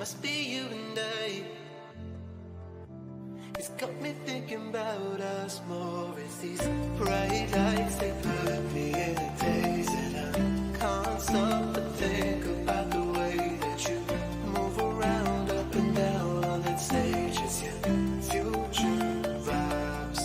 must be you and I. It's got me thinking about us more. It's these bright lights, they put me in a daze, and I can't stop but think about the way that you move around up and down on that stage. It's your future vibes.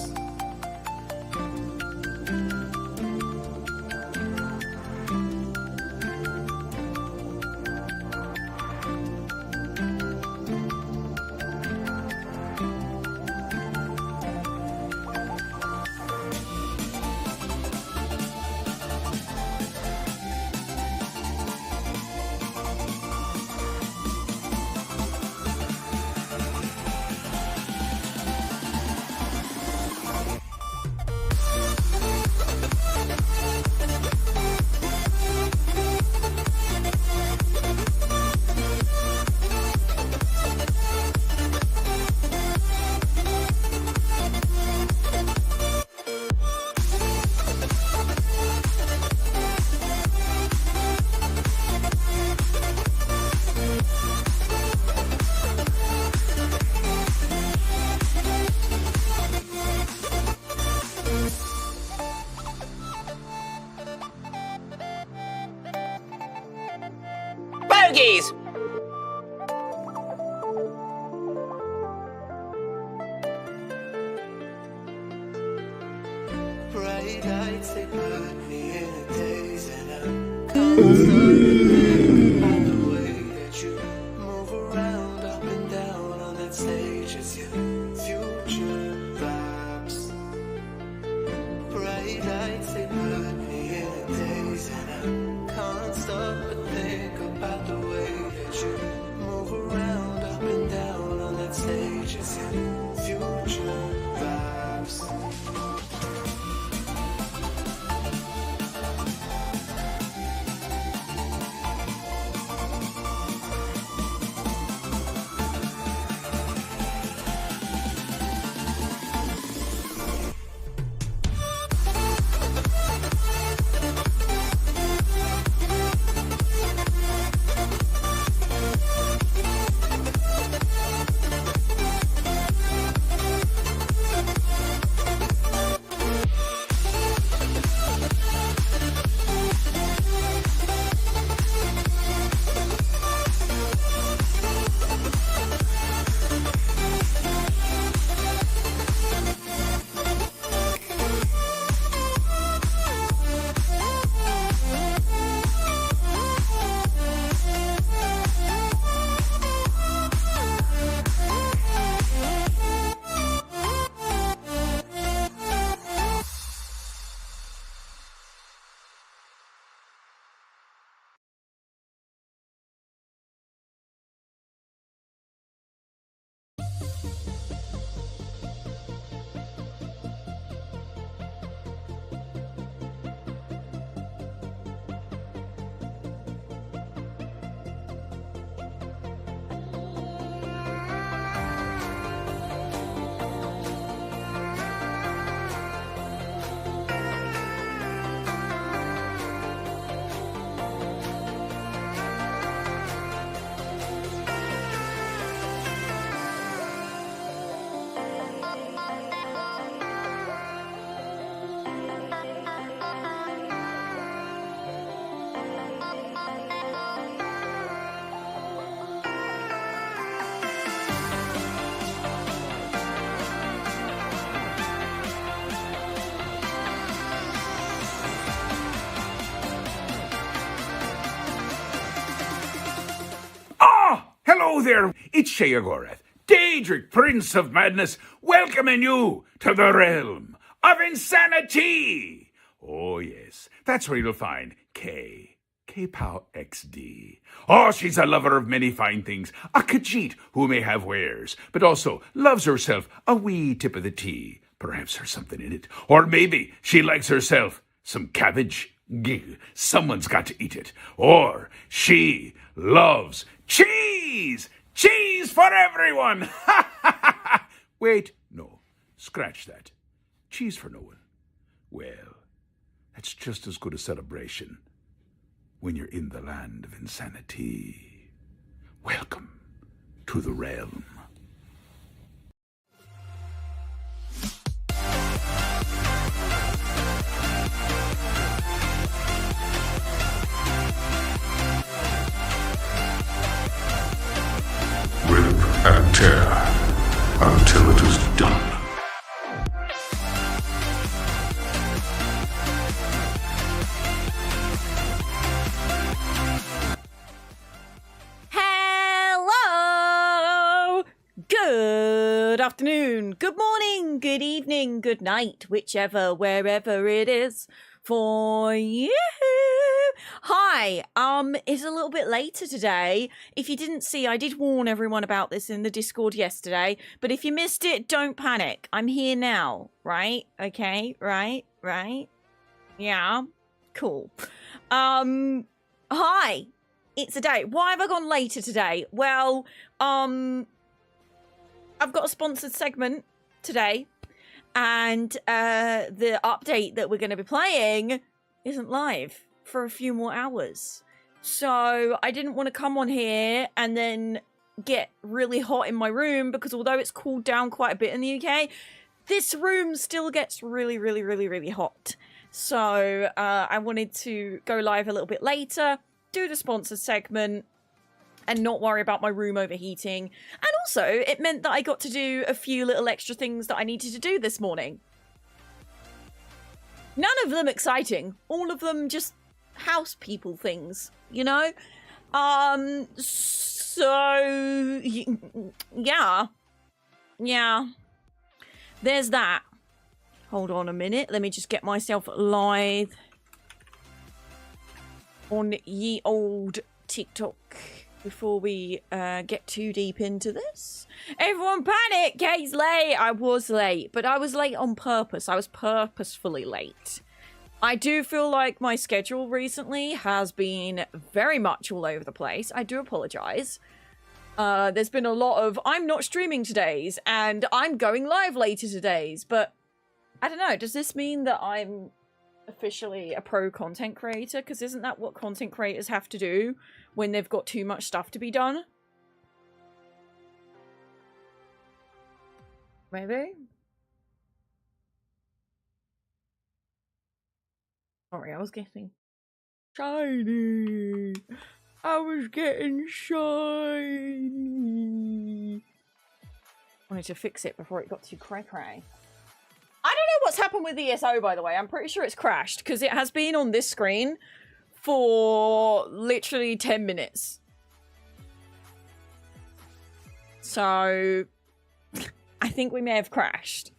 Bogies! Bright lights, they put me in a daze, and I can't stop but think about the way that you move around up and down on that stage. It's your future vibes. Bright lights, they put me in a daze, and I can't stop but think about the way that you move around up and down on that stage. It's your future vibes. Hello there, it's Sheagorath, Daedric, Prince of Madness, welcoming you to the realm of insanity. Oh yes, that's where you'll find K-Pow XD. Oh, she's a lover of many fine things, a Khajiit who may have wares, but also loves herself a wee tip of the tea. Perhaps there's something in it. Or maybe she likes herself some cabbage. Gig, someone's got to eat it. Or she loves cheese! Cheese for everyone! Wait, no, scratch that. Cheese for no one. Well, that's just as good a celebration when you're in the land of insanity. Welcome to the realm. Rip and tear until it is done. Hello! Good afternoon, good morning, good evening, good night, whichever, wherever it is for you. Hi, it's a little bit later today. If you didn't see, I did warn everyone about this in the Discord yesterday, but if you missed it, don't panic. I'm here now, right? Okay, right? Yeah, cool. Hi, it's a day. Why have I gone later today? Well, I've got a sponsored segment today, and the update that we're going to be playing isn't live for a few more hours. So I didn't want to come on here and then get really hot in my room, because although it's cooled down quite a bit in the UK, this room still gets really hot. So I wanted to go live a little bit later, do the sponsored segment, and not worry about my room overheating. And also, it meant that I got to do a few little extra things that I needed to do this morning. None of them exciting. All of them just house people things, you know? So, yeah. Yeah. There's that. Hold on a minute. Let me just get myself live on ye old TikTok before we get too deep into this. Everyone panic! Kate's late! I was late, but I was late on purpose. I was purposefully late. I do feel like my schedule recently has been very much all over the place. I do apologize. There's been a lot of, I'm not streaming today's, and I'm going live later today's, but I don't know, does this mean that I'm officially a pro content creator? Because isn't that what content creators have to do when they've got too much stuff to be done? Maybe? Sorry, I was getting shiny. I was getting shiny. I wanted to fix it before it got too cray-cray. I don't know what's happened with ESO, by the way. I'm pretty sure it's crashed, because it has been on this screen for literally 10 minutes. So, I think we may have crashed.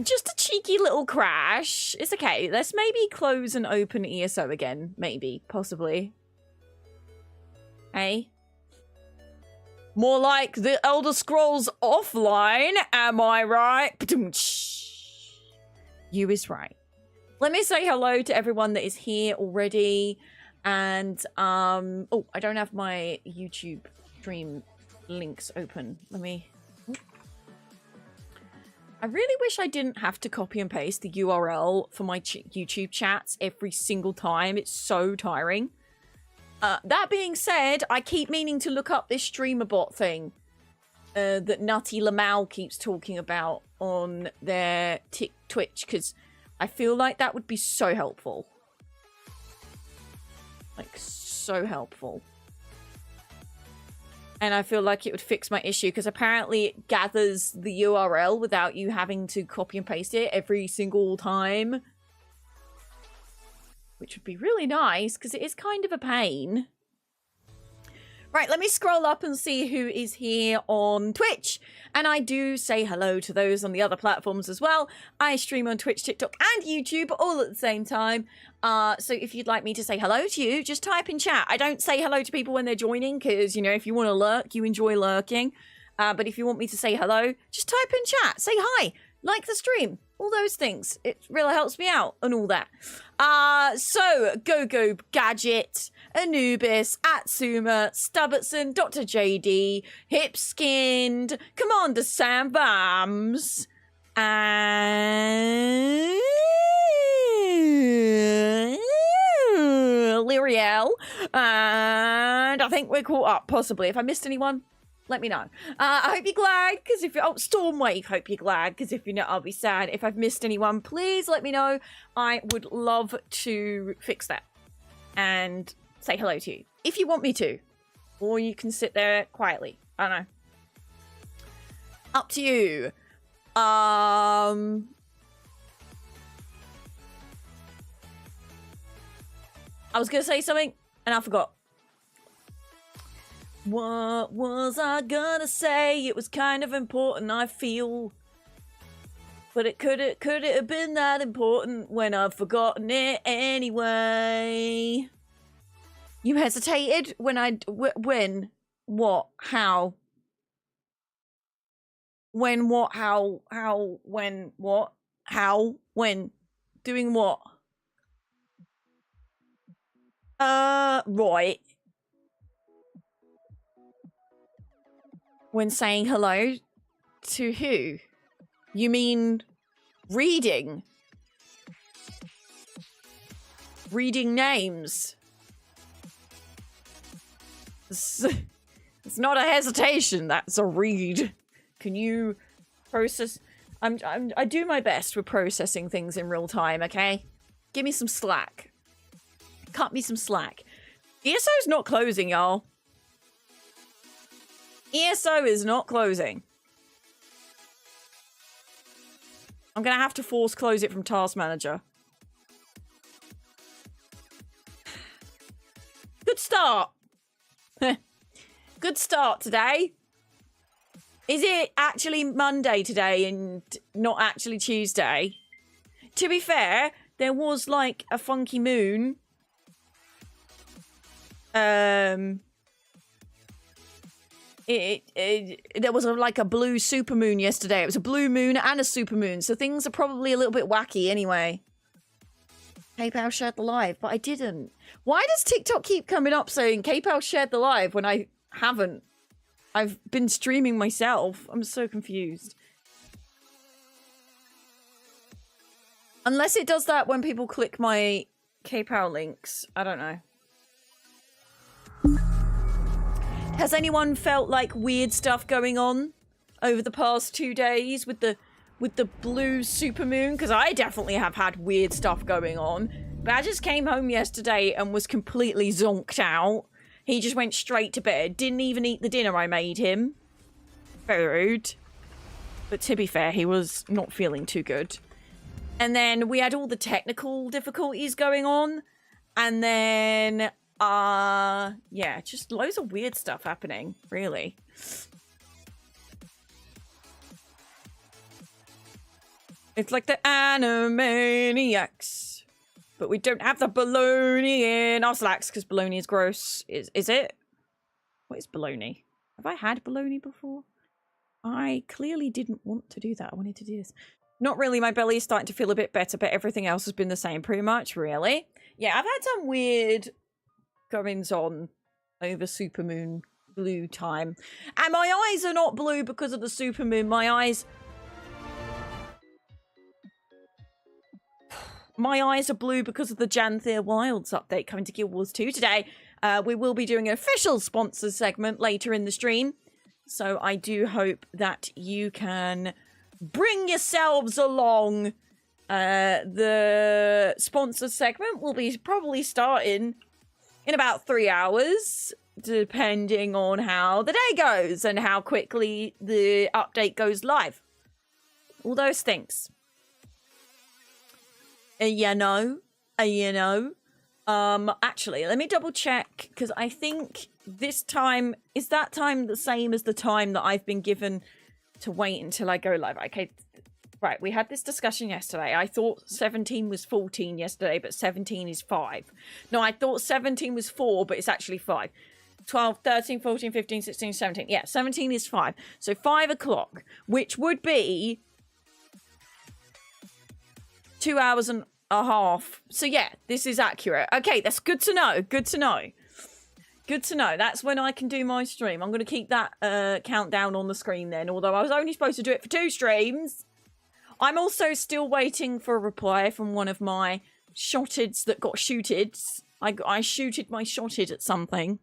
Just a cheeky little crash. It's okay. Let's maybe close and open ESO again. Maybe. Possibly. Hey? More like the Elder Scrolls Offline, am I right? You is right. Let me say hello to everyone that is here already. And, oh, I don't have my YouTube stream links open. Let me... I really wish I didn't have to copy and paste the URL for my YouTube chats every single time. It's so tiring. That being said, I keep meaning to look up this streamer bot thing that Nutty Lamau keeps talking about on their Twitch, because I feel like that would be so helpful. Like, so helpful. And I feel like it would fix my issue, because apparently it gathers the URL without you having to copy and paste it every single time. Which would be really nice, because it is kind of a pain. Right, let me scroll up and see who is here on Twitch. And I do say hello to those on the other platforms as well. I stream on Twitch, TikTok, and YouTube all at the same time. So if you'd like me to say hello to you, just type in chat. I don't say hello to people when they're joining, because, you know, if you want to lurk, you enjoy lurking. But if you want me to say hello, just type in chat. Say hi, like the stream, all those things. It really helps me out and all that. So, Go Gadget, Anubis, Atsuma, Stubbertson, Dr. JD, Hip-Skinned, Commander Sam Bams, and Lyriel, and think we're caught up, possibly. If I missed anyone, let me know. I hope you're glad, because if you're... Oh, Stormwave, hope you're glad, because if you're not, I'll be sad. If I've missed anyone, please let me know. I would love to fix that and say hello to you, if you want me to. Or you can sit there quietly. I don't know. Up to you. I was going to say something, and I forgot. What was I gonna say? It was kind of important, I feel. But could it have been that important when I've forgotten it anyway? You hesitated when what, how? When, what, how, when, what, how, when, doing what? Right. When saying hello to who? You mean reading? Reading names? It's not a hesitation, that's a read. Can you process? I do my best with processing things in real time, okay? Give me some slack. Cut me some slack. ESO's not closing, y'all. ESO is not closing. I'm gonna have to force close it from Task Manager. Good start. Good start today. Is it actually Monday today and not actually Tuesday? To be fair, there was like a funky moon. There was like a blue supermoon yesterday. It was a blue moon and a supermoon, so things are probably a little bit wacky anyway. PayPal shared the live, but I didn't. Why does TikTok keep coming up saying PayPal shared the live when I haven't? I've been streaming myself. I'm so confused. Unless it does that when people click my PayPal links. I don't know. Has anyone felt like weird stuff going on over the past 2 days with the blue supermoon? Because I definitely have had weird stuff going on. Badgers came home yesterday and was completely zonked out. He just went straight to bed. Didn't even eat the dinner I made him. Very rude. But to be fair, he was not feeling too good. And then we had all the technical difficulties going on. And then... yeah, just loads of weird stuff happening, really. It's like the Animaniacs. But we don't have the bologna in our slacks because bologna is gross. Is it? What is bologna? Have I had bologna before? I clearly didn't want to do that. I wanted to do this. Not really. My belly is starting to feel a bit better, but everything else has been the same pretty much, really. Yeah, I've had some weird goings on over supermoon blue time. And my eyes are not blue because of the supermoon. My eyes are blue because of the Janthir Wilds update coming to Guild Wars 2 today. We will be doing an official sponsors segment later in the stream. So I do hope that you can bring yourselves along. The sponsors segment will be probably starting in about 3 hours, depending on how the day goes and how quickly the update goes live. All those things. You know. Actually, let me double check, because I think this time, is that time the same as the time that I've been given to wait until I go live? Okay, right, we had this discussion yesterday. I thought 17 was 14 yesterday, but 17 is 5. No, I thought 17 was 4, but it's actually 5. 12, 13, 14, 15, 16, 17. Yeah, 17 is 5. So 5 o'clock, which would be 2 hours and a half. So yeah, this is accurate. Okay, that's good to know. Good to know. Good to know. That's when I can do my stream. I'm going to keep that countdown on the screen then, although I was only supposed to do it for 2 streams. I'm also still waiting for a reply from one of my shotteds that got shooted. I shooted my shotted at something.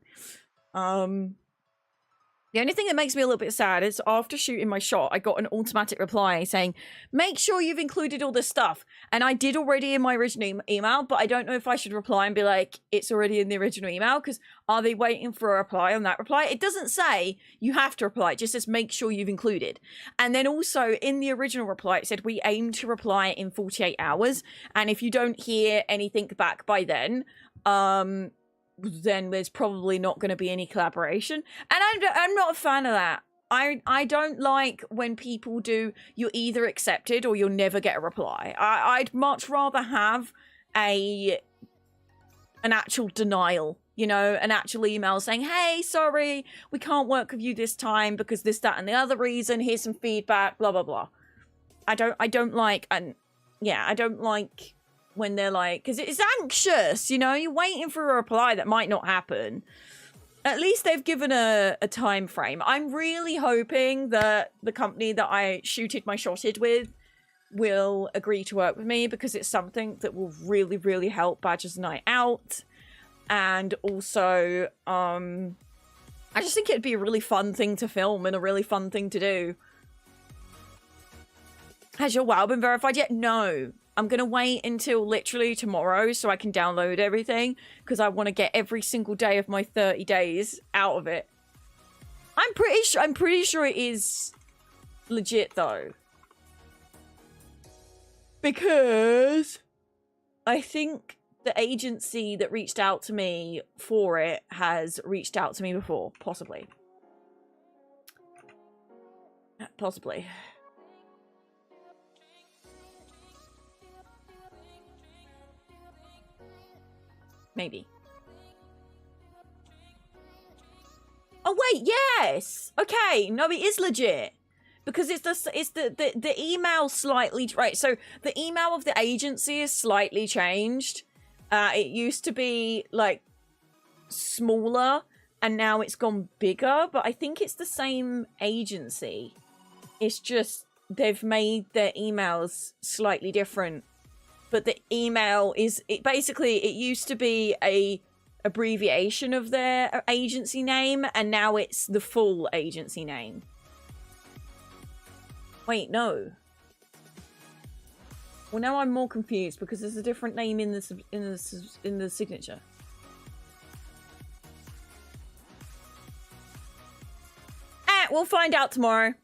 The only thing that makes me a little bit sad is after shooting my shot, I got an automatic reply saying, make sure you've included all this stuff. And I did already in my original email, but I don't know if I should reply and be like, it's already in the original email, because are they waiting for a reply on that reply? It doesn't say you have to reply. It just says, make sure you've included. And then also in the original reply, it said, we aim to reply in 48 hours. And if you don't hear anything back by then there's probably not going to be any collaboration. And I'm not a fan of that. I don't like when people do, you're either accepted or you'll never get a reply. I'd much rather have an actual denial, you know, an actual email saying, hey, sorry, we can't work with you this time because this, that, and the other reason. Here's some feedback, blah, blah, blah. I don't like when they're like, because it's anxious, you know, you're waiting for a reply that might not happen. At least they've given a time frame. I'm really hoping that the company that I my shotted with will agree to work with me, because it's something that will really, really help Badger's night out. And also, I just think it'd be a really fun thing to film and a really fun thing to do. Has your WoW been verified yet? No. I'm going to wait until literally tomorrow so I can download everything, because I want to get every single day of my 30 days out of it. I'm pretty sure it is legit though. Because I think the agency that reached out to me for it has reached out to me before, possibly. Possibly. Maybe. Oh wait, yes. Okay, no, it is legit, because it's the email slightly right. So the email of the agency is slightly changed. It used to be like smaller, and now it's gone bigger. But I think it's the same agency. It's just they've made their emails slightly different. But the email is, it used to be a abbreviation of their agency name, and now it's the full agency name. Wait, no. Well, now I'm more confused because there's a different name in the signature. We'll find out tomorrow.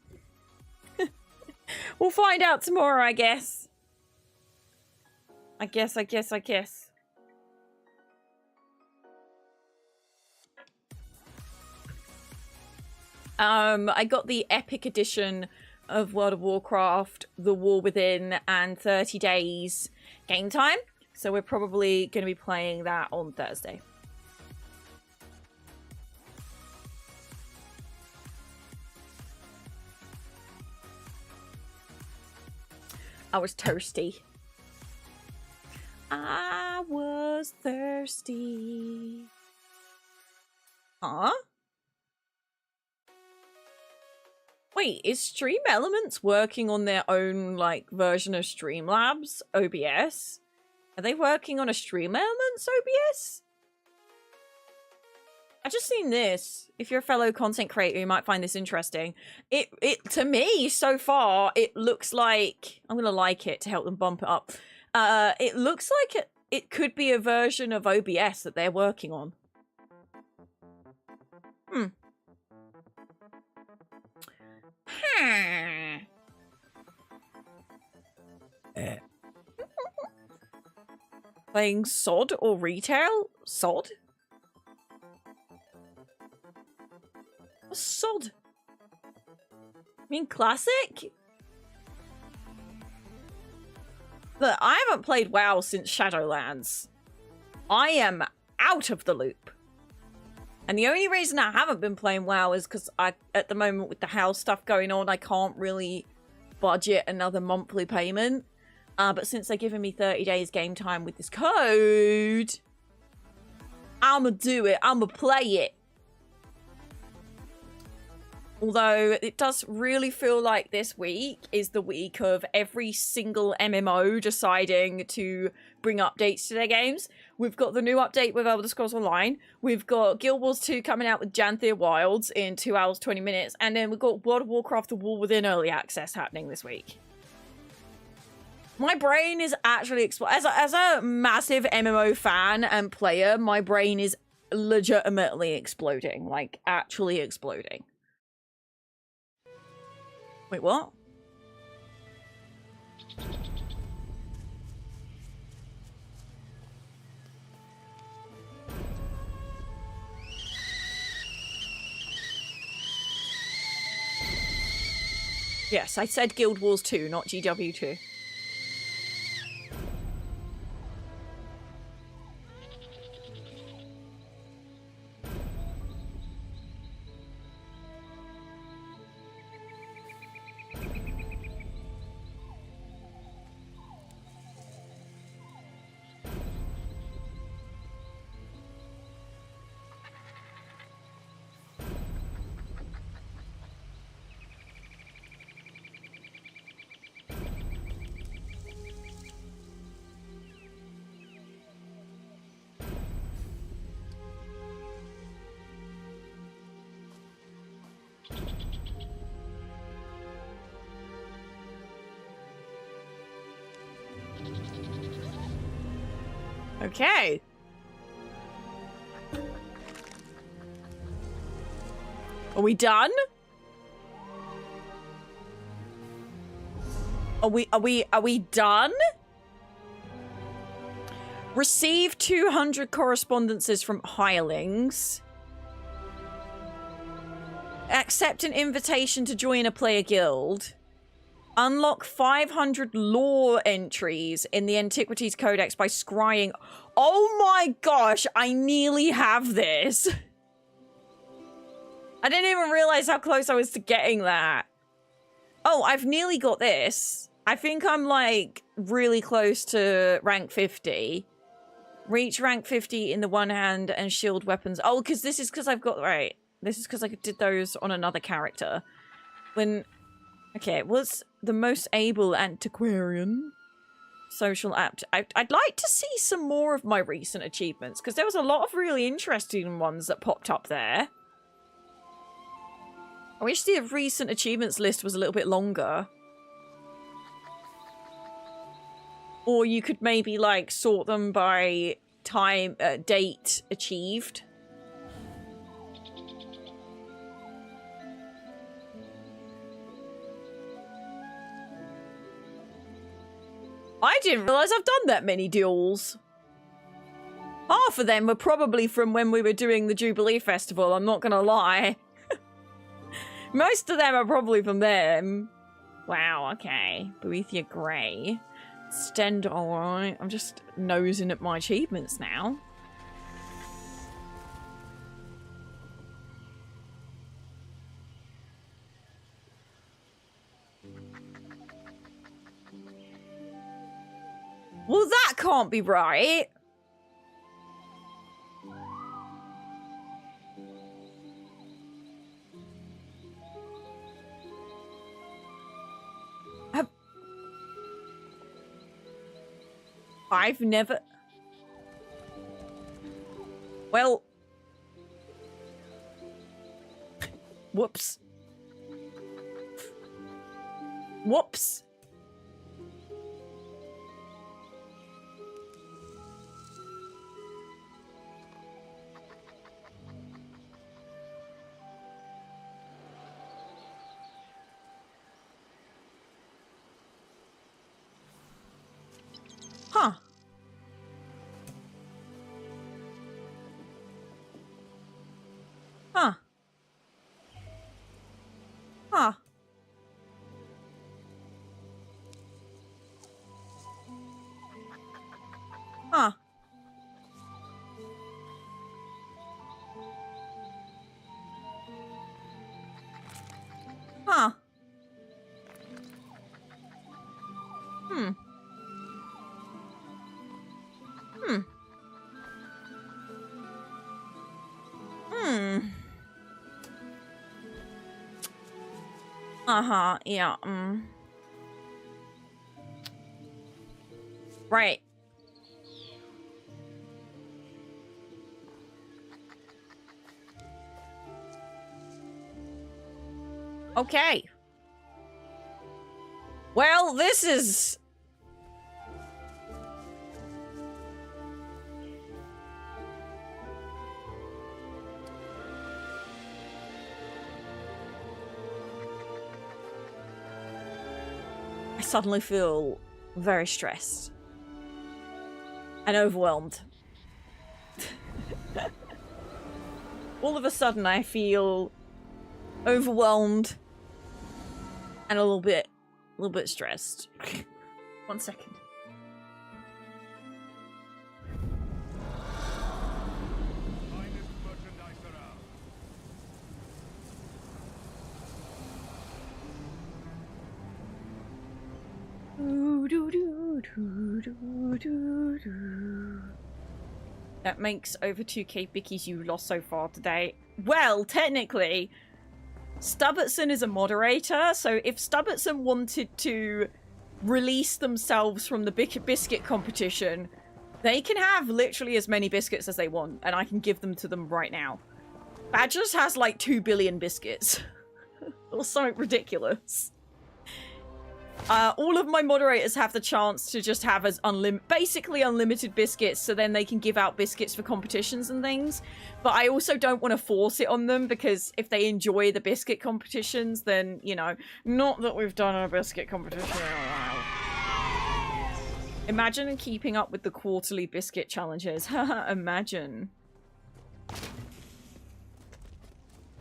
We'll find out tomorrow, I guess. I guess. I got the Epic Edition of World of Warcraft, The War Within, and 30 Days game time. So we're probably going to be playing that on Thursday. I was thirsty. I was thirsty. Huh? Wait, is Stream Elements working on their own, like, version of Streamlabs OBS? Are they working on a Stream Elements OBS? I've just seen this. If you're a fellow content creator, you might find this interesting. It to me, so far, it looks like... I'm gonna like it to help them bump it up. It looks like it could be a version of OBS that they're working on. Playing SOD or retail? SOD? What's SOD? I mean classic? Look, I haven't played WoW since Shadowlands. I am out of the loop. And the only reason I haven't been playing WoW is because at the moment with the house stuff going on, I can't really budget another monthly payment. But since they're giving me 30 days game time with this code, I'ma do it. I'ma play it. Although it does really feel like this week is the week of every single MMO deciding to bring updates to their games. We've got the new update with Elder Scrolls Online. We've got Guild Wars 2 coming out with Janthir Wilds in 2 hours, 20 minutes. And then we've got World of Warcraft The Wall Within Early Access happening this week. My brain is actually... As a massive MMO fan and player, my brain is legitimately exploding. Like, actually exploding. Wait, what? Yes, I said Guild Wars 2, not GW 2. Okay. Are we done? Are we done? Receive 200 correspondences from hirelings. Accept an invitation to join a player guild. Unlock 500 lore entries in the Antiquities Codex by scrying. Oh my gosh, I nearly have this. I didn't even realize how close I was to getting that. Oh, I've nearly got this. I think I'm like really close to rank 50. Reach rank 50 in the one hand and shield weapons. Oh, because this is because I've got, right. This is because I did those on another character. When... Okay, was the most able antiquarian. Social apt. I'd like to see some more of my recent achievements, because there was a lot of really interesting ones that popped up there. I wish the recent achievements list was a little bit longer. Or you could maybe, like, sort them by time, date achieved. I didn't realise I've done that many duels. Half of them were probably from when we were doing the Jubilee Festival, I'm not gonna lie. Most of them are probably from them. Wow, okay. Boethia Grey. Stend, alright. I'm just nosing at my achievements now. Well, that can't be right. I've never... Well... Whoops. Whoops. Huh. Huh. Huh. Huh. Huh. Hmm. Hmm. Hmm. Uh-huh, yeah, Right. Okay. Well, this is... I suddenly feel very stressed and overwhelmed. All of a sudden, I feel overwhelmed and a little bit stressed. 1 second. That makes over 2k bickies you lost so far today. Well, technically, Stubbertson is a moderator, so if Stubbertson wanted to release themselves from the biscuit competition, they can have literally as many biscuits as they want, and I can give them to them right now. Badgers has like 2 billion biscuits. Or something ridiculous. All of my moderators have the chance to just have as basically unlimited biscuits, so then they can give out biscuits for competitions and things. But I also don't want to force it on them, because if they enjoy the biscuit competitions, then, you know, not that we've done a biscuit competition in a while. Imagine keeping up with the quarterly biscuit challenges. Imagine. I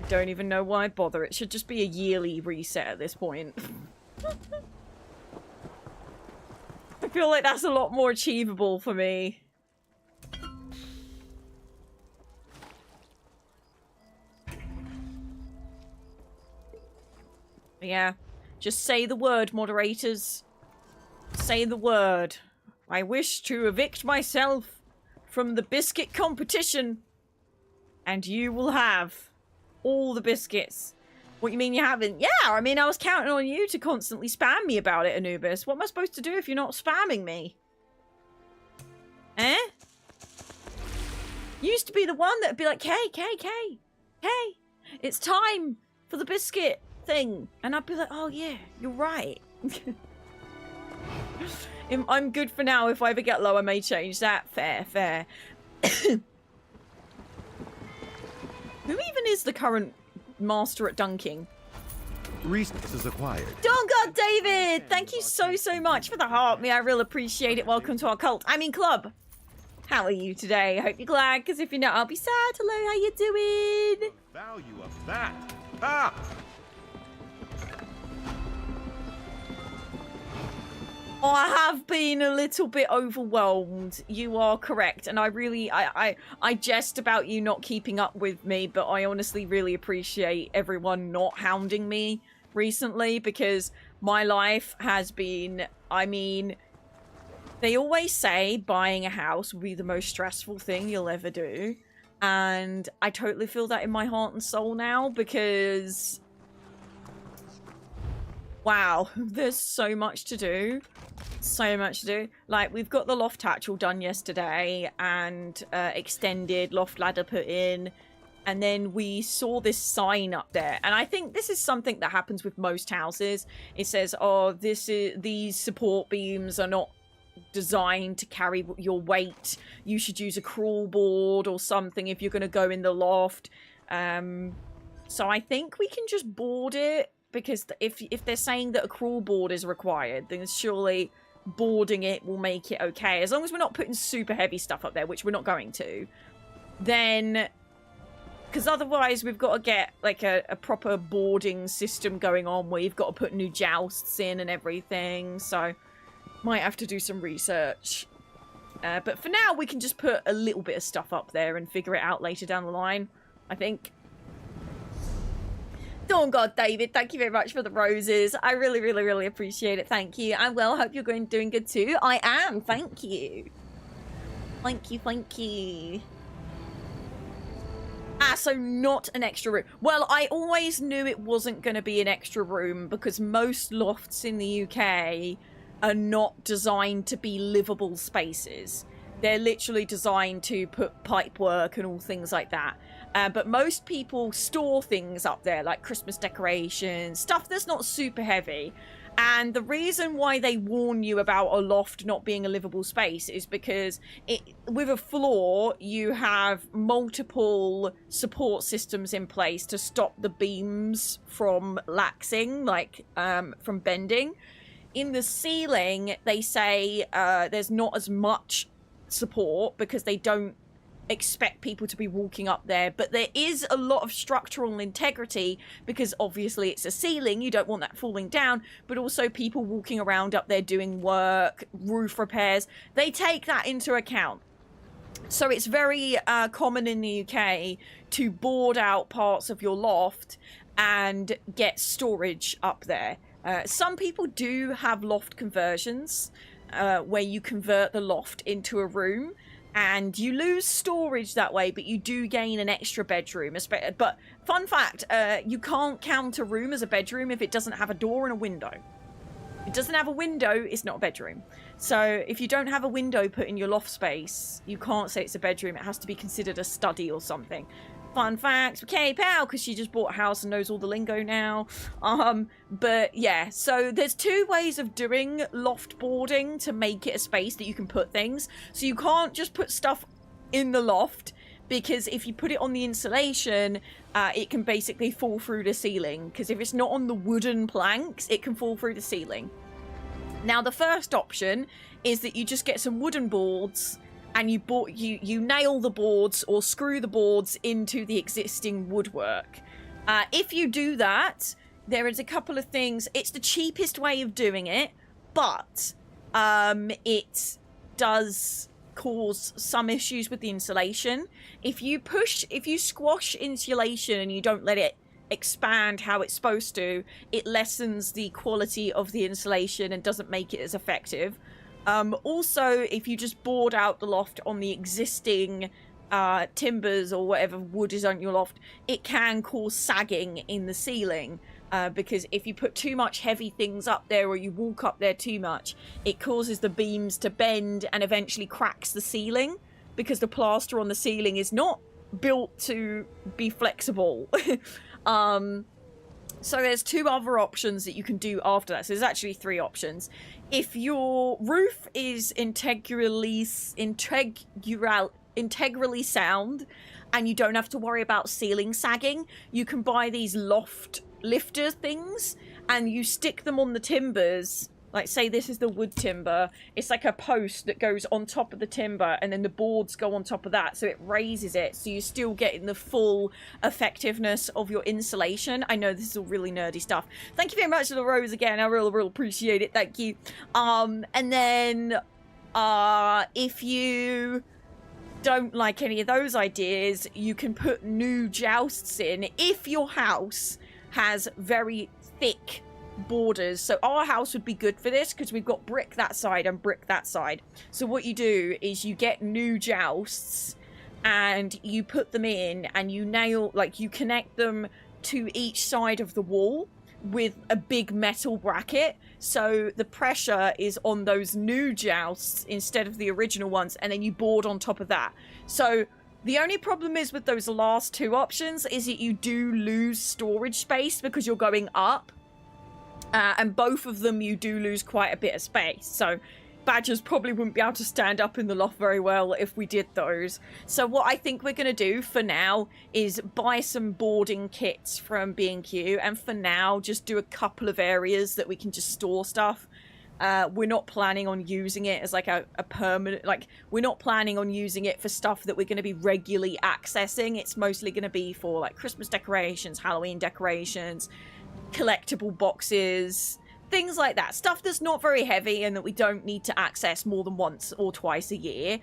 don't even know why I'd bother. It should just be a yearly reset at this point. I feel like that's a lot more achievable for me. Yeah. Just say the word, moderators. Say the word. I wish to evict myself from the biscuit competition. And you will have all the biscuits. What you mean you haven't? Yeah, I mean, I was counting on you to constantly spam me about it, Anubis. What am I supposed to do if you're not spamming me? Eh? You used to be the one that'd be like, K, it's time for the biscuit thing. And I'd be like, oh yeah, you're right. I'm good for now. If I ever get low, I may change that. Fair. Who even is the current master at dunking? Resources acquired. Don't God, David! Thank you so much for the heart. I really appreciate it. Welcome to our cult. I mean club. How are you today? I hope you're glad, because if you're not, I'll be sad. Hello, how you doing? The value of that. Ah! Oh, I have been a little bit overwhelmed. You are correct. And I jest about you not keeping up with me, but I honestly really appreciate everyone not hounding me recently, because my life has been, I mean, they always say buying a house will be the most stressful thing you'll ever do. And I totally feel that in my heart and soul now, because wow, there's so much to do. So much to do. Like, we've got the loft hatch all done yesterday, and extended loft ladder put in, and then we saw this sign up there, and I think this is something that happens with most houses. It says, oh, these support beams are not designed to carry your weight. You should use a crawl board or something if you're going to go in the loft. So I think we can just board it, because if they're saying that a crawl board is required, then surely boarding it will make it okay. As long as we're not putting super heavy stuff up there, which we're not going to, then... Because otherwise we've got to get like a proper boarding system going on, where you've got to put new jousts in and everything. So might have to do some research. But for now, we can just put a little bit of stuff up there and figure it out later down the line, I think. Oh God, David, thank you very much for the roses. I really appreciate it. Thank you. I will. Hope you're doing good too. I am. Thank you. Thank you. So not an extra room. Well, I always knew it wasn't going to be an extra room because most lofts in the UK are not designed to be livable spaces. They're literally designed to put pipe work and all things like that. But most people store things up there, like Christmas decorations, stuff that's not super heavy. And the reason why they warn you about a loft not being a livable space is because with a floor, you have multiple support systems in place to stop the beams from laxing, like from bending. In the ceiling, they say there's not as much support because they don't expect people to be walking up there, but there is a lot of structural integrity because obviously it's a ceiling, you don't want that falling down, but also people walking around up there doing work, roof repairs, they take that into account. So it's very common in the UK to board out parts of your loft and get storage up there. Some people do have loft conversions where you convert the loft into a room. And you lose storage that way, but you do gain an extra bedroom. But fun fact, you can't count a room as a bedroom if it doesn't have a door and a window. If it doesn't have a window, it's not a bedroom. So if you don't have a window put in your loft space, you can't say it's a bedroom. It has to be considered a study or something. Fun fact, okay, pal, because she just bought a house and knows all the lingo now. But yeah, so there's two ways of doing loft boarding to make it a space that you can put things. So you can't just put stuff in the loft, because if you put it on the insulation, it can basically fall through the ceiling. Because if it's not on the wooden planks, it can fall through the ceiling. Now, the first option is that you just get some wooden boards and you nail the boards or screw the boards into the existing woodwork. If you do that, there is a couple of things. It's the cheapest way of doing it, but it does cause some issues with the insulation. If you squash insulation and you don't let it expand how it's supposed to, it lessens the quality of the insulation and doesn't make it as effective. Also, if you just board out the loft on the existing timbers or whatever wood is on your loft, it can cause sagging in the ceiling. Because if you put too much heavy things up there or you walk up there too much, it causes the beams to bend and eventually cracks the ceiling, because the plaster on the ceiling is not built to be flexible. So there's two other options that you can do after that. So there's actually three options. If your roof is integrally sound and you don't have to worry about ceiling sagging, you can buy these loft lifter things and you stick them on the timbers. Like, say this is the wood timber, it's like a post that goes on top of the timber and then the boards go on top of that, so it raises it, so you're still getting the full effectiveness of your insulation. I know this is all really nerdy stuff. Thank you very much for the rose again, I really appreciate it, thank you. And then if you don't like any of those ideas, you can put new jousts in if your house has very thick borders. So our house would be good for this because we've got brick that side and brick that side. So what you do is you get new jousts and you put them in and you nail, like, you connect them to each side of the wall with a big metal bracket, so the pressure is on those new jousts instead of the original ones, and then you board on top of that. So the only problem is with those last two options is that you do lose storage space because you're going up. And both of them, you do lose quite a bit of space. So badgers probably wouldn't be able to stand up in the loft very well if we did those. So what I think we're going to do for now is buy some boarding kits from B&Q. And for now, just do a couple of areas that we can just store stuff. We're not planning on using it as like a permanent, like, we're not planning on using it for stuff that we're going to be regularly accessing. It's mostly going to be for like Christmas decorations, Halloween decorations, collectible boxes, things like that. Stuff that's not very heavy and that we don't need to access more than once or twice a year.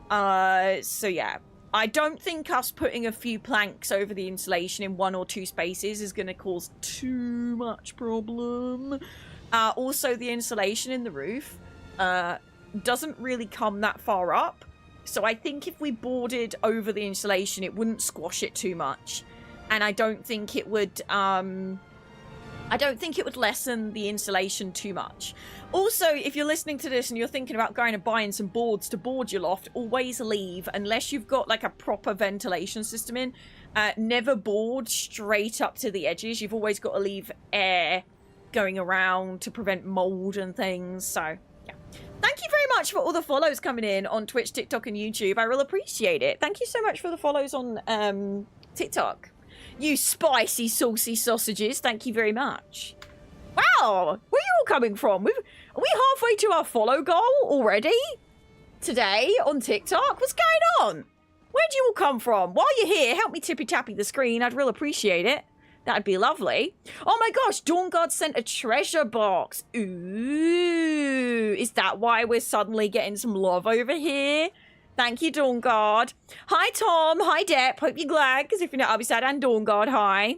So yeah, I don't think us putting a few planks over the insulation in one or two spaces is going to cause too much problem. Also, the insulation in the roof doesn't really come that far up. So I think if we boarded over the installation, it wouldn't squash it too much. And I don't think it would lessen the installation too much. Also, if you're listening to this and you're thinking about going and buying some boards to board your loft, always leave, unless you've got like a proper ventilation system in, never board straight up to the edges. You've always got to leave air going around to prevent mold and things. So, yeah. Thank you very much for all the follows coming in on Twitch, TikTok, and YouTube. I really appreciate it. Thank you so much for the follows on TikTok. You spicy, saucy sausages. Thank you very much. Wow, where are you all coming from? Are we halfway to our follow goal already? Today on TikTok? What's going on? Where'd you all come from? While you're here, help me tippy-tappy the screen. I'd really appreciate it. That'd be lovely. Oh my gosh, Dawn God sent a treasure box. Ooh, is that why we're suddenly getting some love over here? Thank you, Dawn God. Hi, Tom. Hi, Depp. Hope you're glad, because if you're not, I'll be sad. And Dawn God, hi.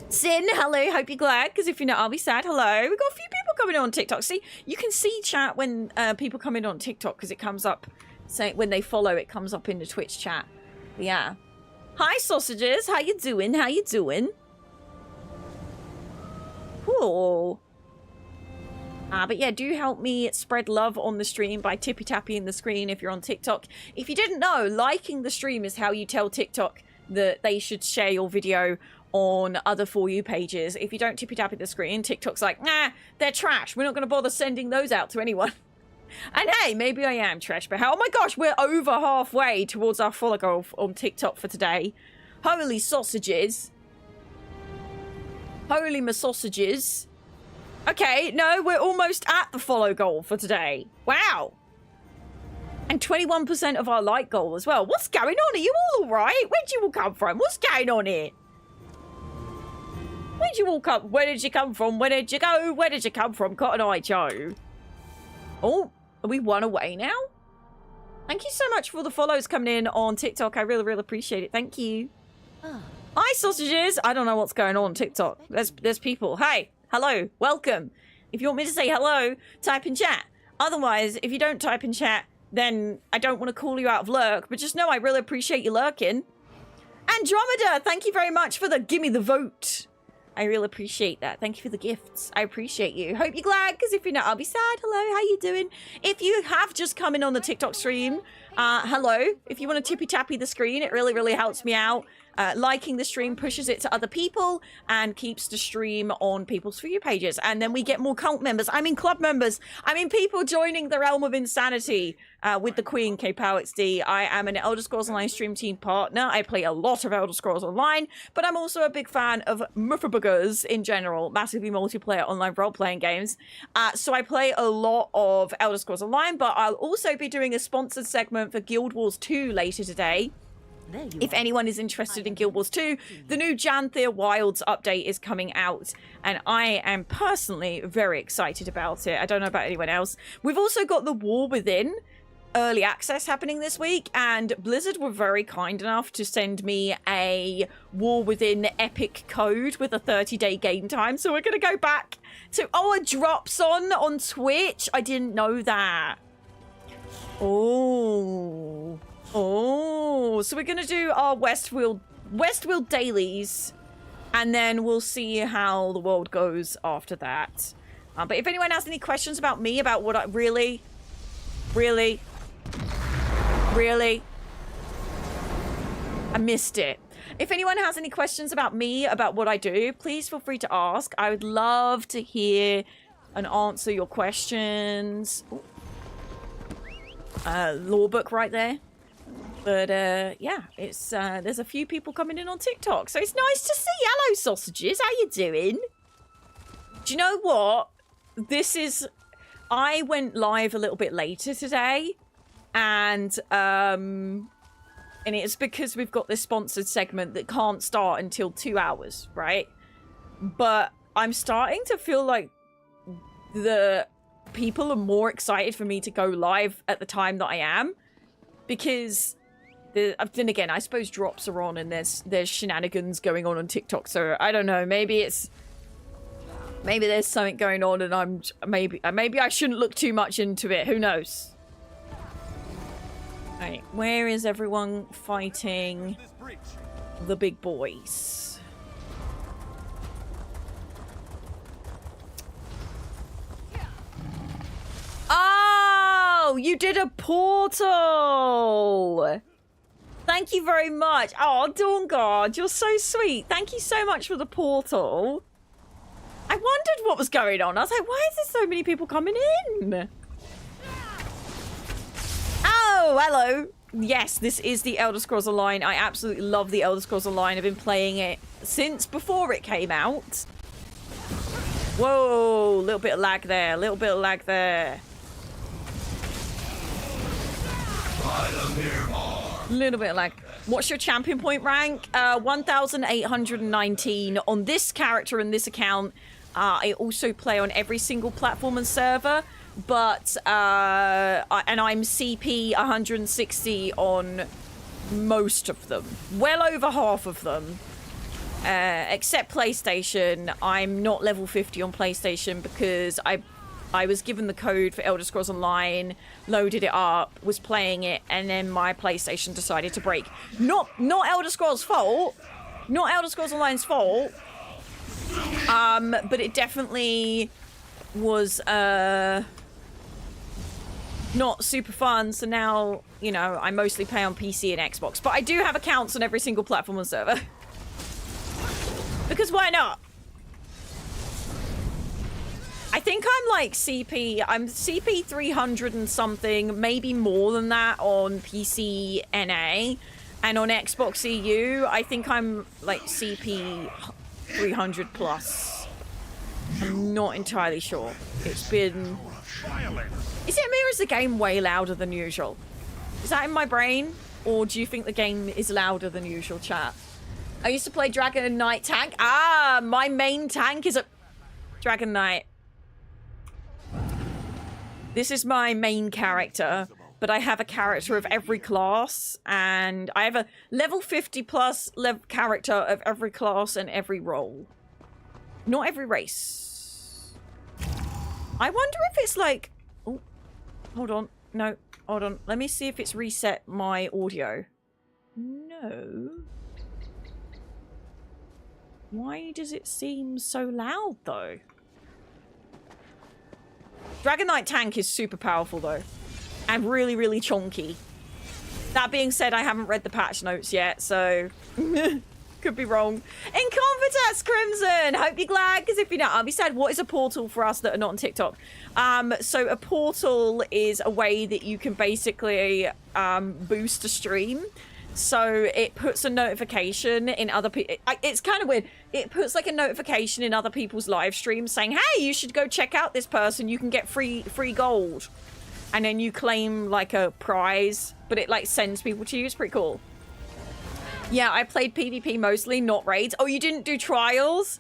Sin, hello. Hope you're glad, because if you're not, I'll be sad. Hello. We've got a few people coming on TikTok. See, you can see chat when people come in on TikTok, because it comes up, say, when they follow, it comes up in the Twitch chat. But yeah. Hi, sausages. How you doing? How you doing? Cool. But yeah, do help me spread love on the stream by tippy-tapping the screen if you're on TikTok. If you didn't know, liking the stream is how you tell TikTok that they should share your video on other For You pages. If you don't tippy-tap the screen, TikTok's like, nah, they're trash. We're not going to bother sending those out to anyone. And hey, maybe I am trash, but how? Oh my gosh, we're over halfway towards our follow goal on TikTok for today. Holy sausages. Holy my sausages. Okay, no, we're almost at the follow goal for today. Wow. And 21% of our like goal as well. What's going on? Are you all alright? Where'd you all come from? What's going on here? Where'd you all come? Where did you come from? Where did you go? Where did you come from, Cotton Eye Joe? Oh, are we one away now? Thank you so much for the follows coming in on TikTok. I really, really appreciate it. Thank you. Hi, sausages. I don't know what's going on TikTok. There's people. Hey, hello, welcome. If you want me to say hello, type in chat. Otherwise, if you don't type in chat, then I don't want to call you out of lurk. But just know I really appreciate you lurking. Andromeda, thank you very much for the gimme the vote. I really appreciate that. Thank you for the gifts. I appreciate you. Hope you're glad, because if you're not, I'll be sad. Hello, how you doing? If you have just come in on the TikTok stream, hello. If you want to tippy-tappy the screen, it really, really helps me out. Liking the stream pushes it to other people and keeps the stream on people's For You pages. And then we get more cult members. I mean club members. I mean people joining the realm of insanity with the Queen, KPowerXD. I am an Elder Scrolls Online stream team partner. I play a lot of Elder Scrolls Online, but I'm also a big fan of Muffabuggers in general, massively multiplayer online role-playing games. So I play a lot of Elder Scrolls Online, but I'll also be doing a sponsored segment for Guild Wars 2 later today. If anyone is interested in Guild Wars 2, the new Janthea Wilds update is coming out, and I am personally very excited about it. I don't know about anyone else. We've also got the War Within early access happening this week, and Blizzard were very kind enough to send me a War Within epic code with a 30-day game time, so we're going to go back to... Oh, it drops on Twitch? I didn't know that. Oh, so we're going to do our Westfield dailies, and then we'll see how the world goes after that. But if anyone has any questions about me, about what I really, I missed it. If anyone has any questions about me, about what I do, please feel free to ask. I would love to hear and answer your questions. Law book right there. But yeah, it's there's a few people coming in on TikTok, so it's nice to see. Hello, sausages. How you doing? Do you know what? I went live a little bit later today, and it's because we've got this sponsored segment that can't start until 2 hours, right? But I'm starting to feel like the people are more excited for me to go live at the time that I am, because then again, I suppose drops are on and there's shenanigans going on TikTok, so I don't know, maybe there's something going on and maybe I shouldn't look too much into it, who knows. Right, where is everyone fighting This breach. the big boys? Oh, you did a portal. Thank you very much. Oh, Dawnguard, you're so sweet. Thank you so much for the portal. I wondered what was going on. I was like, why is there so many people coming in? Oh, hello. Yes, this is the Elder Scrolls Online. I absolutely love the Elder Scrolls Online. I've been playing it since before it came out. Whoa, a little bit of lag there. A little bit of lag there. Little bit of lag. What's your champion point rank? 1,819 on this character and this account. I also play on every single platform and server, but and I'm CP 160 on most of them. Well over half of them. Except PlayStation. I'm not level 50 on PlayStation because I was given the code for Elder Scrolls Online, loaded it up, was playing it, and then my PlayStation decided to break. Not Elder Scrolls' fault. Not Elder Scrolls Online's fault. But it definitely was not super fun. So now, you know, I mostly play on PC and Xbox. But I do have accounts on every single platform and server. Because why not? I think I'm like I'm CP 300 and something, maybe more than that on PC NA, and on Xbox EU, I think I'm like CP 300 plus. I'm not entirely sure. It's been... Is it me or is the game way louder than usual? Is that in my brain? Or do you think the game is louder than usual, chat? I used to play Dragon Knight tank. Ah, my main tank is a Dragon Knight. This is my main character, but I have a character of every class, and I have a level 50 plus character of every class and every role. Not every race. I wonder if it's like... Oh, hold on. No, hold on. Let me see if it's reset my audio. No. Why does it seem so loud, though? Dragon Knight tank is super powerful, though. And really, really chonky. That being said, I haven't read the patch notes yet, so... could be wrong. Incompetence, Crimson! Hope you're glad, because if you're not, I'll be sad. What is a portal for us that are not on TikTok? So a portal is a way that you can basically boost a stream. So it puts a notification in other people. It's kind of weird. It puts like a notification in other people's live streams saying, hey, you should go check out this person. You can get free gold. And then you claim like a prize, but it like sends people to you. It's pretty cool. Yeah, I played PvP mostly, not raids. Oh, you didn't do trials?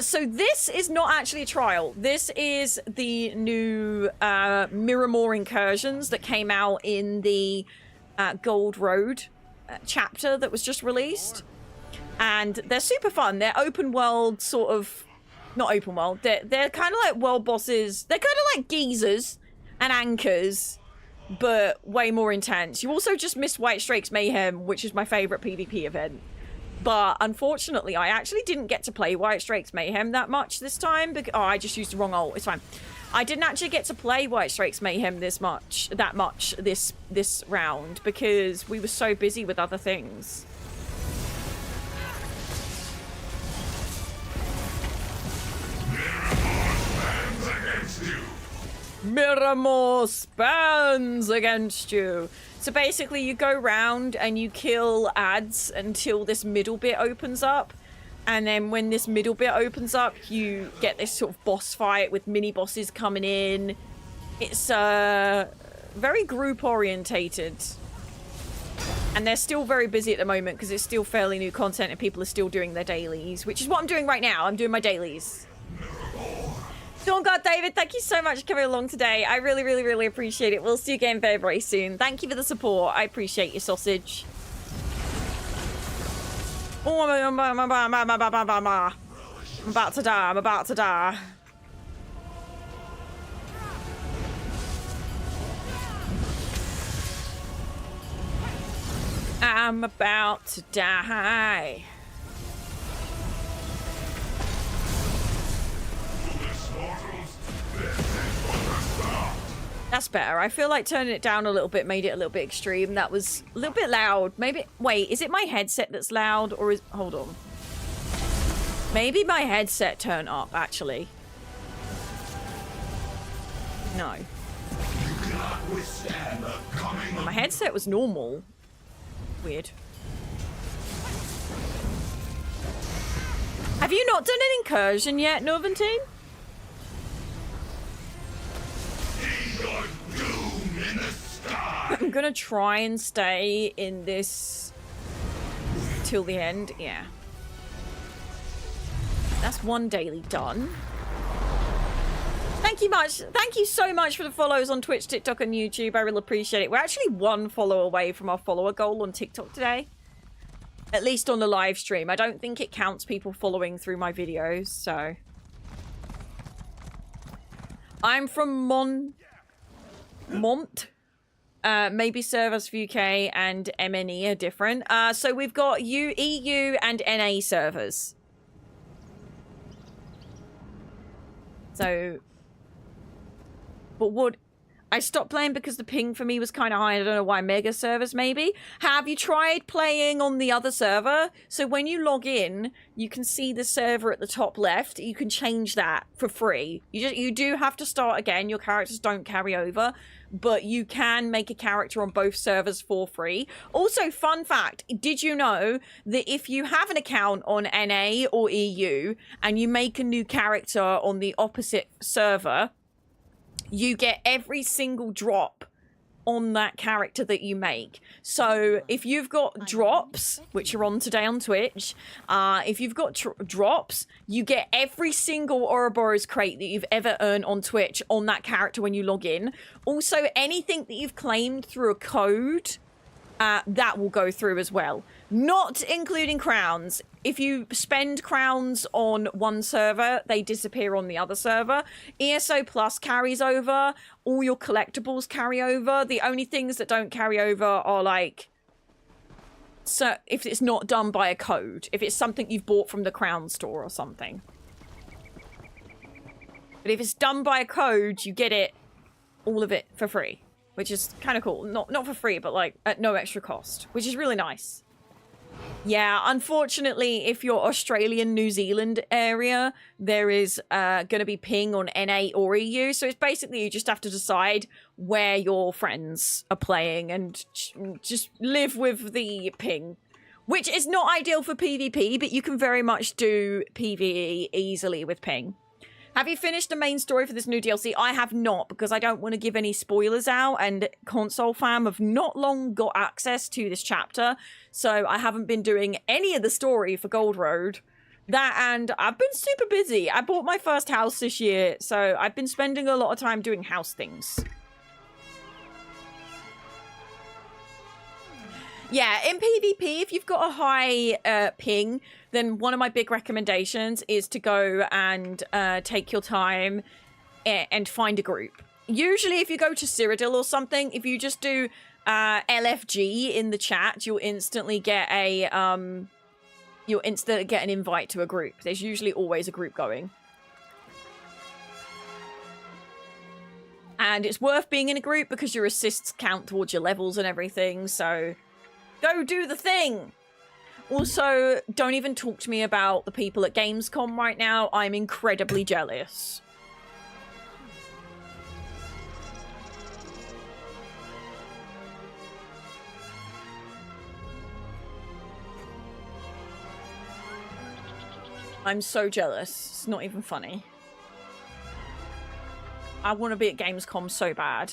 So this is not actually a trial. This is the new Miramore incursions that came out in the Gold Road chapter that was just released, and they're super fun. They're open world, sort of, not open world, they're kind of like world bosses. They're kind of like geezers and anchors, but way more intense. You also just missed White Strake's Mayhem, which is my favorite PvP event, but unfortunately I actually didn't get to play White Strake's Mayhem that much this time because I just used the wrong ult. It's fine. I didn't actually get to play White Strake's Mayhem this round because we were so busy with other things. Miramore spans against you. So basically you go round and you kill ads until this middle bit opens up. And then when this middle bit opens up, you get this sort of boss fight with mini bosses coming in. It's very group orientated. And they're still very busy at the moment because it's still fairly new content and people are still doing their dailies, which is what I'm doing right now. I'm doing my dailies. Dawnguard David, thank you so much for coming along today. I really, really, really appreciate it. We'll see you again very, very soon. Thank you for the support. I appreciate your sausage. Oh, I'm about to die. I'm about to die. I'm about to die. That's better. I feel like turning it down a little bit made it a little bit extreme. That was a little bit loud. Maybe, wait, is it my headset that's loud or is, hold on. Maybe my headset turned up, actually. No. Well, my headset was normal. Weird. Have you not done an incursion yet, Northern Team? I'm gonna try and stay in this till the end. Yeah. That's one daily done. Thank you much. Thank you so much for the follows on Twitch, TikTok, and YouTube. I really appreciate it. We're actually one follower away from our follower goal on TikTok today. At least on the live stream. I don't think it counts people following through my videos, so. I'm from Mont. Maybe servers for UK and MNE are different. So we've got EU and NA servers. So, but what I stopped playing because the ping for me was kind of high. I don't know why. Mega servers, maybe. Have you tried playing on the other server? So when you log in, you can see the server at the top left. You can change that for free. You do have to start again. Your characters don't carry over, but you can make a character on both servers for free. Also, fun fact, did you know that if you have an account on NA or EU and you make a new character on the opposite server, you get every single drop on that character that you make. So if you've got drops, which are on today on Twitch, if you've got drops, you get every single Ouroboros crate that you've ever earned on Twitch on that character when you log in. Also, anything that you've claimed through a code, that will go through as well. Not including crowns. If you spend crowns on one server, they disappear on the other server. ESO Plus carries over. All your collectibles carry over. The only things that don't carry over are like... So if it's not done by a code. If it's something you've bought from the crown store or something. But if it's done by a code, you get it, all of it, for free. Which is kind of cool. Not for free, but like at no extra cost. Which is really nice. Yeah, unfortunately, if you're Australian, New Zealand area, there is going to be ping on NA or EU. So it's basically you just have to decide where your friends are playing and just live with the ping. Which is not ideal for PvP, but you can very much do PvE easily with ping. Have you finished the main story for this new DLC? I have not, because I don't want to give any spoilers out, and Console Fam have not long got access to this chapter, so I haven't been doing any of the story for Gold Road. That, and I've been super busy. I bought my first house this year, so I've been spending a lot of time doing house things. Yeah, in PvP, if you've got a high ping, then one of my big recommendations is to go and take your time and find a group. Usually, if you go to Cyrodiil or something, if you just do LFG in the chat, you'll instantly get a an invite to a group. There's usually always a group going. And it's worth being in a group because your assists count towards your levels and everything, so go do the thing! Also, don't even talk to me about the people at Gamescom right now. I'm incredibly jealous. I'm so jealous. It's not even funny. I want to be at Gamescom so bad.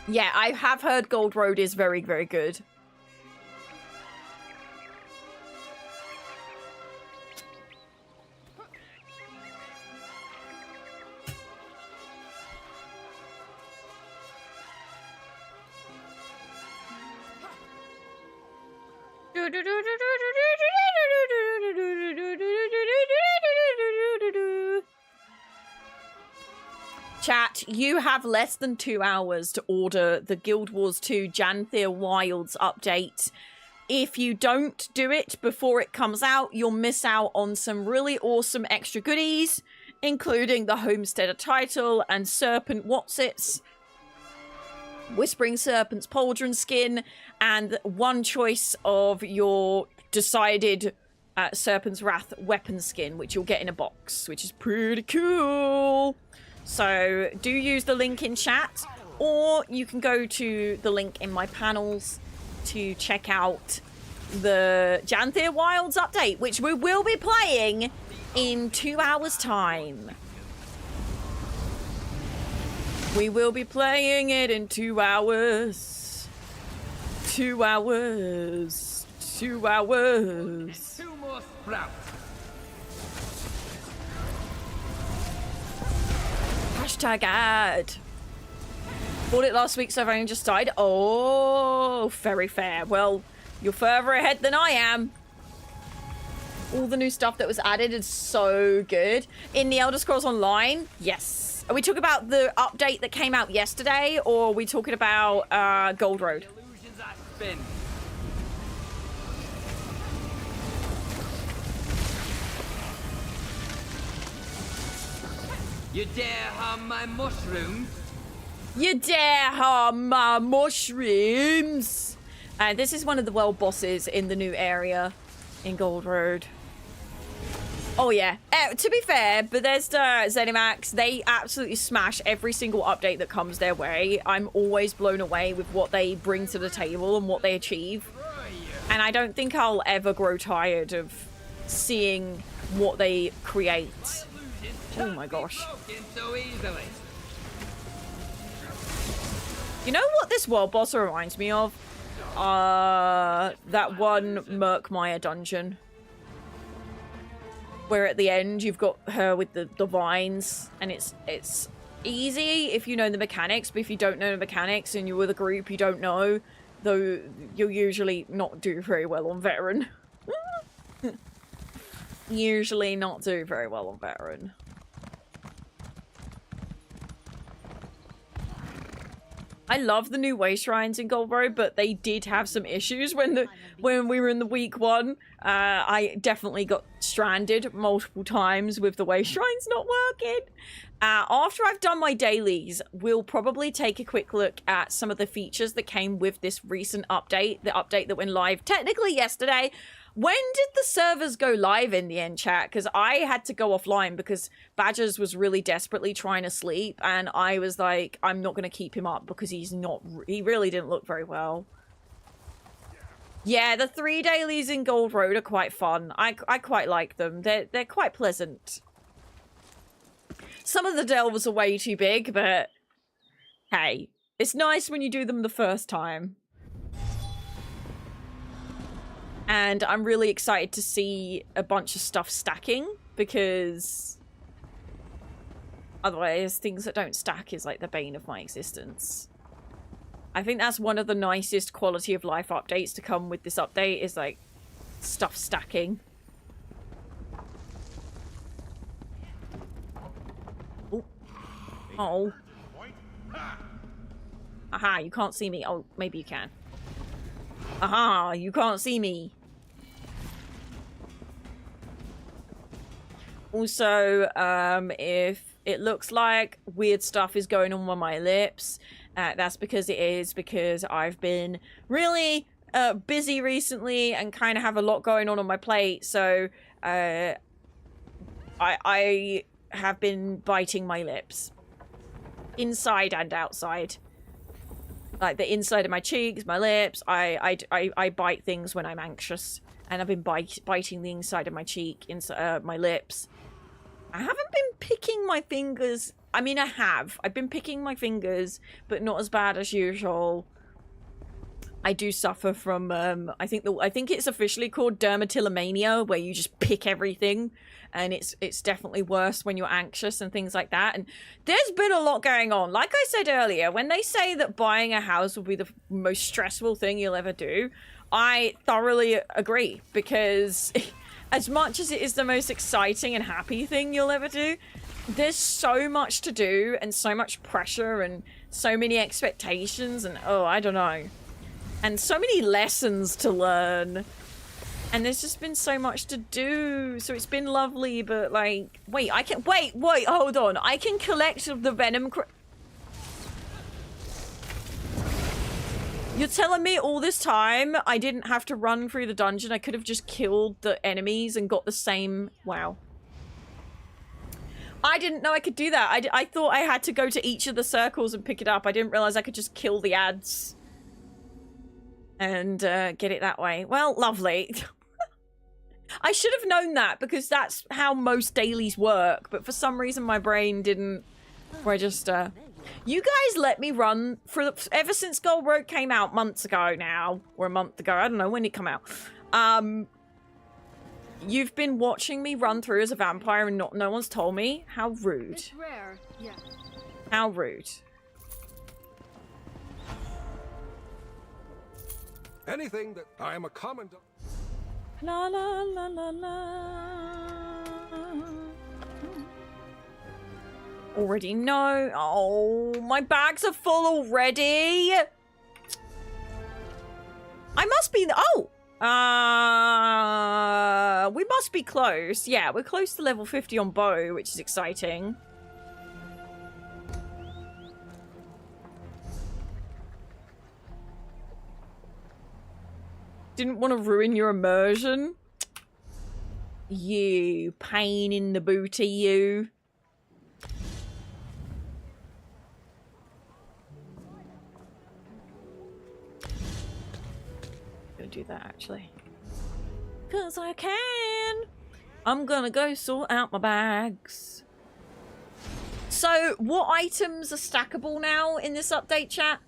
Yeah, I have heard Gold Road is very, very good. Chat, you have less than 2 hours to order the Guild Wars 2 Janthir Wilds update. If you don't do it before it comes out, you'll miss out on some really awesome extra goodies, including the Homesteader title and Serpent Whatsits, Whispering Serpent's Pauldron skin, and one choice of your decided Serpent's Wrath weapon skin, which you'll get in a box, which is pretty cool. So do use the link in chat, or you can go to the link in my panels to check out the Janthir Wilds update, which we will be playing in 2 hours' time. We will be playing it in 2 hours. 2 hours. 2 hours. 2 more sprouts. Hashtag ad. Bought it last week, so I've only just started. Oh, very fair. Well, you're further ahead than I am. All the new stuff that was added is so good. In the Elder Scrolls Online, yes. Are we talking about the update that came out yesterday, or are we talking about Gold Road? Illusions I spin. You dare harm my mushrooms? You dare harm my mushrooms! This is one of the world bosses in the new area in Gold Road. Oh yeah. To be fair, Bethesda, ZeniMax, they absolutely smash every single update that comes their way. I'm always blown away with what they bring to the table and what they achieve. And I don't think I'll ever grow tired of seeing what they create. Oh my gosh. So easily. You know what this world boss reminds me of? That one Murkmire dungeon. Where at the end you've got her with the vines, and it's easy if you know the mechanics, but if you don't know the mechanics and you're with a group you don't know, though, you'll usually not do very well on veteran. Usually not do very well on veteran. I love the new way shrines in Gold Road, but they did have some issues when we were in the week 1. I definitely got stranded multiple times with the way shrines not working. After I've done my dailies, we'll probably take a quick look at some of the features that came with this recent update, the update that went live technically yesterday. When did the servers go live in the end, chat? Because I had to go offline because Badgers was really desperately trying to sleep, and I was like, I'm not going to keep him up because he really didn't look very well. Yeah, the 3 dailies in Gold Road are quite fun. I quite like them. They're quite pleasant. Some of the delves are way too big, but hey, it's nice when you do them the first time. And I'm really excited to see a bunch of stuff stacking, because otherwise things that don't stack is like the bane of my existence. I think that's one of the nicest quality of life updates to come with this update, is like stuff stacking. Oh. Oh. Aha, you can't see me. Oh, maybe you can. Aha, you can't see me. Also, if it looks like weird stuff is going on with my lips, that's because I've been really busy recently and kind of have a lot going on my plate. So I have been biting my lips, inside and outside. Like the inside of my cheeks, my lips. I bite things when I'm anxious, and I've been biting the inside of my cheek, my lips. I haven't been picking my fingers. I mean, I have. I've been picking my fingers, but not as bad as usual. I do suffer from I think it's officially called dermatillomania, where you just pick everything, and it's definitely worse when you're anxious and things like that. And there's been a lot going on. Like I said earlier, when they say that buying a house will be the most stressful thing you'll ever do, I thoroughly agree, because as much as it is the most exciting and happy thing you'll ever do, there's so much to do and so much pressure and so many expectations and, oh, I don't know. And so many lessons to learn. And there's just been so much to do. So it's been lovely, but like, wait, hold on. I can collect the venom. You're telling me all this time I didn't have to run through the dungeon? I could have just killed the enemies and got the same... Wow. I didn't know I could do that. I thought I had to go to each of the circles and pick it up. I didn't realize I could just kill the ads and get it that way. Well, lovely. I should have known that because that's how most dailies work. But for some reason, my brain didn't... Or I just... You guys let me run for ever since Gold Road came out months ago now. Or a month ago. I don't know when it came out. You've been watching me run through as a vampire and no one's told me? How rude. It's rare, yeah. How rude. Anything that I am a common... La la la la la. Already know. Oh, my bags are full already. I must be... Oh! We must be close. Yeah, we're close to level 50 on bow, which is exciting. Didn't want to ruin your immersion. You pain in the booty, you. Gonna do that actually. 'Cause I can. I'm gonna go sort out my bags. So, what items are stackable now in this update, chat?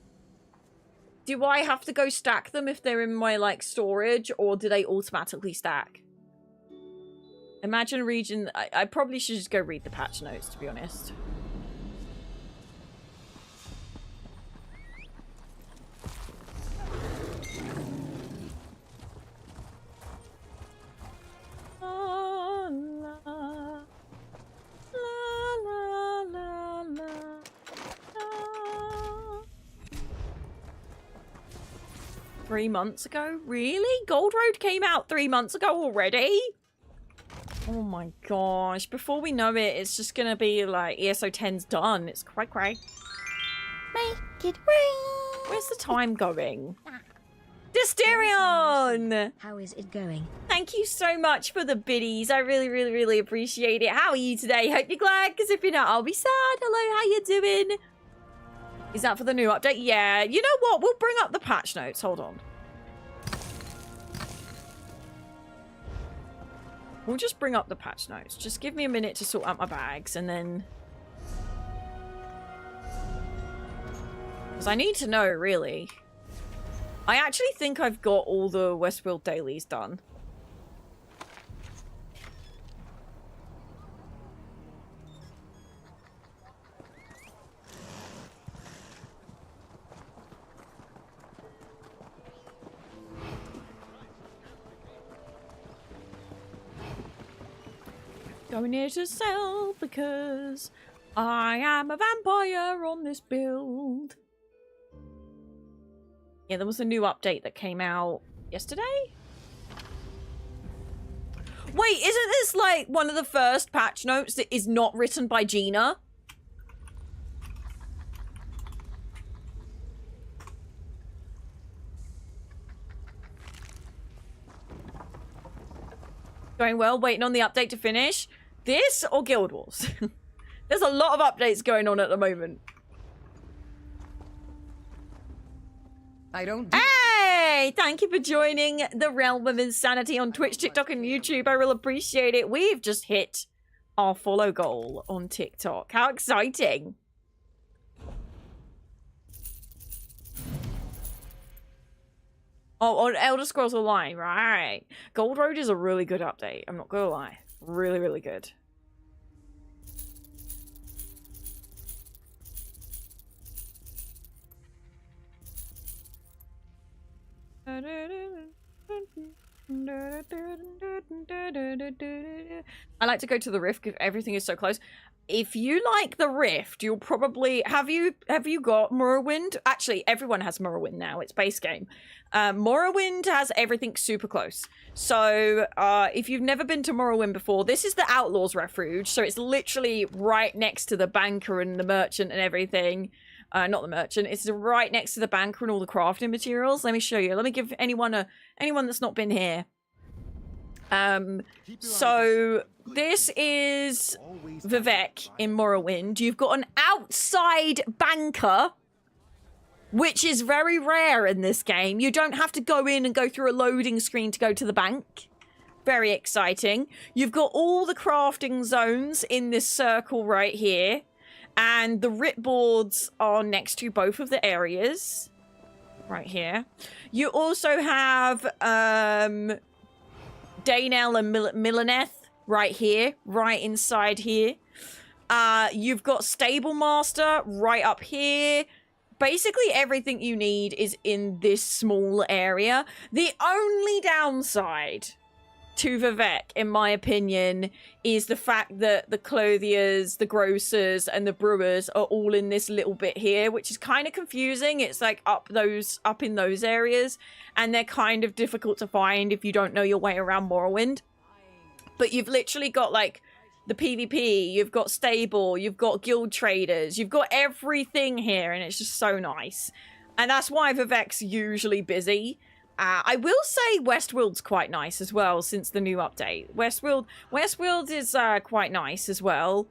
Do I have to go stack them if they're in my, like, storage, or do they automatically stack? Imagine region... I probably should just go read the patch notes, to be honest. La, la, la, la, la, la. 3 months ago? Really? Gold Road came out 3 months ago already? Oh my gosh. Before we know it, it's just gonna be like ESO 10's done. It's cray cray. Make it rain. Where's the time going? Dysterion! How is it going? Thank you so much for the biddies. I really, really, really appreciate it. How are you today? Hope you're glad, because if you're not, I'll be sad. Hello, how you doing? Is that for the new update? Yeah. You know what? We'll bring up the patch notes. Hold on. We'll just bring up the patch notes. Just give me a minute to sort out my bags, and then... Because I need to know, really. I actually think I've got all the Westworld dailies done. Going here to sell because I am a vampire on this build. Yeah, there was a new update that came out yesterday? Wait, isn't this like one of the first patch notes that is not written by Gina? Going well, waiting on the update to finish. This or Guild Wars? There's a lot of updates going on at the moment. I don't do Hey! Thank you for joining the Realm of Insanity on Twitch, TikTok, and YouTube. I really appreciate it. We've just hit our follow goal on TikTok. How exciting! Oh, on Elder Scrolls Online, right. Gold Road is a really good update. I'm not gonna lie. Really, really good. I like to go to the Rift because everything is so close. If you like the Rift, you'll probably have you got Morrowind? Actually, everyone has Morrowind now. It's base game. Morrowind has everything super close. So if you've never been to Morrowind before, this is the Outlaws Refuge. So it's literally right next to the banker and the merchant and everything. Not the merchant. It's right next to the banker and all the crafting materials. Let me show you. Let me give anyone that's not been here. So this is Vivek in Morrowind. You've got an outside banker, which is very rare in this game. You don't have to go in and go through a loading screen to go to the bank. Very exciting. You've got all the crafting zones in this circle right here. And the writ boards are next to both of the areas. Right here. You also have Daynel and Milaneth right here. Right inside here. You've got Stable Master right up here. Basically everything you need is in this small area. The only downside to Vivek, in my opinion, is the fact that the clothiers, the grocers, and the brewers are all in this little bit here, which is kind of confusing. It's like up in those areas, and they're kind of difficult to find if you don't know your way around Morrowind. But you've literally got like the PvP, you've got stable, you've got guild traders, you've got everything here, and it's just so nice. And that's why Vivek's usually busy. I will say Westworld's quite nice as well since the new update. Westworld is quite nice as well.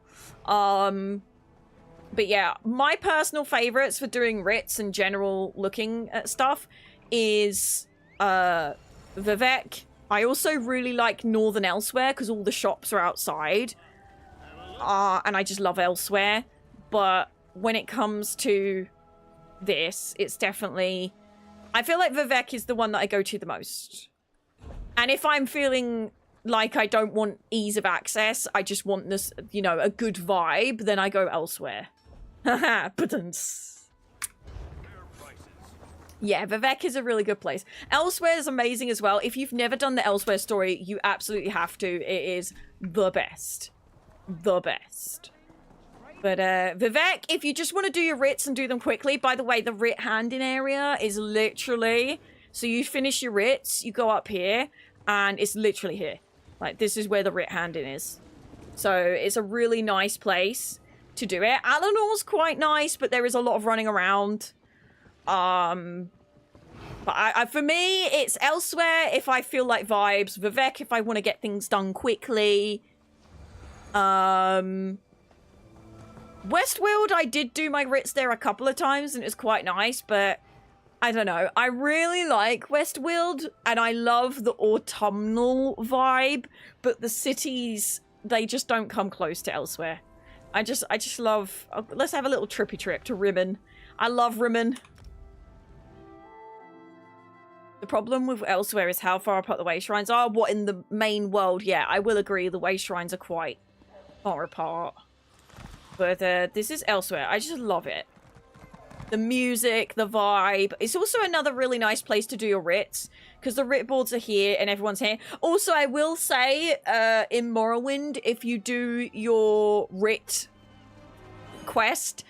But yeah, my personal favorites for doing writs and general looking at stuff is Vivek. I also really like Northern Elsewhere because all the shops are outside. And I just love Elsewhere. But when it comes to this, it's definitely... I feel like Vivek is the one that I go to the most. And if I'm feeling like I don't want ease of access, I just want this, you know, a good vibe, then I go Elsewhere. Haha, yeah, Vivek is a really good place. Elsewhere is amazing as well. If you've never done the Elsewhere story, you absolutely have to. It is the best. The best. But Vivek, if you just want to do your writs and do them quickly, by the way, the writ handing area is literally... So you finish your writs, you go up here, and it's literally here. Like, this is where the writ handing is. So it's a really nice place to do it. Alanor's quite nice, but there is a lot of running around. But for me, it's Elsewhere if I feel like vibes. Vivek if I want to get things done quickly. Westworld, I did do my writs there a couple of times and it was quite nice, but I don't know. I really like Westworld and I love the autumnal vibe, but the cities, they just don't come close to Elsewhere. I just love... let's have a little trippy trip to Rimmen. I love Rimmen. The problem with Elsewhere is how far apart the way shrines are. What in the main world? Yeah, I will agree. The way shrines are quite far apart. But this is Elsewhere. I just love it. The music, the vibe. It's also another really nice place to do your writs. Because the writ boards are here and everyone's here. Also, I will say, in Morrowind, if you do your writ quest,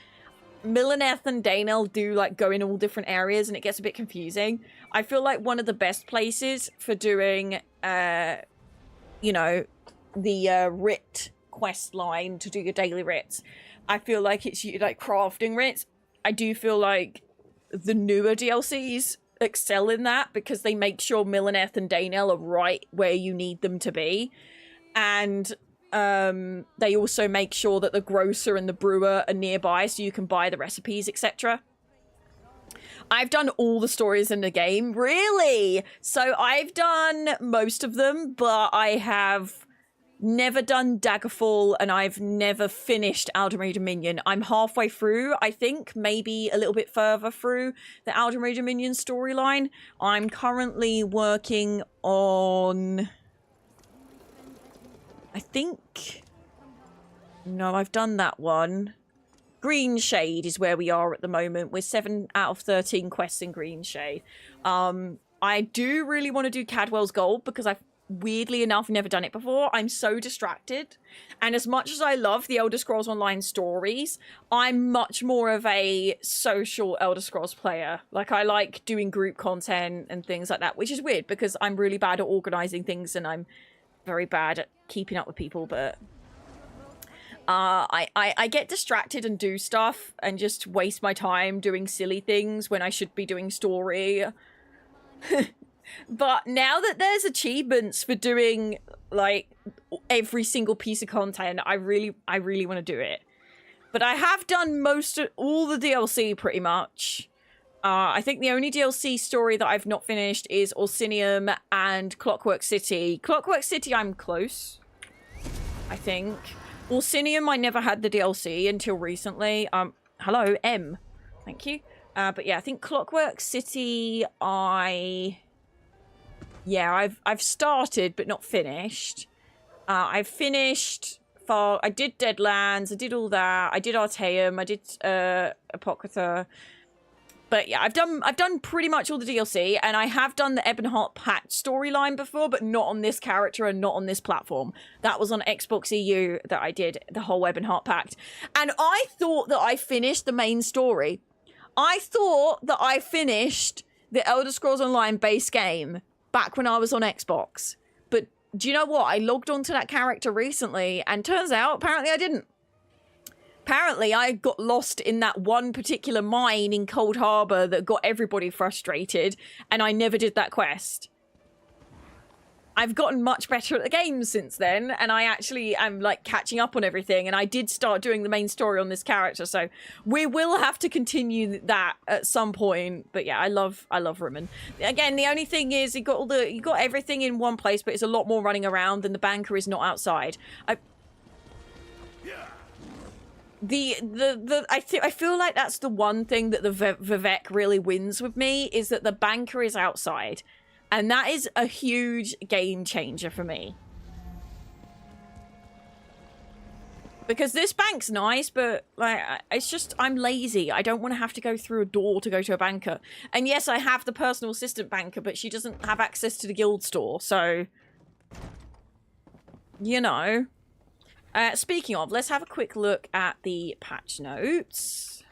Milaneth and Daynel do like go in all different areas and it gets a bit confusing. I feel like one of the best places for doing, you know, the writ quest line to do your daily writs. I feel like it's like crafting writs. I do feel like the newer DLCs excel in that because they make sure Milaneth and Daynel are right where you need them to be. And they also make sure that the grocer and the brewer are nearby so you can buy the recipes, etc. I've done all the stories in the game. Really? So I've done most of them, but I have never done Daggerfall and I've never finished Aldemir Dominion. I'm halfway through, I think, maybe a little bit further through the Aldemir Dominion storyline. I'm currently working on... I think... No, I've done that one. Green Shade is where we are at the moment. We're 7 out of 13 quests in Green Shade. I do really want to do Cadwell's Gold because weirdly enough, never done it before. I'm so distracted. And as much as I love the Elder Scrolls Online stories, I'm much more of a social Elder Scrolls player. Like, I like doing group content and things like that, which is weird because I'm really bad at organizing things and I'm very bad at keeping up with people, but I get distracted and do stuff and just waste my time doing silly things when I should be doing story. But now that there's achievements for doing like every single piece of content, I really want to do it. But I have done all the DLC pretty much. I think the only DLC story that I've not finished is Orsinium and Clockwork City. Clockwork City, I'm close, I think. Orsinium, I never had the DLC until recently. Hello, M. Thank you. But yeah, I think Clockwork City, I've started but not finished. I've finished I did Deadlands, I did all that. I did Artaeum, I did Apocrypha. But yeah, I've done pretty much all the DLC, and I have done the Ebonheart Pact storyline before, but not on this character and not on this platform. That was on Xbox EU that I did the whole Ebonheart Pact. And I thought that I finished the main story. I thought that I finished the Elder Scrolls Online base game back when I was on Xbox. But do you know what? I logged onto that character recently, and turns out, apparently I didn't. Apparently, I got lost in that one particular mine in Cold Harbor that got everybody frustrated, and I never did that quest. I've gotten much better at the game since then, and I actually am like catching up on everything, and I did start doing the main story on this character, so we will have to continue that at some point. But yeah, I love Rimmon. Again, the only thing is you got everything in one place, but it's a lot more running around, and the banker is not outside. I feel like that's the one thing that the Vivek really wins with me, is that the banker is outside. And that is a huge game changer for me. Because this bank's nice, but like it's just, I'm lazy. I don't want to have to go through a door to go to a banker. And yes, I have the personal assistant banker, but she doesn't have access to the guild store. So, you know. Speaking of, let's have a quick look at the patch notes.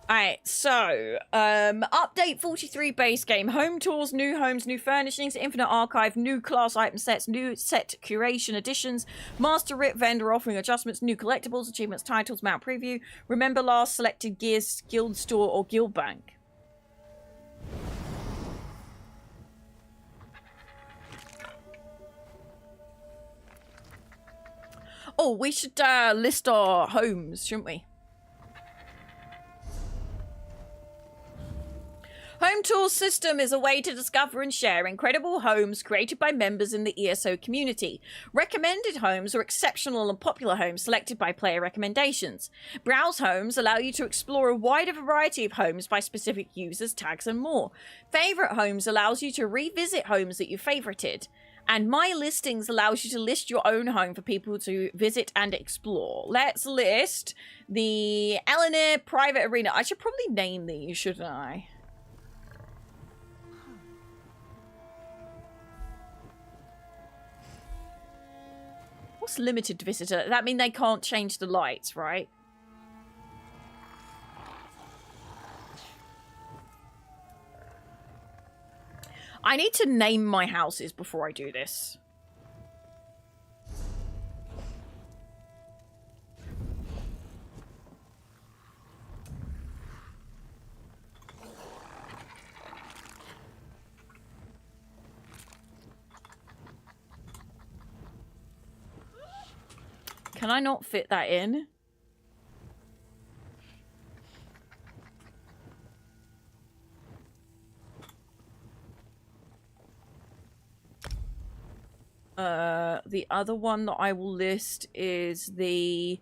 Alright, so, update 43 base game. Home tools, new homes, new furnishings, infinite archive, new class item sets, new set curation additions, master rip vendor offering adjustments, new collectibles, achievements, titles, map preview. Remember last selected gears, guild store, or guild bank. Oh, we should list our homes, shouldn't we? Home Tools System is a way to discover and share incredible homes created by members in the ESO community. Recommended homes are exceptional and popular homes selected by player recommendations. Browse homes allow you to explore a wider variety of homes by specific users, tags, and more. Favorite homes allows you to revisit homes that you favorited. And My Listings allows you to list your own home for people to visit and explore. Let's list the Eleanor Private Arena. I should probably name these, shouldn't I? What's limited visitor? That mean they can't change the lights, right? I need to name my houses before I do this. Can I not fit that in? The other one that I will list is the...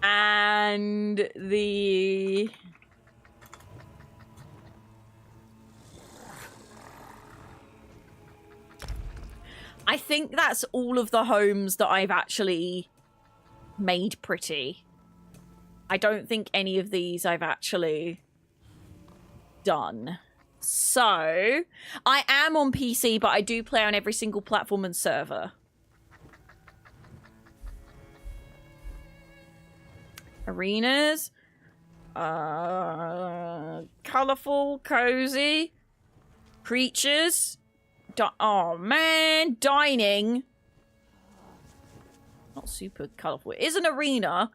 and the... I think that's all of the homes that I've actually made pretty. I don't think any of these I've actually done. So, I am on PC, but I do play on every single platform and server. Arenas. Colorful, cozy. Creatures. Oh, man. Dining. Not super colorful. It is an arena.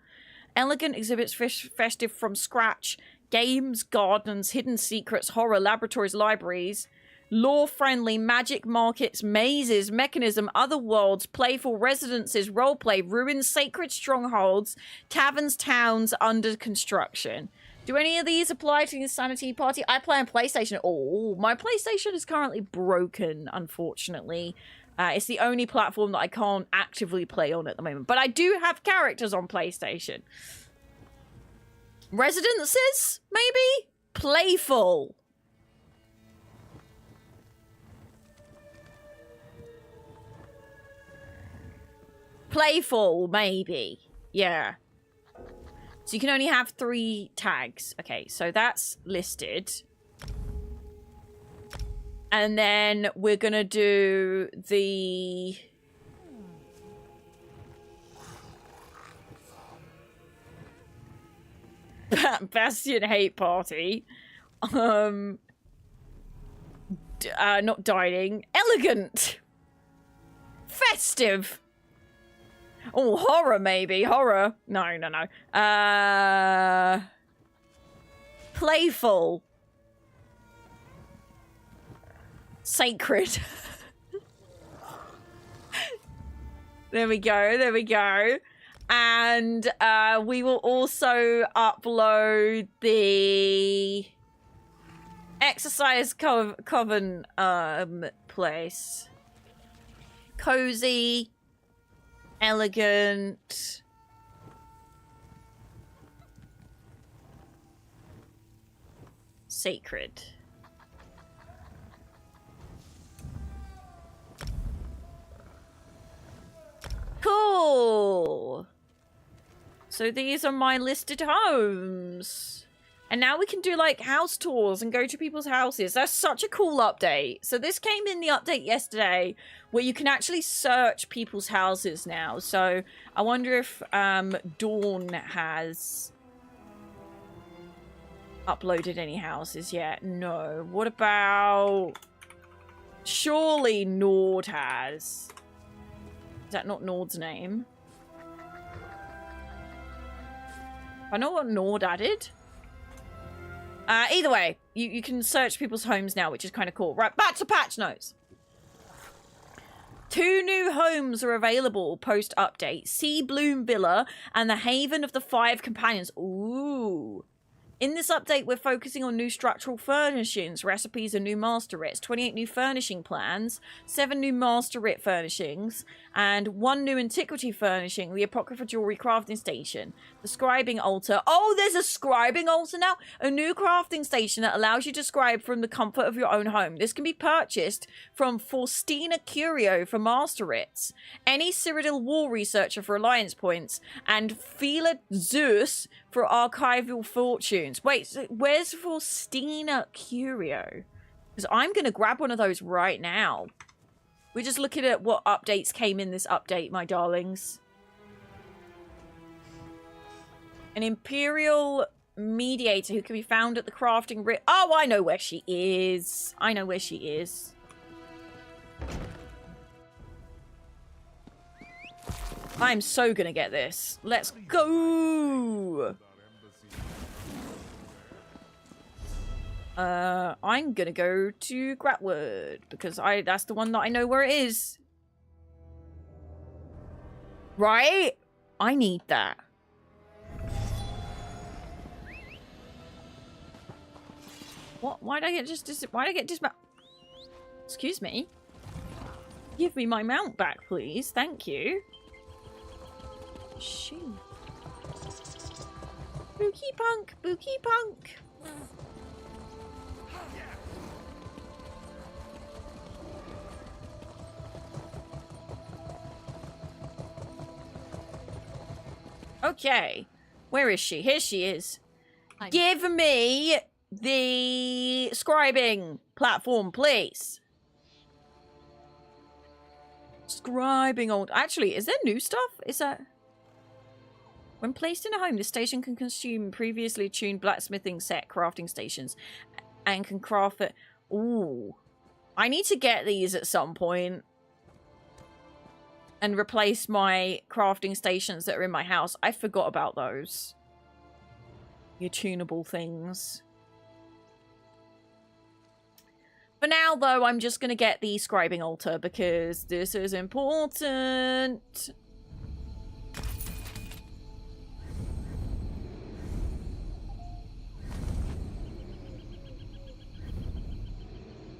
Elegant, exhibits festive from scratch. Games, gardens, hidden secrets, horror, laboratories, libraries. Lore-friendly, magic markets, mazes, mechanism, other worlds, playful residences, roleplay, ruins, sacred strongholds, taverns, towns under construction. Do any of these apply to the Insanity Party? I play on PlayStation. Oh, my PlayStation is currently broken, unfortunately. It's the only platform that I can't actively play on at the moment. But I do have characters on PlayStation. Residences, maybe? Playful. Playful, maybe. Yeah. So you can only have 3 tags. Okay, so that's listed. And then we're gonna do the... Bastion Hate Party. Not dining. Elegant. Festive. Oh, horror maybe. Horror. No. Playful. Sacred. There we go. And we will also upload the exercise coven place. Cozy, elegant, sacred. Cool. So these are my listed homes. And now we can do like house tours and go to people's houses. That's such a cool update. So this came in the update yesterday where you can actually search people's houses now. So I wonder if Dawn has uploaded any houses yet. No. What about... Surely Nord has. Is that not Nord's name? I know what Nord added. Either way, you can search people's homes now, which is kind of cool. Right, back to patch notes. 2 new homes are available post-update. Sea Bloom Villa and the Haven of the 5 Companions. Ooh. In this update, we're focusing on new structural furnishings, recipes, and new master writs. 28 new furnishing plans, 7 new master writ furnishings, and 1 new antiquity furnishing, the Apocrypha Jewelry Crafting Station. The Scribing Altar. Oh, there's a Scribing Altar now? A new crafting station that allows you to scribe from the comfort of your own home. This can be purchased from Faustina Curio for master writs, any Cyrodiil War researcher for alliance points, and Phila Zeus for archival fortunes. Wait, so where's Faustina Curio? Because I'm going to grab one of those right now. We're just looking at what updates came in this update, my darlings. An Imperial Mediator who can be found at the crafting writ. Oh, I know where she is. I know where she is. I'm so gonna get this. Let's go! I'm gonna go to Gratwood because that's the one that I know where it is. Right? I need that. What? Why'd I get dismount? Excuse me. Give me my mount back, please. Thank you. Shoot. Spooky punk, spooky punk. Okay. Where is she? Here she is. Give me the scribing platform, please. Scribing old. Actually, is there new stuff? Is that... When placed in a home, the station can consume previously tuned blacksmithing set crafting stations and can craft it. Ooh. I need to get these at some point and replace my crafting stations that are in my house. I forgot about those. Your tunable things. For now, though, I'm just going to get the scribing altar because this is important.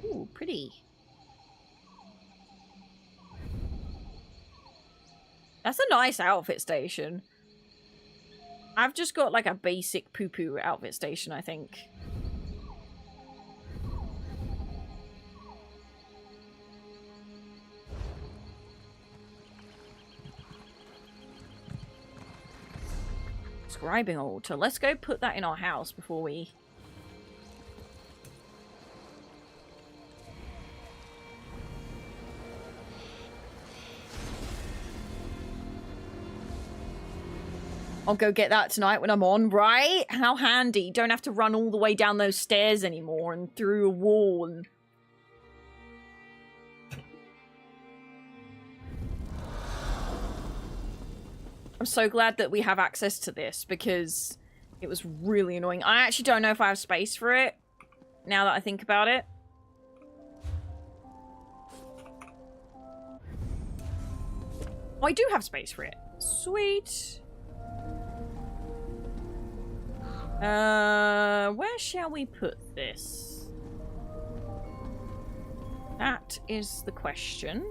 Ooh, pretty. That's a nice outfit station. I've just got like a basic poo-poo outfit station, I think. Scribing altar. Let's go put that in our house before we... I'll go get that tonight when I'm on, right? How handy. Don't have to run all the way down those stairs anymore and through a wall. And... I'm so glad that we have access to this because it was really annoying. I actually don't know if I have space for it now that I think about it. Oh, I do have space for it. Sweet. Where shall we put this? That is the question.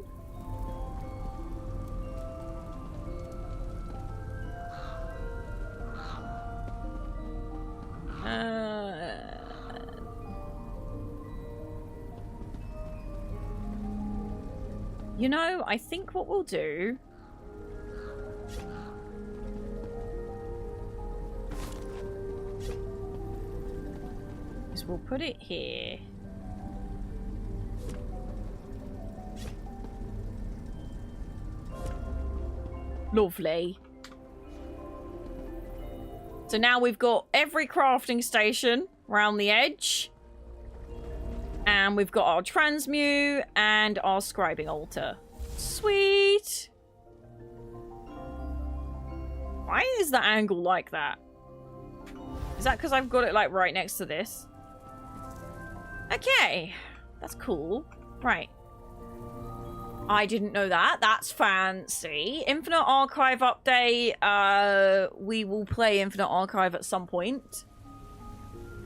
You know, I think what we'll do is we'll put it here. Lovely. So now we've got every crafting station around the edge. And we've got our transmute and our scribing altar. Sweet. Why is the angle like that? Is that because I've got it like right next to this? Okay. That's cool. Right. I didn't know that. That's fancy. Infinite Archive update. We will play Infinite Archive at some point.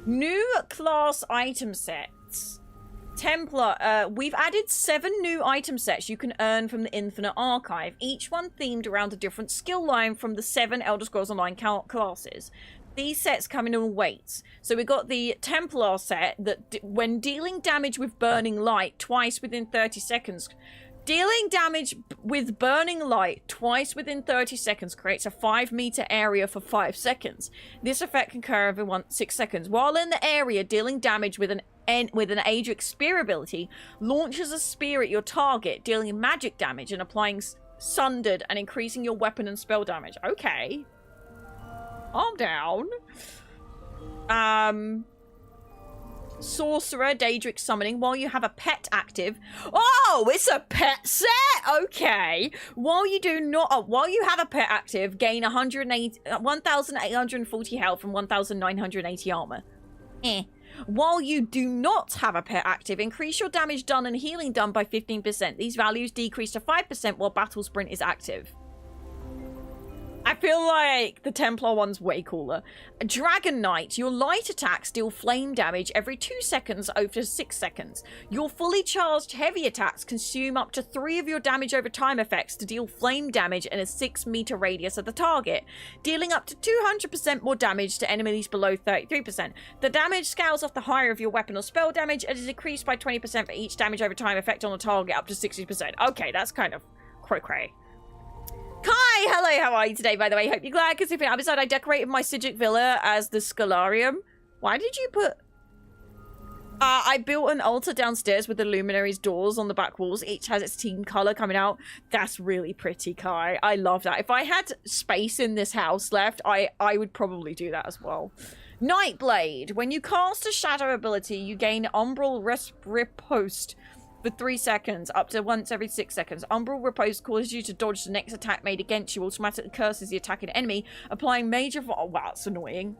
New class item sets. Templar. We've added 7 new item sets you can earn from the Infinite Archive. Each one themed around a different skill line from the 7 Elder Scrolls Online classes. These sets come in all weights. So we got the Templar set that when dealing damage with burning light twice within 30 seconds... Dealing damage with burning light twice within 30 seconds creates a 5-meter area for 5 seconds. This effect can occur every 6 seconds. While in the area, dealing damage with an Adric spear ability launches a spear at your target, dealing magic damage and applying sundered and increasing your weapon and spell damage. Okay. I'm down. Sorcerer, Daedric summoning. While you have a pet active. Oh, it's a pet set. Okay. While you have a pet active, gain 1,840 health and 1,980 armor. While you do not have a pet active, increase your damage done and healing done by 15%. These values decrease to 5% while battle sprint is active. I feel like the Templar one's way cooler. Dragon Knight. Your light attacks deal flame damage every 2 seconds over 6 seconds. Your fully charged heavy attacks consume up to 3 of your damage over time effects to deal flame damage in a 6-meter radius of the target, dealing up to 200% more damage to enemies below 33%. The damage scales off the higher of your weapon or spell damage and is decreased by 20% for each damage over time effect on the target up to 60%. Okay, that's kind of cray-cray. Kai, Hi, hello, how are you today, by the way? Hope you're glad, because if you're outside, I decorated my Sigic Villa as the Scholarium. Why did you put... I built an altar downstairs with the luminaries doors on the back walls. Each has its team color coming out. That's really pretty, Kai. I love that. If I had space in this house left, I would probably do that as well. Nightblade. When you cast a shadow ability, you gain Umbral Riposte for 3 seconds, up to once every 6 seconds. Umbral Riposte causes you to dodge the next attack made against you, automatically curses the attacking enemy, applying major... Oh, wow, that's annoying.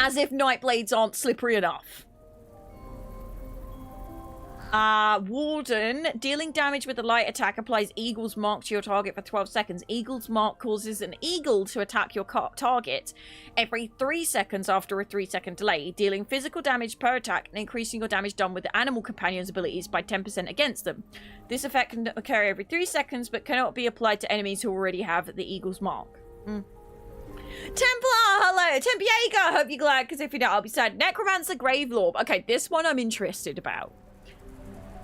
As if Nightblades aren't slippery enough. Warden. Dealing damage with a light attack applies Eagle's Mark to your target for 12 seconds. Eagle's Mark causes an eagle to attack your target every 3 seconds after a 3-second delay, dealing physical damage per attack and increasing your damage done with the animal companion's abilities by 10% against them. This effect can occur every 3 seconds, but cannot be applied to enemies who already have the Eagle's Mark. Templar, hello. Tempiega, hope you're glad, because if you don't, I'll be sad. Necromancer Gravelorb. Okay, this one I'm interested about.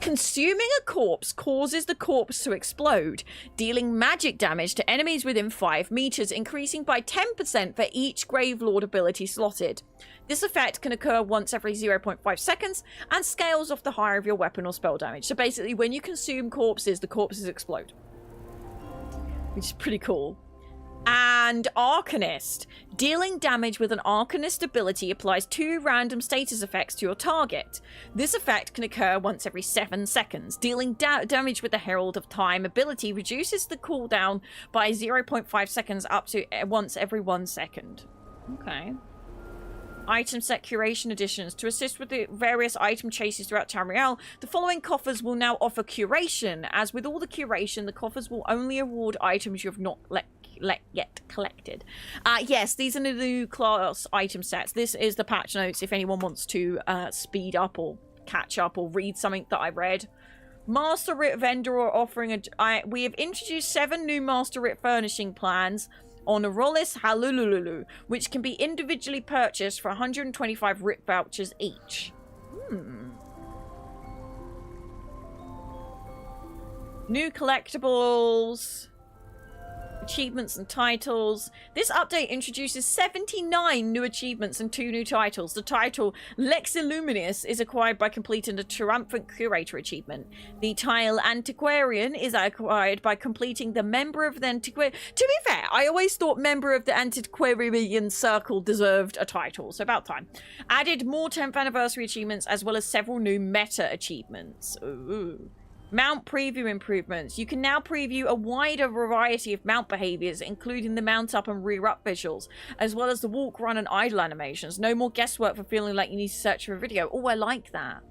Consuming a corpse causes the corpse to explode, dealing magic damage to enemies within 5 meters, increasing by 10% for each Gravelord ability slotted. This effect can occur once every 0.5 seconds and scales off the higher of your weapon or spell damage. So basically, when you consume corpses, the corpses explode. Which is pretty cool. And Arcanist. Dealing damage with an Arcanist ability applies 2 random status effects to your target. This effect can occur once every 7 seconds. Dealing damage with the Herald of Time ability reduces the cooldown by 0.5 seconds up to once every 1 second. Okay. Item set curation additions. To assist with the various item chases throughout Tamriel, the following coffers will now offer curation. As with all the curation, the coffers will only award items you have not yet collected. Yes, these are the new class item sets. This is the patch notes if anyone wants to speed up or catch up or read something that I read. Master Writ vendor are offering we have introduced 7 new Master Writ furnishing plans on Arolis Halululu, which can be individually purchased for 125 Writ vouchers each. New collectibles, achievements and titles. This update introduces 79 new achievements and 2 new titles. The title Lexiluminous is acquired by completing the Triumphant Curator achievement. The tile Antiquarian is acquired by completing the Member of the Antiquarian. To be fair, I always thought Member of the Antiquarian Circle deserved a title, so about time. Added more 10th anniversary achievements as well as several new meta achievements. Ooh. Mount preview improvements. You can now preview a wider variety of mount behaviors, including the mount up and rear up visuals, as well as the walk, run, and idle animations. No more guesswork for feeling like you need to search for a video. Oh, I like that.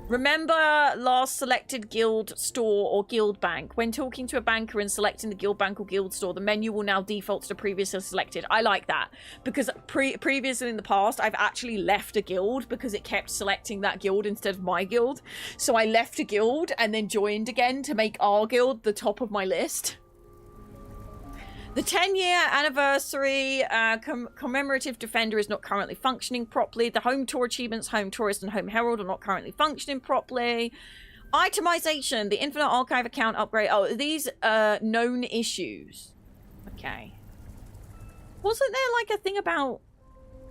Remember last selected guild store or guild bank. When talking to a banker and selecting the guild bank or guild store, the menu will now default to the previously selected. I like that because previously in the past, I've actually left a guild because it kept selecting that guild instead of my guild. So I left a guild and then joined again to make our guild the top of my list. The 10-year anniversary commemorative defender is not currently functioning properly. The home tour achievements, home tourist and home herald are not currently functioning properly. Itemization, the infinite archive account upgrade. Oh, these known issues. Okay. Wasn't there like a thing about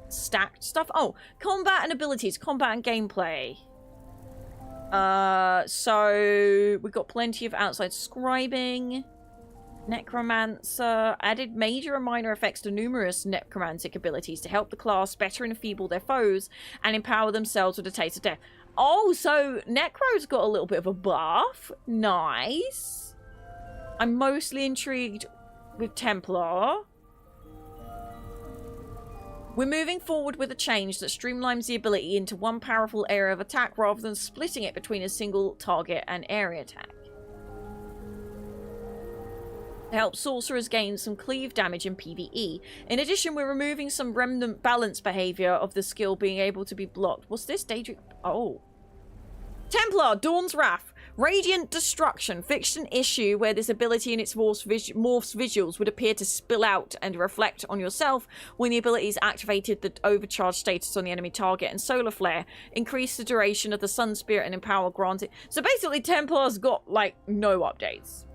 stacked stuff? Oh, combat and abilities, combat and gameplay. So we've got plenty of outside scribing. Necromancer added major and minor effects to numerous necromantic abilities to help the class better enfeeble their foes and empower themselves with a taste of death. Oh, so Necro's got a little bit of a buff. Nice. I'm mostly intrigued with Templar. We're moving forward with a change that streamlines the ability into one powerful area of attack rather than splitting it between a single target and area attack. To help sorcerers gain some cleave damage in PvE. In addition, we're removing some remnant balance behavior of the skill being able to be blocked. What's this? Daedric? Oh. Templar, Dawn's Wrath. Radiant Destruction. Fixed an issue where this ability and its morphs visuals would appear to spill out and reflect on yourself when the ability is activated. The overcharged status on the enemy target and solar flare. Increase the duration of the sun spirit and empower granted. So basically, Templar's got, like, no updates.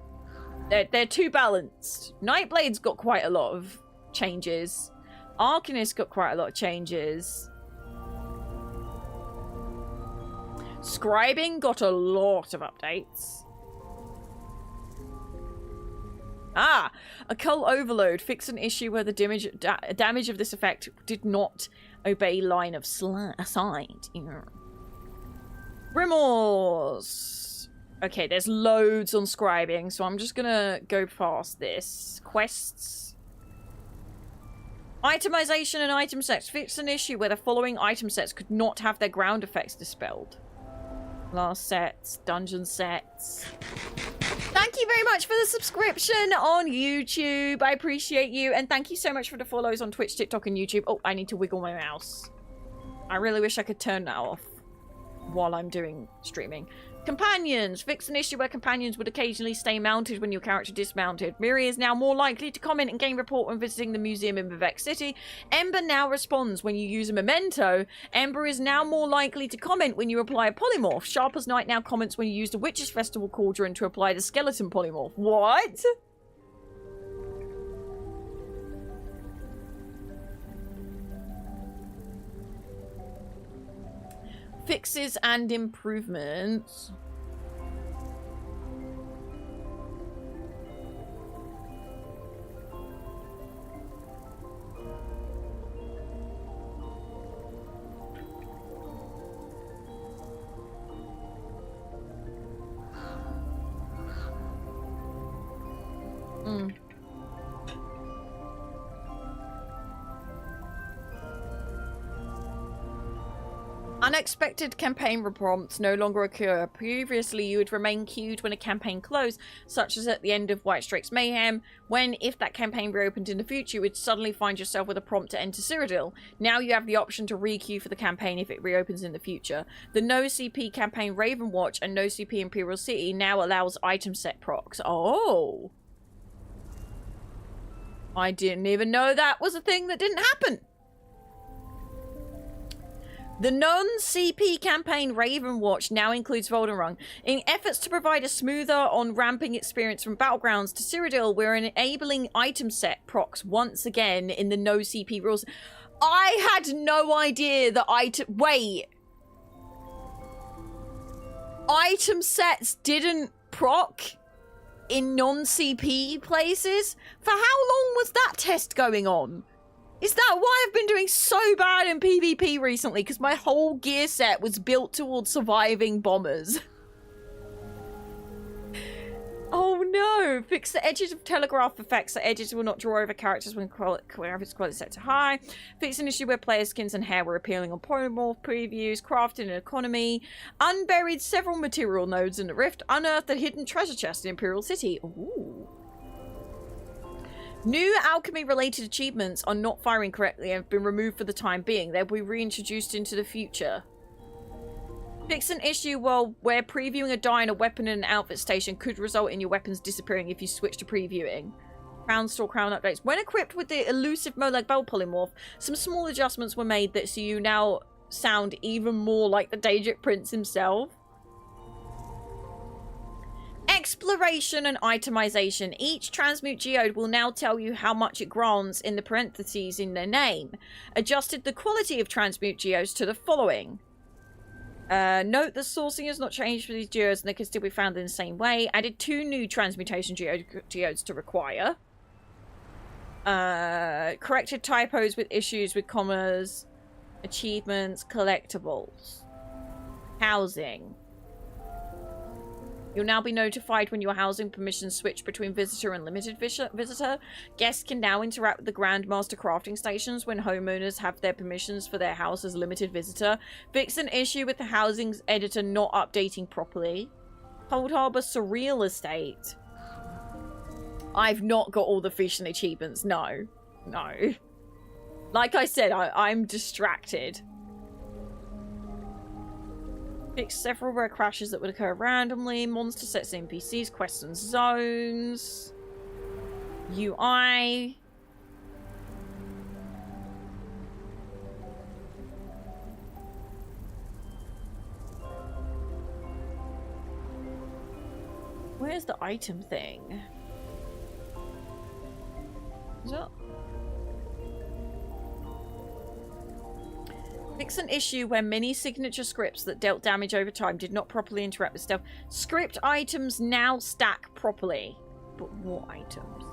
They're too balanced. Nightblade's got quite a lot of changes. Arcanist got quite a lot of changes. Scribing got a lot of updates. Occult Overload. Fix an issue where the damage of this effect did not obey line of sight. Remorse. Okay, there's loads on scribing, so I'm just gonna go past this. Quests. Itemization and item sets. Fix an issue where the following item sets could not have their ground effects dispelled. Last sets, dungeon sets. Thank you very much for the subscription on YouTube. I appreciate you. And thank you so much for the follows on Twitch, TikTok, and YouTube. Oh, I need to wiggle my mouse. I really wish I could turn that off while I'm doing streaming. Companions. Fix an issue where companions would occasionally stay mounted when your character dismounted. Miri is now more likely to comment and gain report when visiting the museum in Vivek City. Ember now responds when you use a memento. Ember is now more likely to comment when you apply a polymorph. Sharp as Night now comments when you use the Witches' Festival Cauldron to apply the skeleton polymorph. What? Fixes and improvements. Unexpected campaign prompts no longer occur. Previously, you would remain queued when a campaign closed, such as at the end of White Strake's Mayhem, when, if that campaign reopened in the future, you would suddenly find yourself with a prompt to enter Cyrodiil. Now you have the option to re-queue for the campaign if it reopens in the future. The No CP campaign Ravenwatch and No CP Imperial City now allows item set procs. Oh! I didn't even know that was a thing that didn't happen. The non-CP campaign Ravenwatch now includes Voldenrung. In efforts to provide a smoother on-ramping experience from Battlegrounds to Cyrodiil, we're enabling item set procs once again in the no-CP rules. I had no idea that Wait. Item sets didn't proc in non-CP places? For how long was that test going on? Is that why I've been doing so bad in PvP recently? Because my whole gear set was built towards surviving bombers. Oh no! Fix the edges of telegraph effects. The edges will not draw over characters when graphics quality is set to high. Fix an issue where player skins and hair were appealing on polymorph previews. Crafting and economy. Unburied several material nodes in the rift. Unearthed a hidden treasure chest in Imperial City. Ooh. New alchemy-related achievements are not firing correctly and have been removed for the time being. They'll be reintroduced into the future. Fix an issue where previewing a die in a weapon in an outfit station could result in your weapons disappearing if you switch to previewing. Crown store crown updates. When equipped with the elusive Molag Bal polymorph, some small adjustments were made that so you now sound even more like the Daedric Prince himself. Exploration and itemization. Each transmute geode will now tell you how much it grants in the parentheses in their name. Adjusted the quality of transmute geodes to the following. Note the sourcing has not changed for these geodes and they can still be found in the same way. Added 2 new transmutation geodes to require. Corrected typos with issues with commas. Achievements, collectibles. Housing. You'll now be notified when your housing permissions switch between visitor and limited visitor. Guests can now interact with the Grandmaster crafting stations when homeowners have their permissions for their house as limited visitor. Fix an issue with the housing's editor not updating properly. Cold Harbor Surreal Estate. I've not got all the fish and achievements. No. No. Like I said, I'm distracted. Fix several rare crashes that would occur randomly. Monster sets NPCs, quests and zones. UI. Where's the item thing? Is that? Fix an issue where many signature scripts that dealt damage over time did not properly interact with stealth. Script items now stack properly. But what items?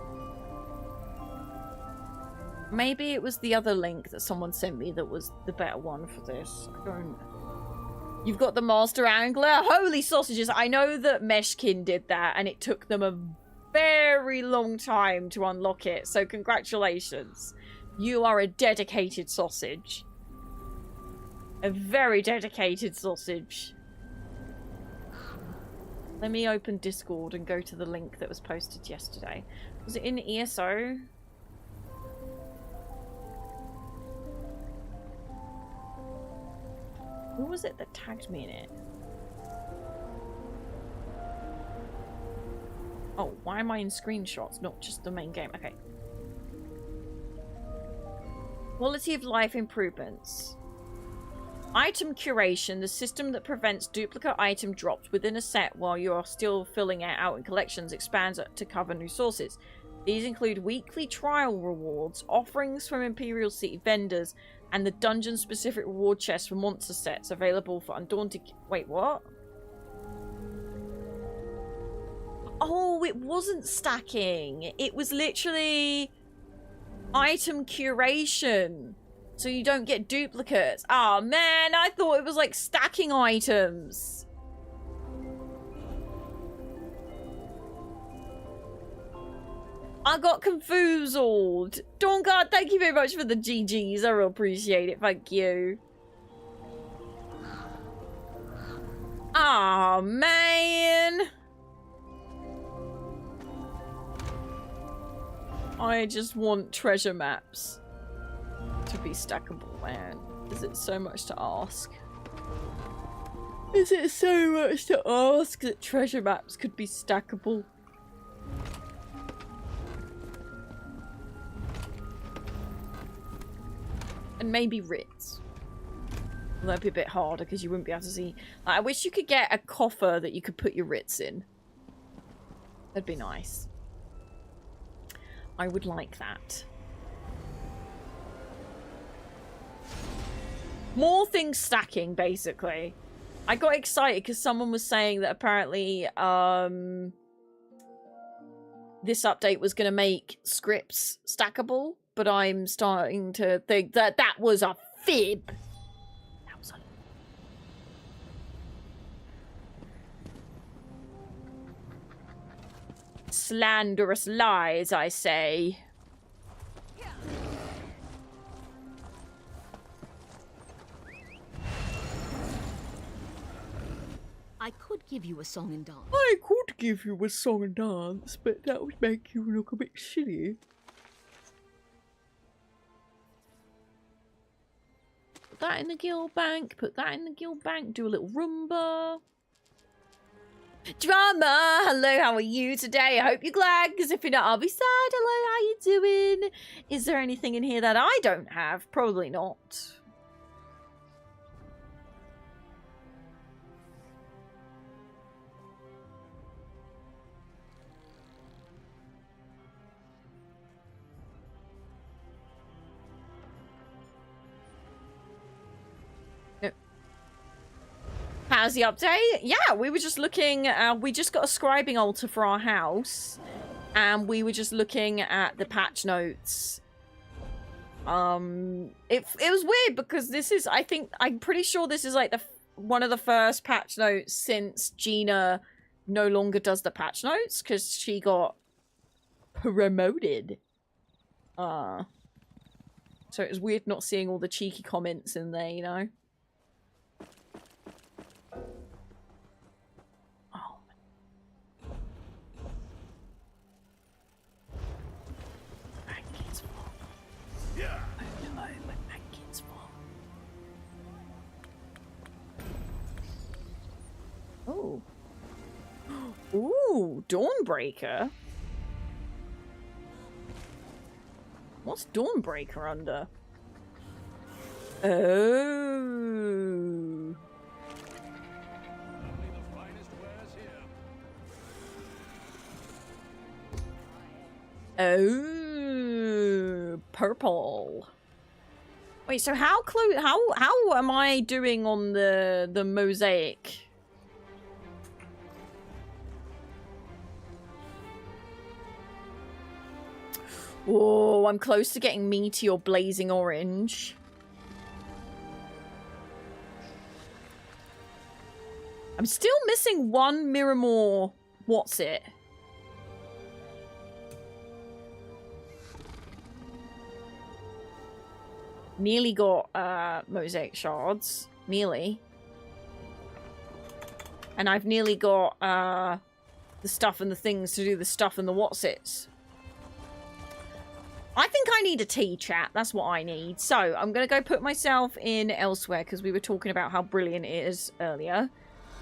Maybe it was the other link that someone sent me that was the better one for this. I don't... You've got the Master Angler? Holy sausages! I know that Meshkin did that and it took them a very long time to unlock it. So congratulations. You are a dedicated sausage. A very dedicated sausage. Let me open Discord and go to the link that was posted yesterday. Was it in ESO? Who was it that tagged me in it? Oh, why am I in screenshots, not just the main game? Okay. Quality of life improvements. Item curation, the system that prevents duplicate item drops within a set while you are still filling it out in collections, expands to cover new sources. These include weekly trial rewards, offerings from Imperial City vendors, and the dungeon-specific reward chest for monster sets available for Undaunted... Wait, what? Oh, it wasn't stacking. It was literally item curation. So you don't get duplicates. Oh man, I thought it was like stacking items. I got confused. Dawnguard, thank you very much for the GGs. I really appreciate it. Thank you. Oh man. I just want treasure maps to be stackable, man. Is it so much to ask? Is it so much to ask that treasure maps could be stackable? And maybe writs. That'd be a bit harder because you wouldn't be able to see. Like, I wish you could get a coffer that you could put your writs in. That'd be nice. I would like that. More things stacking, basically. I got excited because someone was saying that apparently this update was going to make scripts stackable, but I'm starting to think that that was a fib. That was a... Slanderous lies, I say. I could give you a song and dance. I could give you a song and dance, but that would make you look a bit silly. Put that in the guild bank, put that in the guild bank, do a little Roomba. Drama! Hello, how are you today? I hope you're glad, because if you're not, I'll be sad. Hello, how you doing? Is there anything in here that I don't have? Probably not. How's the update? Yeah, we were just looking, we just got a scribing altar for our house, and we were just looking at the patch notes. It was weird because this is, I'm pretty sure this is like one of the first patch notes since Gina no longer does the patch notes because she got promoted. So it was weird not seeing all the cheeky comments in there, you know? Oh. Ooh, Dawnbreaker. What's Dawnbreaker under? Oh. Oh. purple. Wait, so how close? How am I doing on the mosaic? Oh, I'm close to getting meaty or blazing orange. I'm still missing one Miramore. What's it? Nearly got mosaic shards. Nearly. And I've nearly got the stuff and the things to do the stuff and the what's-its. I think I need a tea, chat. That's what I need. So, I'm going to go put myself in elsewhere because we were talking about how brilliant it is earlier.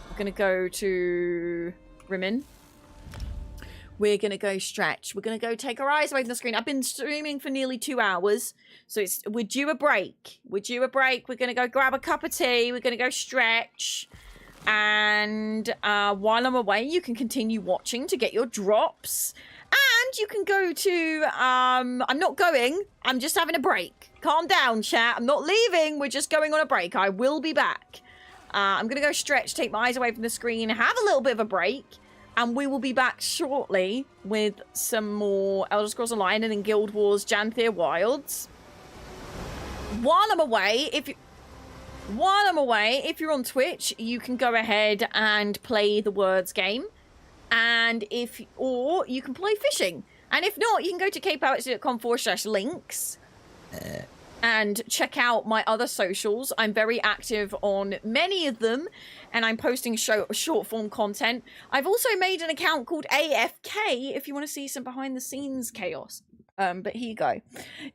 I'm going to go to Rimmon. We're going to go stretch. We're going to go take our eyes away from the screen. I've been streaming for nearly 2 hours. So, we're due a break. We're due a break. We're going to go grab a cup of tea. We're going to go stretch. And while I'm away, you can continue watching to get your drops. And you can go to, I'm not going, I'm just having a break. Calm down, chat. I'm not leaving. We're just going on a break. I will be back. I'm going to go stretch, take my eyes away from the screen, have a little bit of a break. And we will be back shortly with some more Elder Scrolls Online and then Guild Wars Janthir Wilds. While I'm away, if you're on Twitch, you can go ahead and play the Words game. And or you can play fishing. And if not, you can go to kpowerxd.com/links and check out my other socials. I'm very active on many of them, and I'm posting short form content. I've also made an account called AFK if you want to see some behind the scenes chaos. But here you go.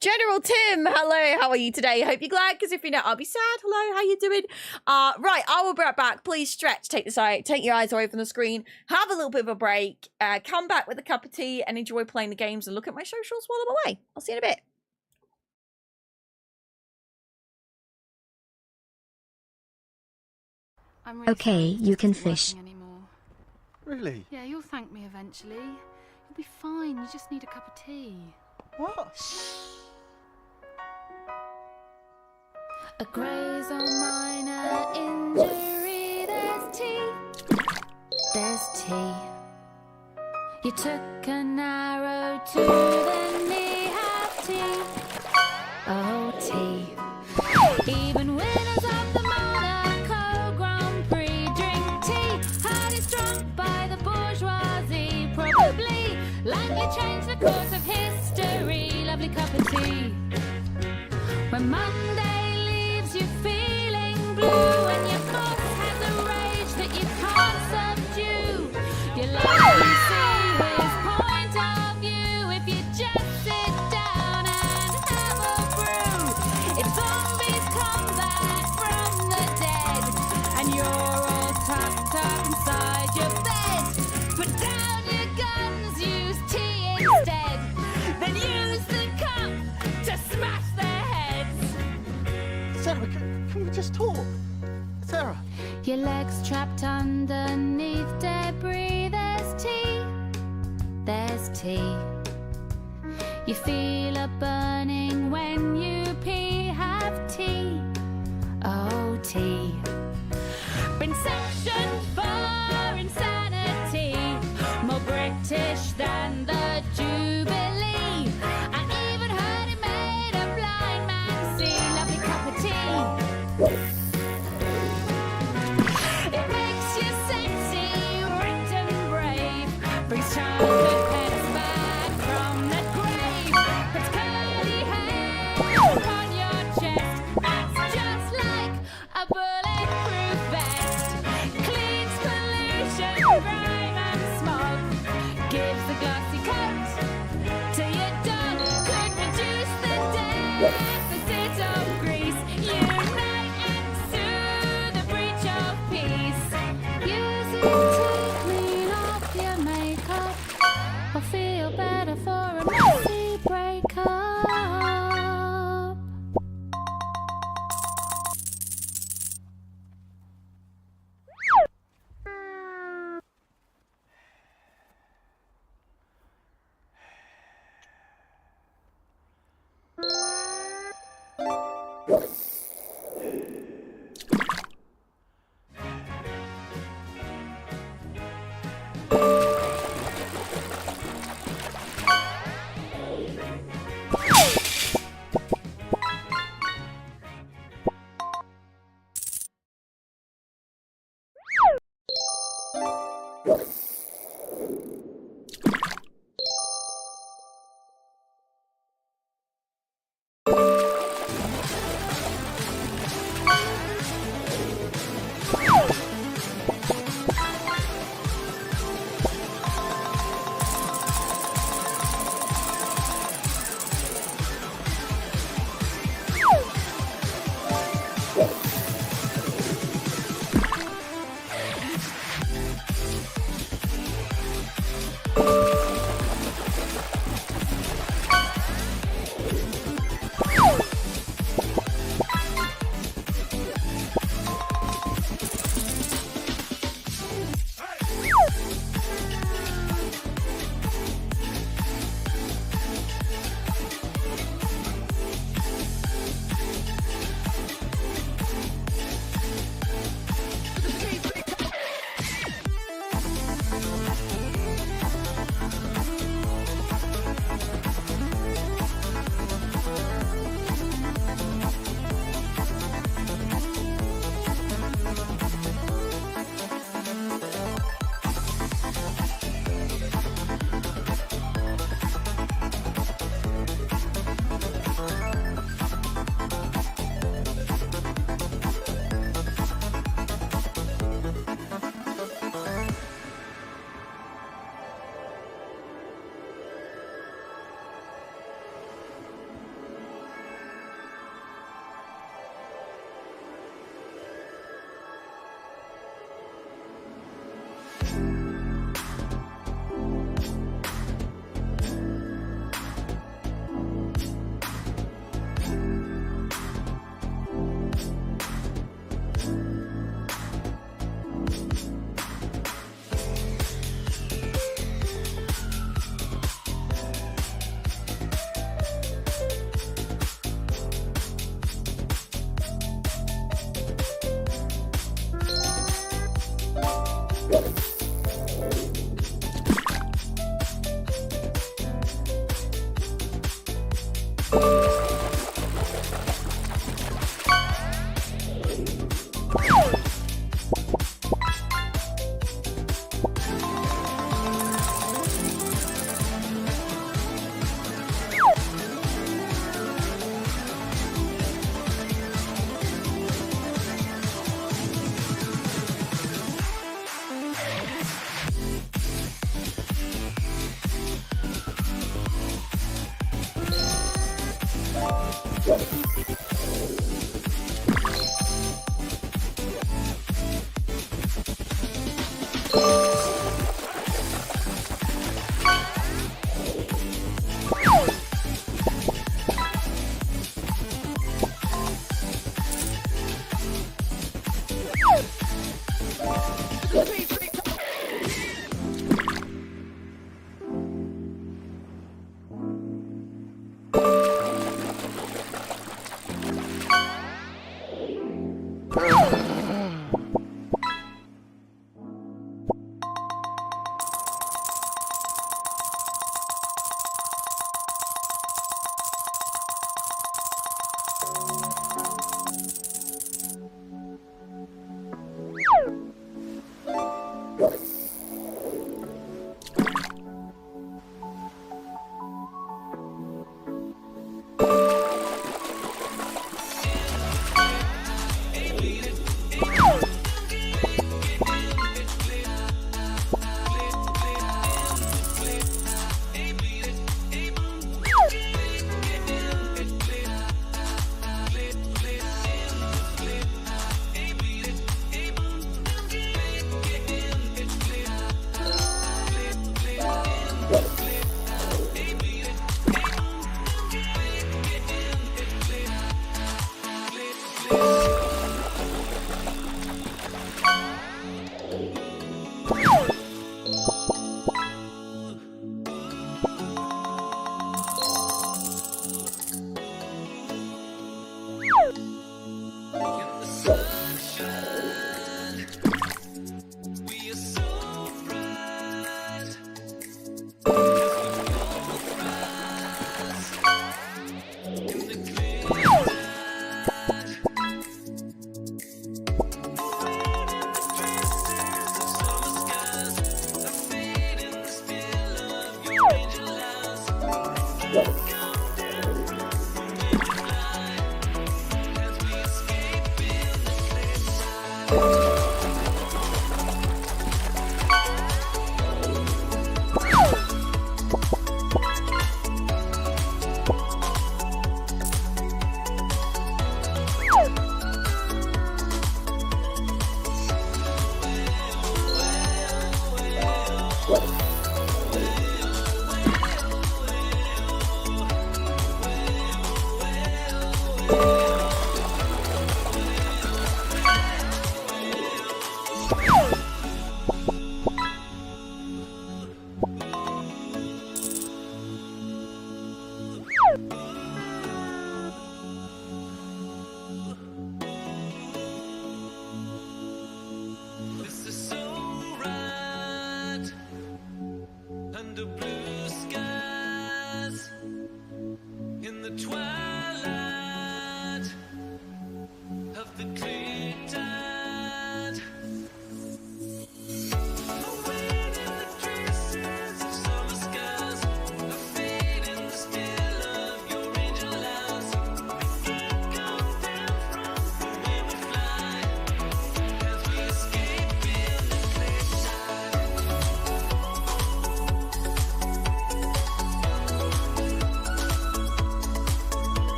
General Tim, hello, how are you today? Hope you're glad, because if you're not, I'll be sad. Hello, how you doing? Right, I will be right back. Please stretch, take your eyes away from the screen, have a little bit of a break, come back with a cup of tea and enjoy playing the games and look at my socials while I'm away. I'll see you in a bit. I'm really Okay, sorry, you it can isn't working fish. anymore. Really? Yeah, you'll thank me eventually. You'll be fine. You just need a cup of tea. What? A graze or minor injury. There's tea. There's tea. You took an arrow to the knee. Have tea. Oh, tea. Even winners of the Monaco Grand Prix drink tea. Hardly drunk by the bourgeoisie, probably. Likely changed the course of history. Lovely cup of tea. When Monday leaves you feeling blue, and your boss has a rage that you can't subdue, you likely see his point of view if you just sit down and have a brew. If zombies come back from the dead and you're all tucked up inside your bed, put down your guns, use tea instead, then use the cup to smash their heads. Sarah, can we just talk? Sarah. Your legs trapped underneath debris. There's tea. There's tea. You feel a burning when you pee. Have tea. Oh, tea. Been sanctioned for insanity. More British than the Jubilee. I even heard it made a blind man see. Lovely cup of tea. It makes you sexy, rich and brave. Brings childhood pets back from the grave. Puts curly hair upon your chest. Acts just like a bulletproof vest.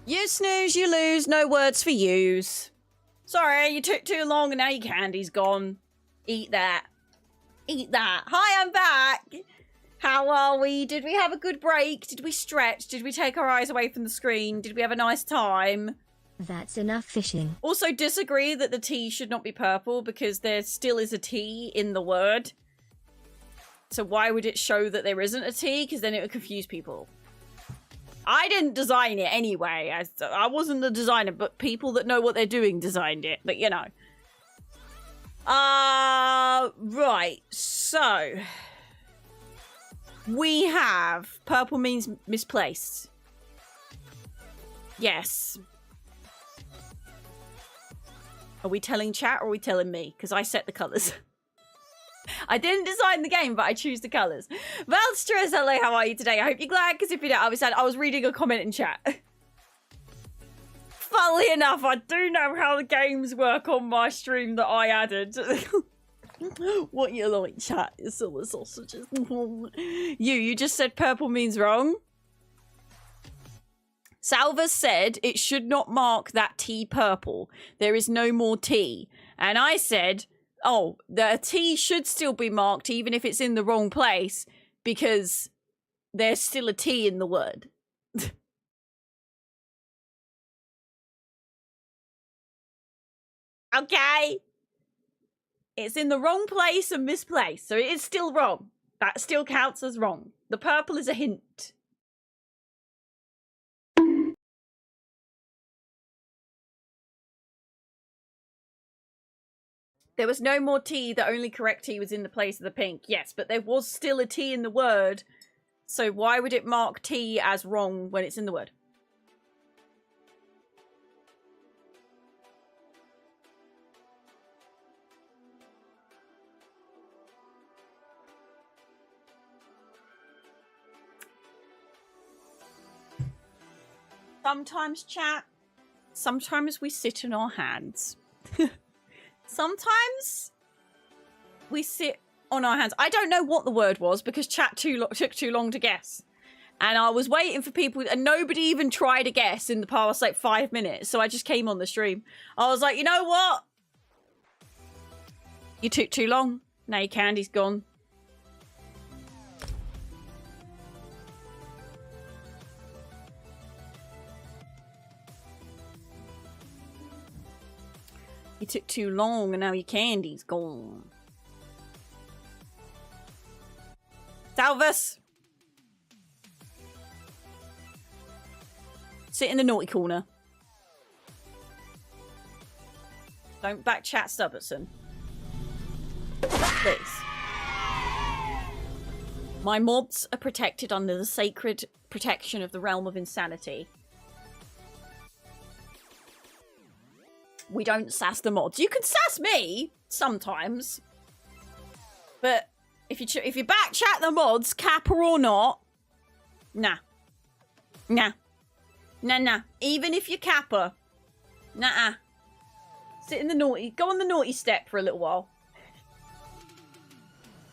You snooze, you lose. No words for yous. Sorry, you took too long and now your candy's gone. Eat that. Eat that. Hi, I'm back. How are we? Did we have a good break? Did we stretch? Did we take our eyes away from the screen? Did we have a nice time? That's enough fishing. Also disagree that the T should not be purple because there still is a T in the word. So why would it show that there isn't a T? Because then it would confuse people. I didn't design it anyway. I wasn't the designer, but people that know what they're doing designed it. But you know. Right. So we have purple means misplaced. Yes. Are we telling chat or are we telling me? Because I set the colours. I didn't design the game, but I choose the colours. Valstress, hello, how are you today? I hope you're glad, because if you don't, I was sad. I was reading a comment in chat. Funnily enough, I do know how the games work on my stream that I added. What you like, chat? It's all the sausages. You just said purple means wrong. Salva said it should not mark that T purple. There is no more T. And I said, oh, the T should still be marked even if it's in the wrong place because there's still a T in the word. Okay. It's in the wrong place and misplaced, so it is still wrong. That still counts as wrong. The purple is a hint. There was no more T. The only correct T was in the place of the pink. Yes, but there was still a T in the word. So why would it mark T as wrong when it's in the word? Sometimes, chat. Sometimes we sit in our hands. Sometimes we sit on our hands. I don't know what the word was because chat took too long to guess. And I was waiting for people and nobody even tried to guess in the past like 5 minutes. So I just came on the stream. I was like, you know what? You took too long. Now your candy's gone. You took too long and now your candy's gone. Salvus! Sit in the naughty corner. Don't back chat Stubbertson. Please. My mods are protected under the sacred protection of the realm of insanity. We don't sass the mods. You can sass me sometimes, but if you back chat the mods, Kappa or not, nah. Even if you're Kappa, nah. Sit in the naughty. Go on the naughty step for a little while.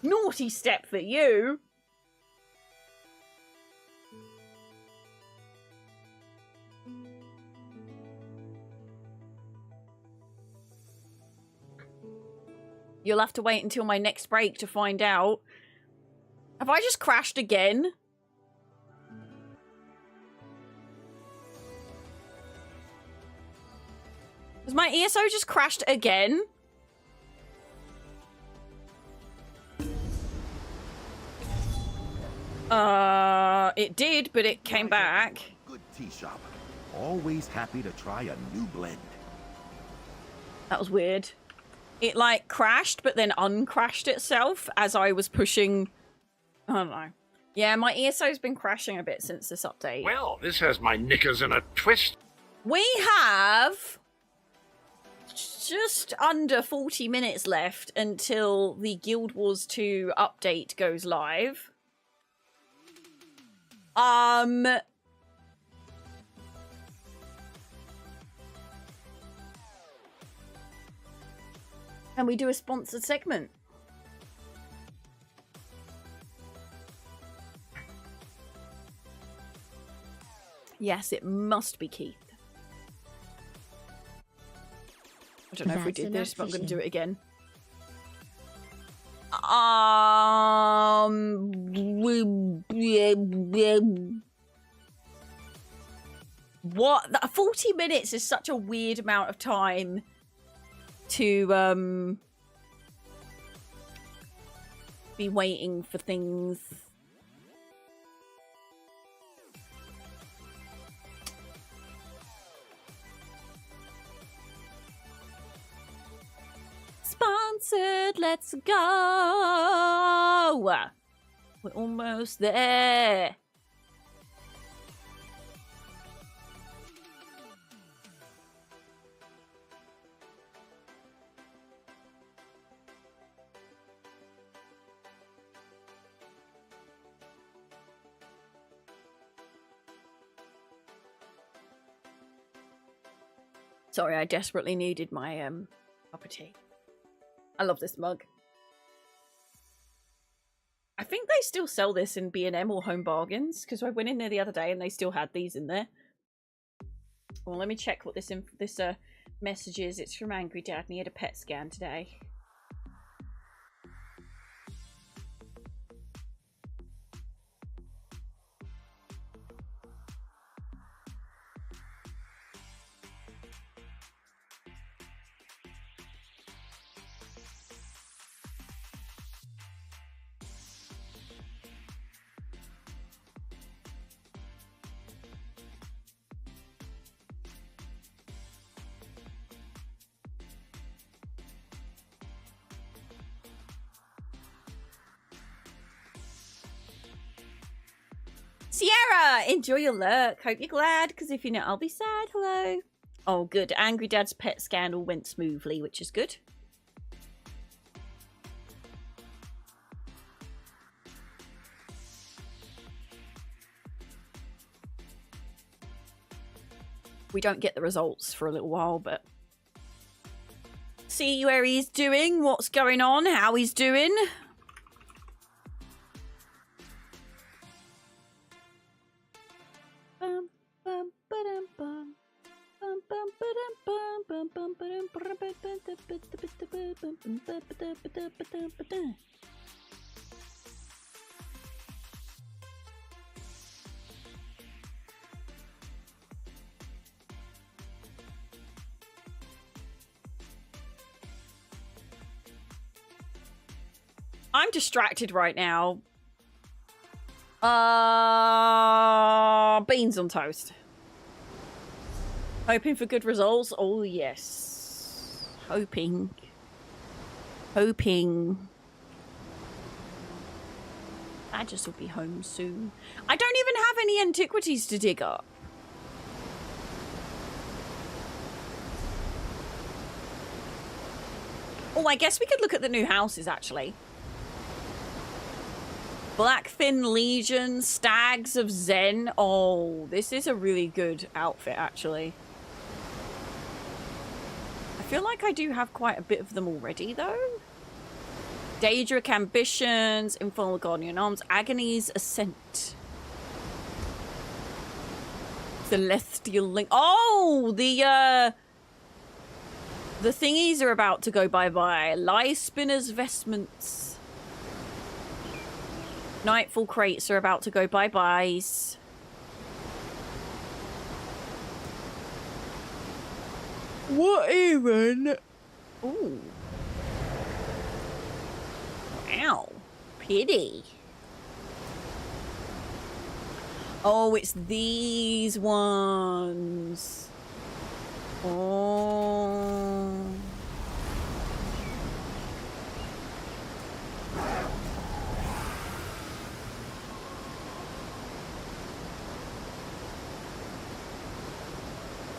Naughty step for you. You'll have to wait until my next break to find out. Have I just crashed again? Has my ESO just crashed again? It did, but it came back. Good tea shop. Always happy to try a new blend. That was weird. It, like, crashed, but then uncrashed itself as I was pushing... I don't know. Yeah, my ESO's been crashing a bit since this update. Well, this has my knickers in a twist. We have just under 40 minutes left until the Guild Wars 2 update goes live. And we do a sponsored segment. Yes, it must be Keith. I don't know if we That's did this, enough but I'm going to do it fishing. again. What? 40 minutes is such a weird amount of time to be waiting for things. Sponsored, let's go. We're almost there. Sorry, I desperately needed my cup of tea. I love this mug. I think they still sell this in B&M or Home Bargains because I went in there the other day and they still had these in there. Well, let me check what this message is. It's from Angry Dad and he had a pet scan today. Sierra, enjoy your lurk. Hope you're glad, because if you're not, I'll be sad. Hello. Oh, good. Angry Dad's pet scandal went smoothly, which is good. We don't get the results for a little while, but see where he's doing, what's going on, how he's doing. I'm distracted right now. Beans on toast. Hoping for good results? Oh, yes. Hoping. Badgers will be home soon. I don't even have any antiquities to dig up. Oh, I guess we could look at the new houses, actually. Blackfin Legion, Stags of Zen. Oh, this is a really good outfit, actually. I feel like I do have quite a bit of them already, though. Daedric Ambitions, Infernal Guardian Arms, Agony's Ascent. Celestial Link. Oh, the thingies are about to go bye-bye. Lie Spinner's Vestments. Nightfall crates are about to go bye-byes. What even? Ooh. Wow. Pity. Oh, it's these ones. Oh.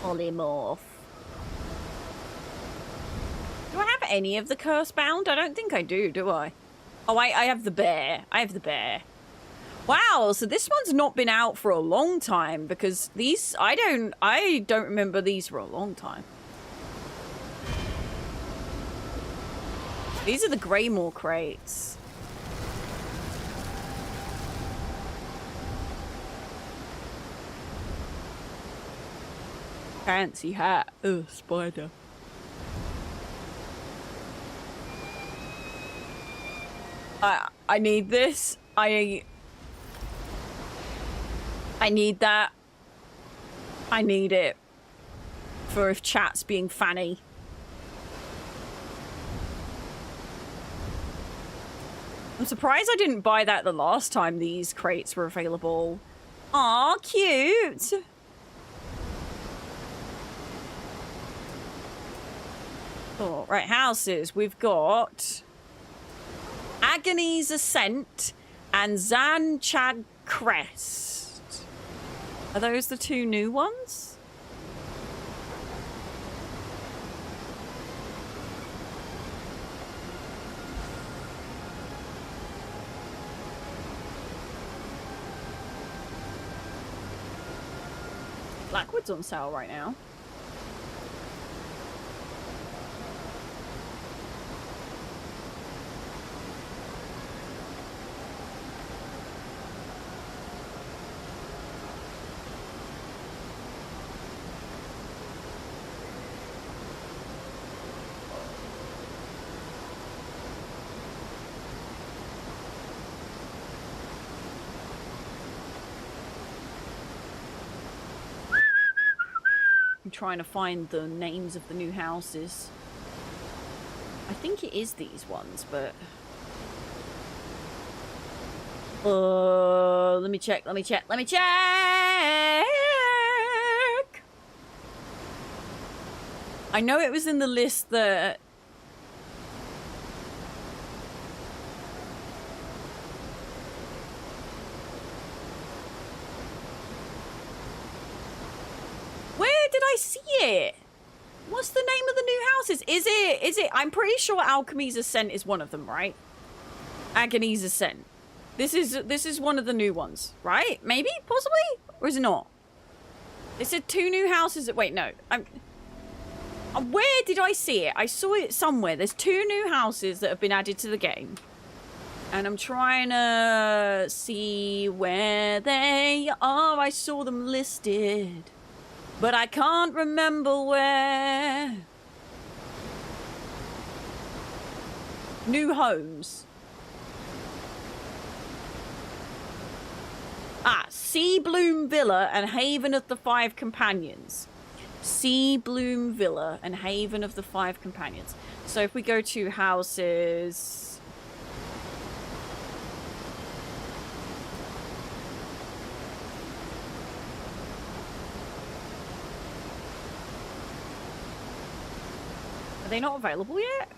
Polymorph. Do I have any of the curse bound? I don't think I do I? Oh, I have the bear. I have the bear. Wow, so this one's not been out for a long time because these I don't remember these for a long time. These are the Greymore crates. Fancy hat. Ugh, spider. I need this. I need that. I need it. For if chat's being fanny. I'm surprised I didn't buy that the last time these crates were available. Aw, cute! Oh, right, houses. We've got Agony's Ascent and Zanchag Crest. Are those the two new ones? Blackwood's on sale right now. I'm trying to find the names of the new houses. I think it is these ones, but... let me check. I know it was in the list that... Where did I see it? What's the name of the new houses? Is it? I'm pretty sure Alchemy's Ascent is one of them, right? Agony's Ascent. This is one of the new ones, right? Maybe? Possibly? Or is it not? They said two new houses. Wait, no. Where did I see it? I saw it somewhere. There's two new houses that have been added to the game. And I'm trying to see where they are. I saw them listed. But I can't remember where. New homes. Sea Bloom Villa and Haven of the Five Companions. Sea Bloom Villa and Haven of the Five Companions. So if we go to houses... Are they not available yet?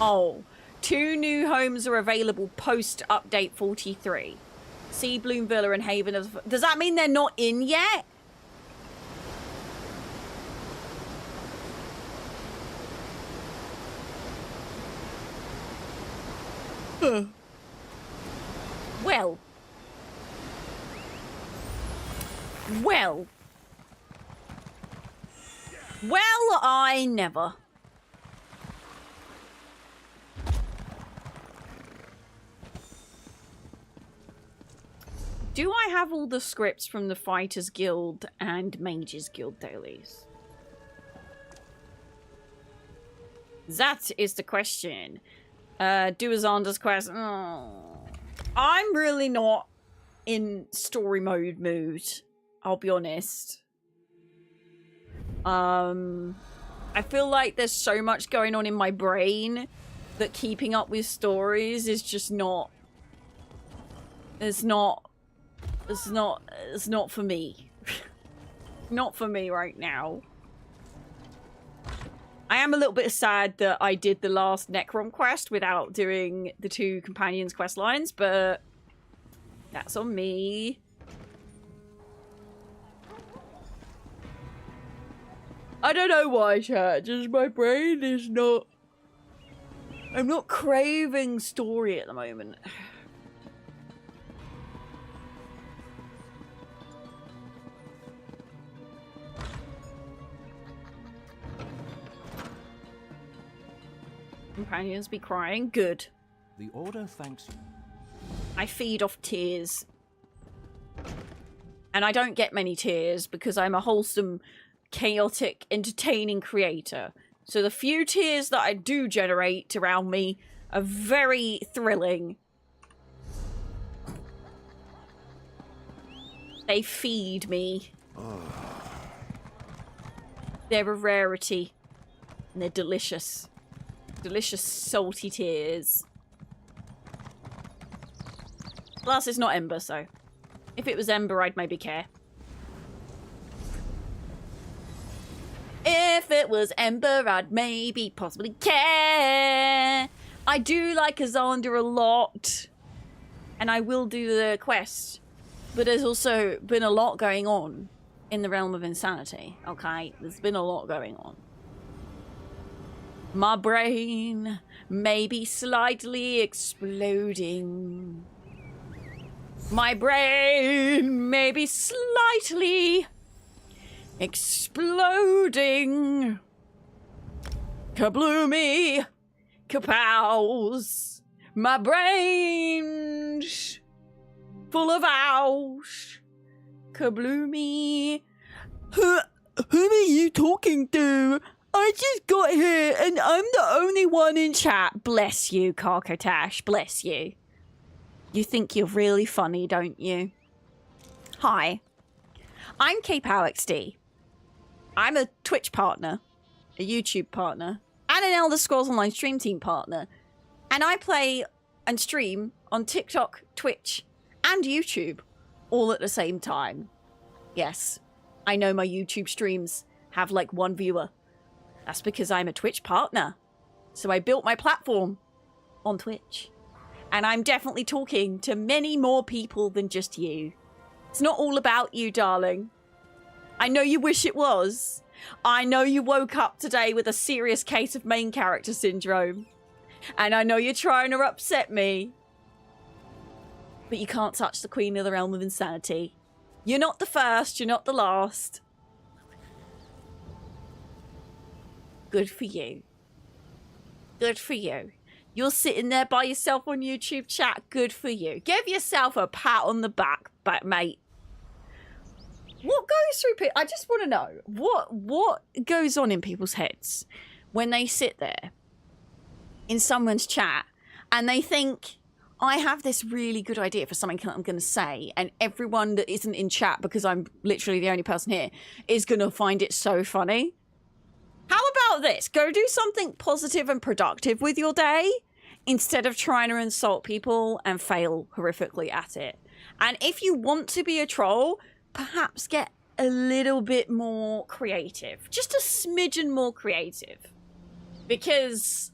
Oh, two new homes are available post update 43. Sea Bloom Villa and Haven of... Does that mean they're not in yet? Well. Well, I never. Do I have all the scripts from the Fighters Guild and Mages Guild dailies? That is the question. Do a Xander's quest. Oh. I'm really not in story mode mood. I'll be honest. I feel like there's so much going on in my brain that keeping up with stories is just not... It's not for me. Not for me right now. I am a little bit sad that I did the last Necrom quest without doing the two companions quest lines, but that's on me. I don't know why, chat. Just my brain is not... I'm not craving story at the moment. Companions be crying. Good. The Order thanks you. I feed off tears. And I don't get many tears because I'm a wholesome chaotic, entertaining creator. So the few tears that I do generate around me are very thrilling. They feed me. They're a rarity. And they're delicious. Delicious salty tears. Plus, it's not Ember, so if it was Ember, I'd maybe care. If it was Ember, I'd maybe possibly care. I do like Azander a lot. And I will do the quest. But there's also been a lot going on in the realm of insanity, okay? There's been a lot going on. My brain may be slightly exploding. My brain may be slightly exploding. Kabloomy, kapows. My brain's full of owls. Kabloomy. Who are you talking to? I just got here and I'm the only one in chat. Bless you, Karkotash. Bless you. You think you're really funny, don't you? Hi. I'm KPowXD. I'm a Twitch partner, a YouTube partner, and an Elder Scrolls Online stream team partner. And I play and stream on TikTok, Twitch, and YouTube all at the same time. Yes, I know my YouTube streams have like 1 viewer. That's because I'm a Twitch partner. So I built my platform on Twitch. And I'm definitely talking to many more people than just you. It's not all about you, darling. I know you wish it was. I know you woke up today with a serious case of main character syndrome. And I know you're trying to upset me. But you can't touch the Queen of the Realm of Insanity. You're not the first, you're not the last. Good for you. Good for you. You're sitting there by yourself on YouTube chat. Good for you. Give yourself a pat on the back, mate. What goes through people? I just want to know what goes on in people's heads when they sit there in someone's chat and they think, I have this really good idea for something I'm going to say, and everyone that isn't in chat, because I'm literally the only person here, is going to find it so funny. How about this? Go do something positive and productive with your day instead of trying to insult people and fail horrifically at it. And if you want to be a troll, perhaps get a little bit more creative. Just a smidgen more creative. Because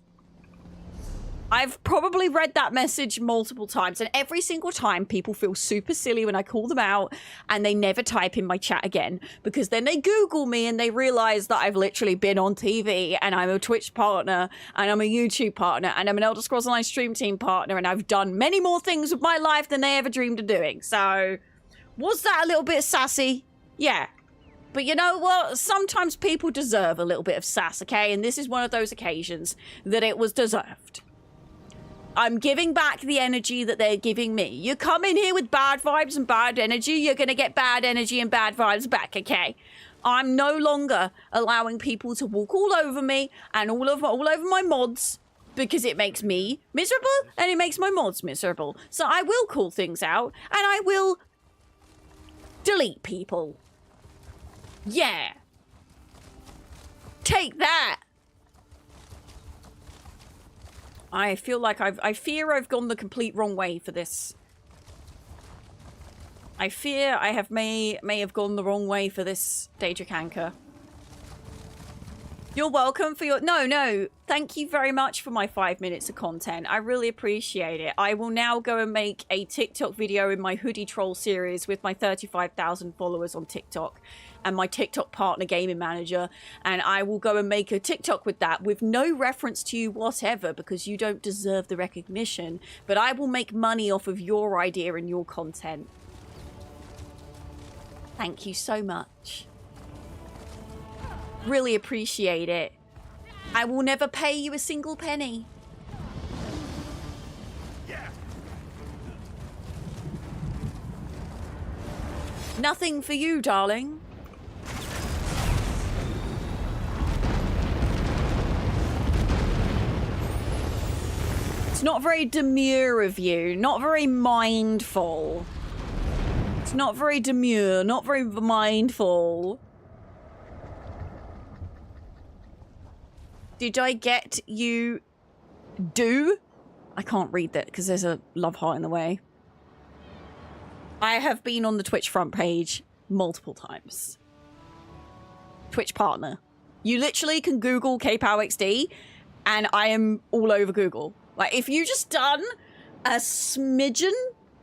I've probably read that message multiple times, and every single time people feel super silly when I call them out and they never type in my chat again, because then they Google me and they realize that I've literally been on TV and I'm a Twitch partner and I'm a YouTube partner and I'm an Elder Scrolls Online stream team partner and I've done many more things with my life than they ever dreamed of doing. So was that a little bit sassy? Yeah. But you know what? Sometimes people deserve a little bit of sass, okay? And this is one of those occasions that it was deserved. I'm giving back the energy that they're giving me. You come in here with bad vibes and bad energy, you're going to get bad energy and bad vibes back, okay? I'm no longer allowing people to walk all over me and all over my mods, because it makes me miserable and it makes my mods miserable. So I will call things out and I will delete people. Yeah. Take that. I feel like I fear I've gone the complete wrong way for this. I fear I may have gone the wrong way for this, Daedric Anchor. You're welcome for your... No. Thank you very much for my 5 minutes of content. I really appreciate it. I will now go and make a TikTok video in my Hoodie Troll series with my 35,000 followers on TikTok and my TikTok partner gaming manager. And I will go and make a TikTok with that with no reference to you whatever, because you don't deserve the recognition. But I will make money off of your idea and your content. Thank you so much. Really appreciate it. I will never pay you a single penny. Yeah. Nothing for you, darling. not very demure of you. Not very mindful. It's not very demure. Not very mindful. Did I get you... do? I can't read that because there's a love heart in the way. I have been on the Twitch front page multiple times. Twitch partner. You literally can Google KPowXD and I am all over Google. Like, if you just done a smidgen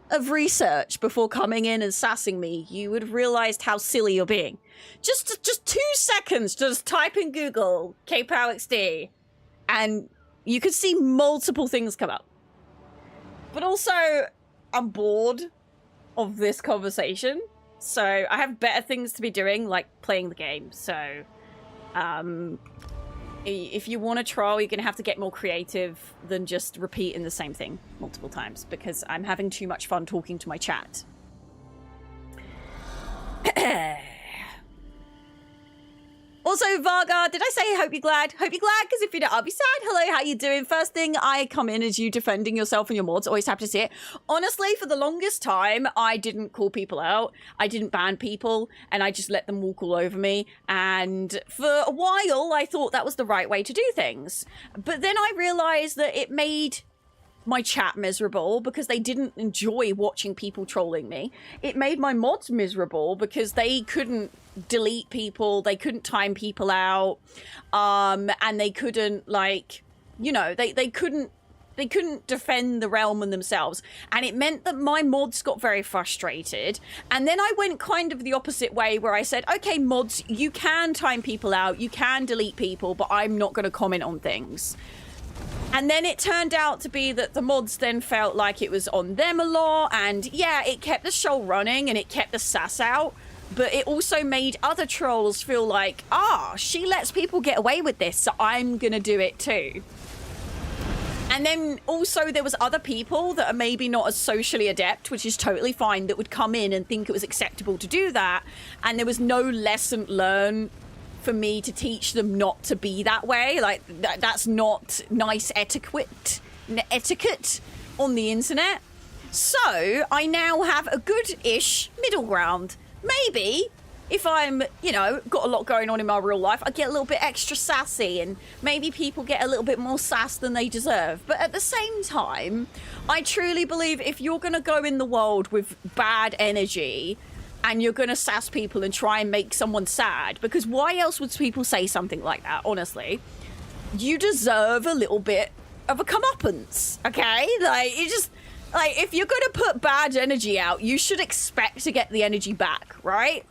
of research before coming in and sassing me, you would have realized how silly you're being. Just 2 seconds, just type in Google KPowXD and you could see multiple things come up. But also, I'm bored of this conversation. So I have better things to be doing, like playing the game. So if you want to troll, you're going to have to get more creative than just repeating the same thing multiple times, because I'm having too much fun talking to my chat. Also, Varga, did I say hope you're glad? Hope you're glad, because if you're not, I'll be sad. Hello, how you doing? First thing I come in is you defending yourself and your mods. Always happy to see it. Honestly, for the longest time, I didn't call people out. I didn't ban people, and I just let them walk all over me. And for a while, I thought that was the right way to do things. But then I realized that it made my chat miserable because they didn't enjoy watching people trolling me. It made my mods miserable because they couldn't delete people, they couldn't time people out, and they couldn't, like, you know, they couldn't defend the realm and themselves. And it meant that my mods got very frustrated. And then I went kind of the opposite way, where I said, okay, mods, you can time people out, you can delete people, but I'm not going to comment on things. And then it turned out to be that the mods then felt like it was on them a lot. And yeah, it kept the show running and it kept the sass out. But it also made other trolls feel like, she lets people get away with this, so I'm going to do it too. And then also there was other people that are maybe not as socially adept, which is totally fine, that would come in and think it was acceptable to do that. And there was no lesson learned for me to teach them not to be that way. Like, that's not nice etiquette on the internet. So I now have a good-ish middle ground. Maybe if I'm, you know, got a lot going on in my real life, I get a little bit extra sassy, and maybe people get a little bit more sass than they deserve. But at the same time, I truly believe if you're going to go in the world with bad energy and you're going to sass people and try and make someone sad, because why else would people say something like that, honestly? You deserve a little bit of a comeuppance, okay? Like, you just... like, if you're going to put bad energy out, you should expect to get the energy back, right?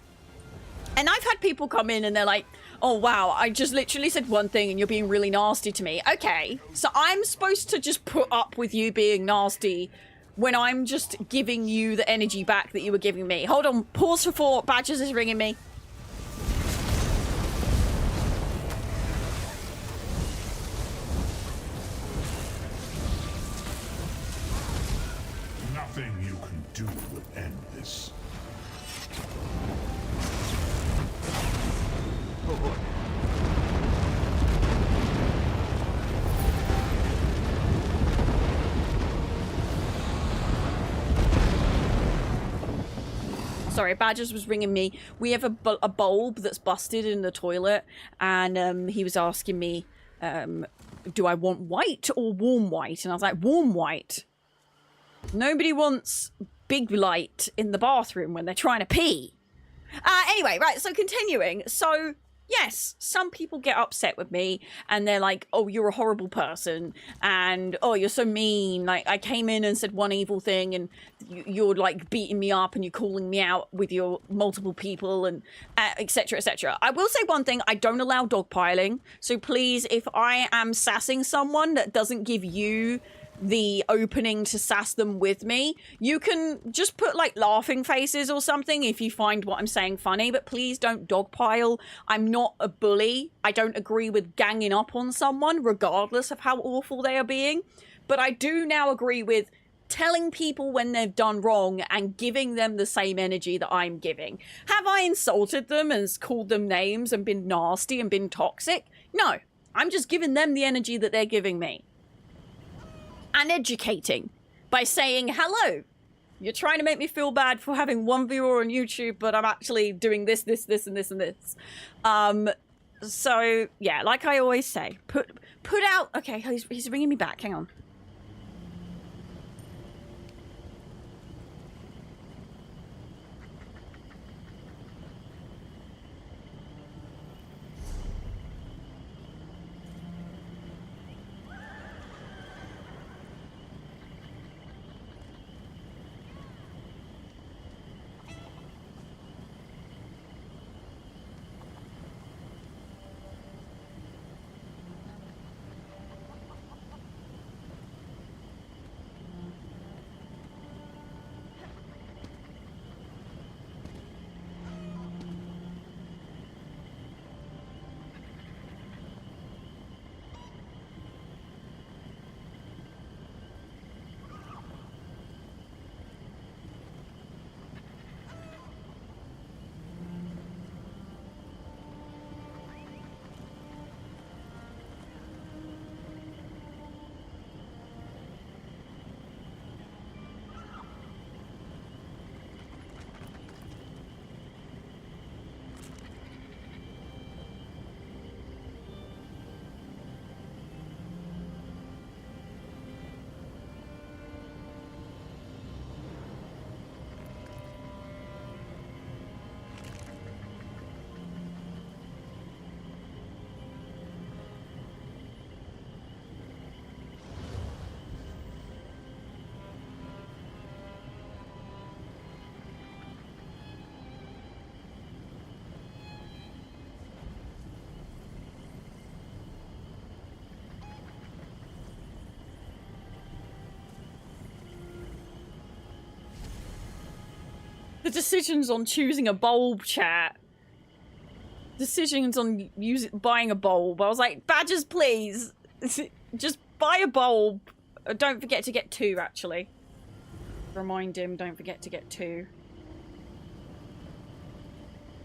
And I've had people come in and they're like, oh, wow, I just literally said one thing and you're being really nasty to me. Okay, so I'm supposed to just put up with you being nasty when I'm just giving you the energy back that you were giving me. Hold on, pause for 4. Badgers is ringing me. Nothing you can do will end this. Sorry, Badgers was ringing me. We have a bulb that's busted in the toilet, and he was asking me, do I want white or warm white? And I was like, warm white. Nobody wants big light in the bathroom when they're trying to pee. Anyway, right, so continuing. So, yes, some people get upset with me and they're like, oh, you're a horrible person, and oh, you're so mean. Like, I came in and said one evil thing and you're like beating me up and you're calling me out with your multiple people and etc, etc. I will say one thing, I don't allow dogpiling. So please, if I am sassing someone that doesn't give you the opening to sass them with me, you can just put like laughing faces or something if you find what I'm saying funny, but please don't dogpile. I'm not a bully. I don't agree with ganging up on someone regardless of how awful they are being, but I do now agree with telling people when they've done wrong and giving them the same energy that I'm giving. Have I insulted them and called them names and been nasty and been toxic? No, I'm just giving them the energy that they're giving me. and educating by saying, hello, you're trying to make me feel bad for having one viewer on YouTube, but I'm actually doing this, this, this, and this, and this. So, yeah, like I always say, put out... Okay, he's bringing me back. Hang on. The decisions on choosing a bulb, chat. Decisions on buying a bulb. I was like, badgers, please. Just buy a bulb. Don't forget to get 2, actually. Remind him, don't forget to get 2.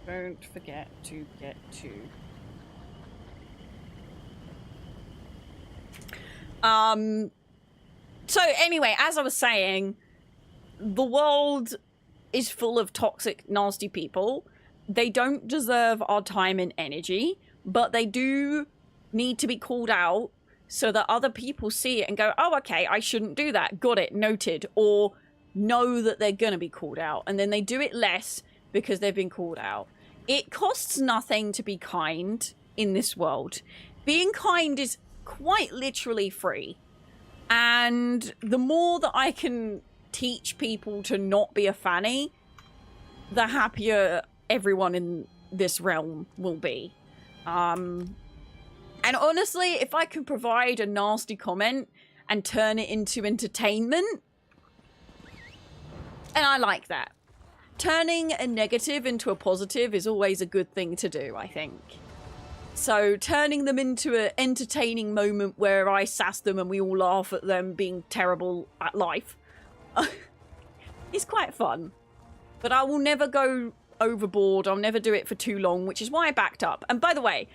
Don't forget to get 2. So anyway, as I was saying, the world is full of toxic, nasty people. They don't deserve our time and energy, but they do need to be called out so that other people see it and go, oh, okay, I shouldn't do that. Got it, noted. Or know that they're going to be called out. And then they do it less because they've been called out. It costs nothing to be kind in this world. Being kind is quite literally free. And the more that I can teach people to not be a fanny, the happier everyone in this realm will be. And honestly, if I can provide a nasty comment and turn it into entertainment, and I like that. Turning a negative into a positive is always a good thing to do, I think. So turning them into an entertaining moment where I sass them and we all laugh at them being terrible at life is quite fun. But I will never go overboard. I'll never do it for too long, which is why I backed up. And by the way,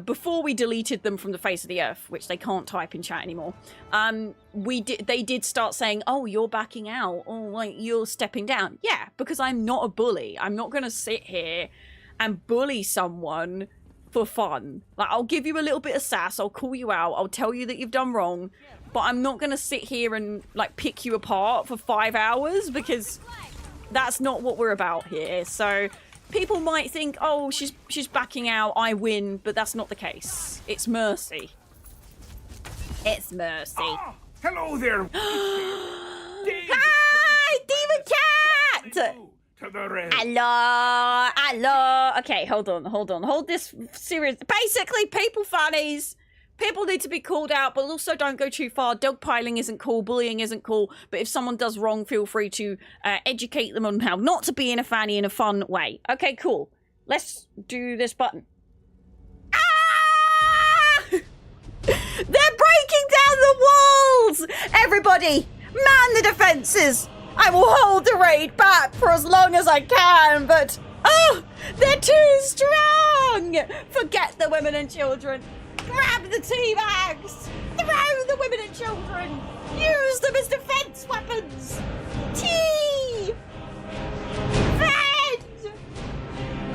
before we deleted them from the face of the earth, which they can't type in chat anymore, they did start saying, oh, you're backing out, or like you're stepping down. Yeah, because I'm not a bully. I'm not going to sit here and bully someone for fun. Like, I'll give you a little bit of sass, I'll call you out, I'll tell you that you've done wrong, but I'm not going to sit here and like pick you apart for 5 hours, because that's not what we're about here. So people might think, oh, she's backing out, I win, but that's not the case. It's mercy. It's mercy. Oh, hello there. Hi, Demon Cat! To the realm. Hello. Okay, hold on. Hold this serious. Basically, people fannies. People need to be called out, but also don't go too far. Dogpiling isn't cool. Bullying isn't cool. But if someone does wrong, feel free to educate them on how not to be in a fanny in a fun way. Okay, cool. Let's do this button. Ah! They're breaking down the walls! Everybody, man the defenses! I will hold the raid back for as long as I can, but... Oh! They're too strong! Forget the women and children. Grab the tea bags! Throw the women and children! Use them as defense weapons! Tea! Fed!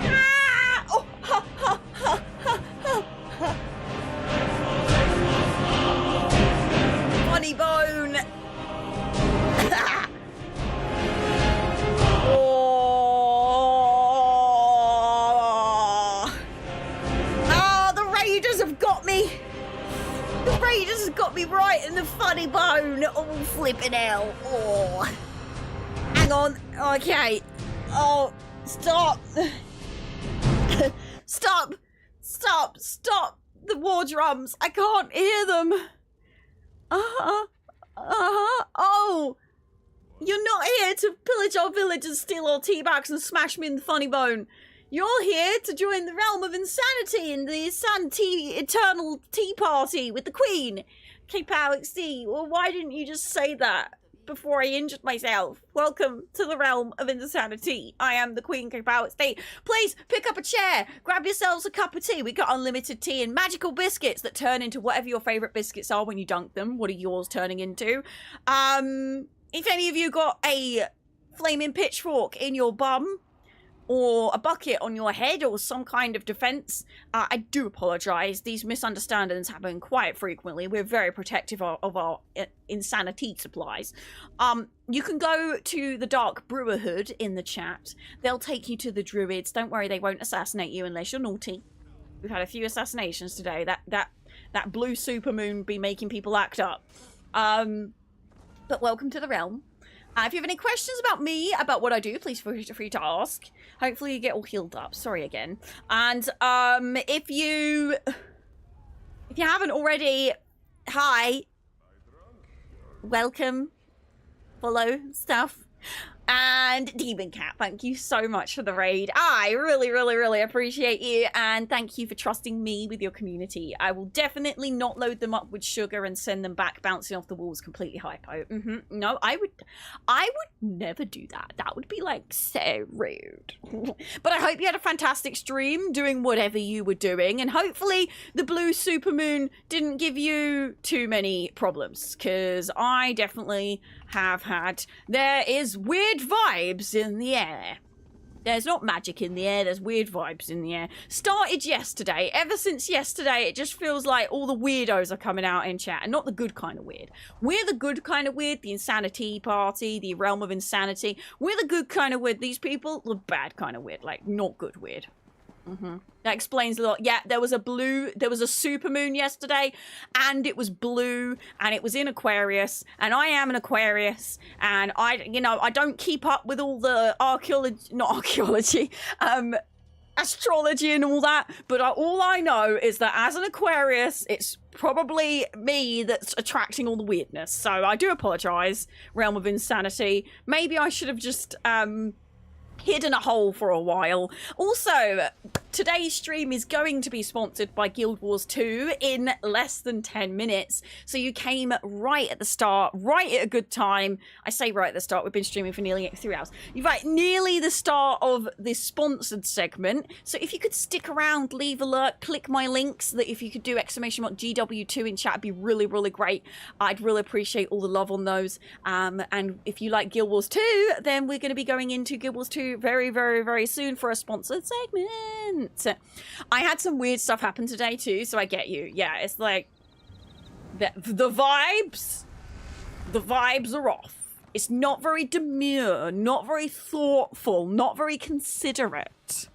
Ah! Oh, ha, ha, ha, ha, ha, ha. Funny bone! Oh, the Raiders have got me! The Raiders have got me right in the funny bone! Oh, flipping hell! Oh. Hang on. Okay. Oh, stop. Stop. Stop. Stop. The war drums. I can't hear them. Uh-huh. Uh-huh. Oh. You're not here to pillage our village and steal our tea bags and smash me in the funny bone. You're here to join the realm of insanity in the Insanity Eternal Tea Party with the Queen. KPOXD. Well, why didn't you just say that before I injured myself? Welcome to the realm of insanity. I am the Queen KPOXD. Please pick up a chair, grab yourselves a cup of tea. We got unlimited tea and magical biscuits that turn into whatever your favourite biscuits are when you dunk them. What are yours turning into? If any of you got a flaming pitchfork in your bum, or a bucket on your head, or some kind of defense, I do apologize. These misunderstandings happen quite frequently. We're very protective of our insanity supplies. You can go to the Dark Brewerhood in the chat. They'll take you to the druids. Don't worry, they won't assassinate you unless you're naughty. We've had a few assassinations today. That blue supermoon be making people act up. But welcome to the realm. If you have any questions about me, about what I do, please feel free to ask. Hopefully you get all healed up. Sorry again. And if you haven't already, hi. Welcome. Follow stuff. And Demon Cat, thank you so much for the raid. I really, really, really appreciate you, and thank you for trusting me with your community. I will definitely not load them up with sugar and send them back bouncing off the walls completely hypo. No, I would never do that. That would be like so rude. But I hope you had a fantastic stream doing whatever you were doing, and hopefully the blue supermoon didn't give you too many problems, because I definitely have had. There is weird vibes in the air. There's not magic in the air, there's weird vibes in the air. Started yesterday. Ever since yesterday, it just feels like all the weirdos are coming out in chat, and not the good kind of weird. We're the good kind of weird, the Insanity Party, the realm of insanity. We're the good kind of weird. These people, the bad kind of weird, like not good weird. That explains a lot. Yeah, there was a supermoon yesterday, and it was blue, and it was in Aquarius, and I am an Aquarius, and I don't keep up with all the astrology and all that, but all I know is that as an Aquarius, it's probably me that's attracting all the weirdness. So I do apologize, realm of insanity. Maybe I should have just hid in a hole for a while. Also, today's stream is going to be sponsored by Guild Wars 2 in less than 10 minutes. So you came right at the start, right at a good time. I say right at the start, we've been streaming for nearly 3 hours. You're right, nearly the start of this sponsored segment. So if you could stick around, leave alert, click my links, so that if you could do !GW2 in chat, it'd be really, really great. I'd really appreciate all the love on those. And if you like Guild Wars 2, then we're going to be going into Guild Wars 2 very, very, very soon for a sponsored segment. I had some weird stuff happen today too, so I get you. Yeah, it's like the vibes are off. It's not very demure, not very thoughtful, not very considerate.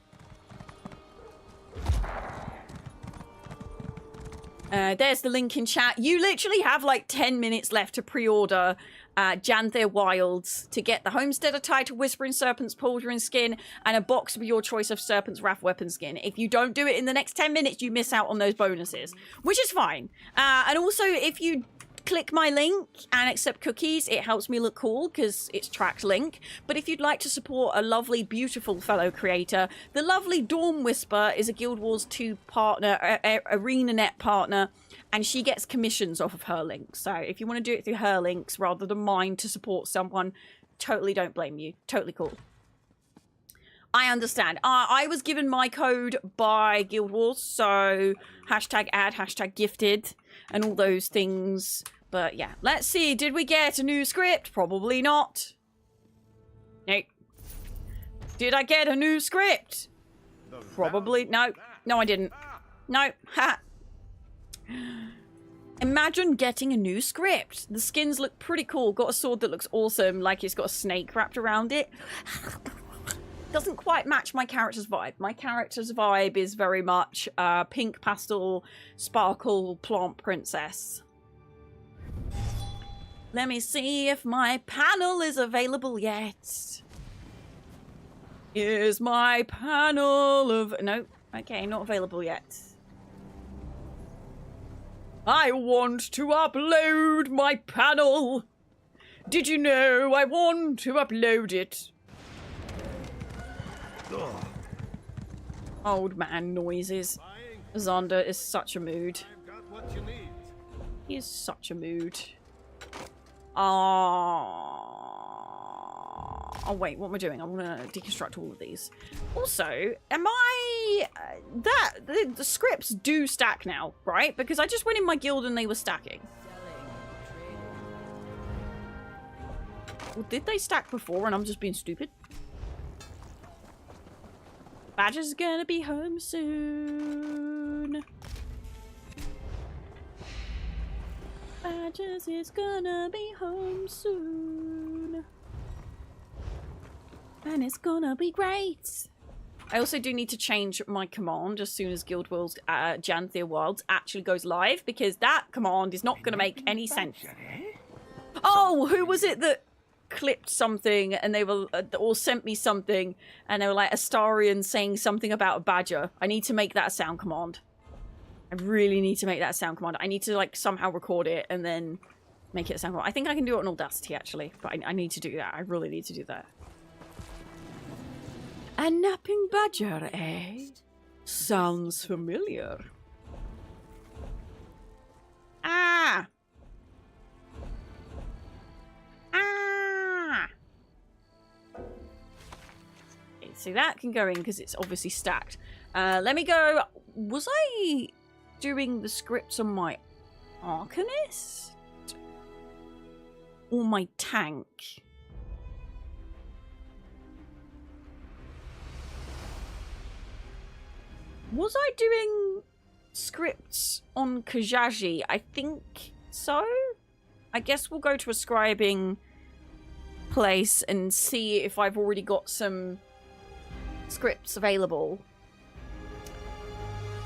There's the link in chat. You literally have like 10 minutes left to pre-order Janther Wilds to get the Homesteader title, Whispering Serpent's Pauldron skin, and a box with your choice of Serpent's Wrath weapon skin. If you don't do it in the next 10 minutes, you miss out on those bonuses, which is fine. And also, if you click my link and accept cookies, it helps me look cool because it's tracked link. But if you'd like to support a lovely, beautiful fellow creator, the lovely Dawn Whisper is a Guild Wars 2 partner, ArenaNet partner, and she gets commissions off of her links. So if you want to do it through her links rather than mine to support someone, totally don't blame you. Totally cool. I understand. I was given my code by Guild Wars, so #ad, #gifted. and all those things. But yeah, let's see. Did we get a new script? Probably not. No. Did I get a new script? Probably. No. No, I didn't. No. Ha. Imagine getting a new script. The skins look pretty cool. Got a sword that looks awesome, like it's got a snake wrapped around it. Doesn't quite match my character's vibe. My character's vibe is very much pink pastel sparkle plant princess. Let me see if my panel is available yet. Is my panel of... No. Okay, not available yet. I want to upload my panel. Did you know I want to upload it? Ugh. Old man noises. Xander is such a mood. He is such a mood. Oh wait, what am I doing? I want to deconstruct all of these. Also, am I... the scripts do stack now, right? Because I just went in my guild and they were stacking. Well, did they stack before and I'm just being stupid? Badger's gonna be home soon. Badgers is gonna be home soon. And it's gonna be great. I also do need to change my command as soon as Guild Wars Janthea Wilds actually goes live, because that command is not gonna make any sense. Oh, who was it that clipped something and they were or sent me something and they were like Astarian saying something about a badger? I need to make that a sound command. I really need to make that a sound command. I need to like somehow record it and then make it a sound command. I think I can do it on Audacity actually, but I need to do that. I really need to do that. A napping badger, eh? Sounds familiar. Ah! Ah! Okay, so that can go in because it's obviously stacked. Let me go. Was I doing the scripts on my Arcanist? Or my tank? Was I doing scripts on Kajaji? I think so. I guess we'll go to a scribing place and see if I've already got some scripts available.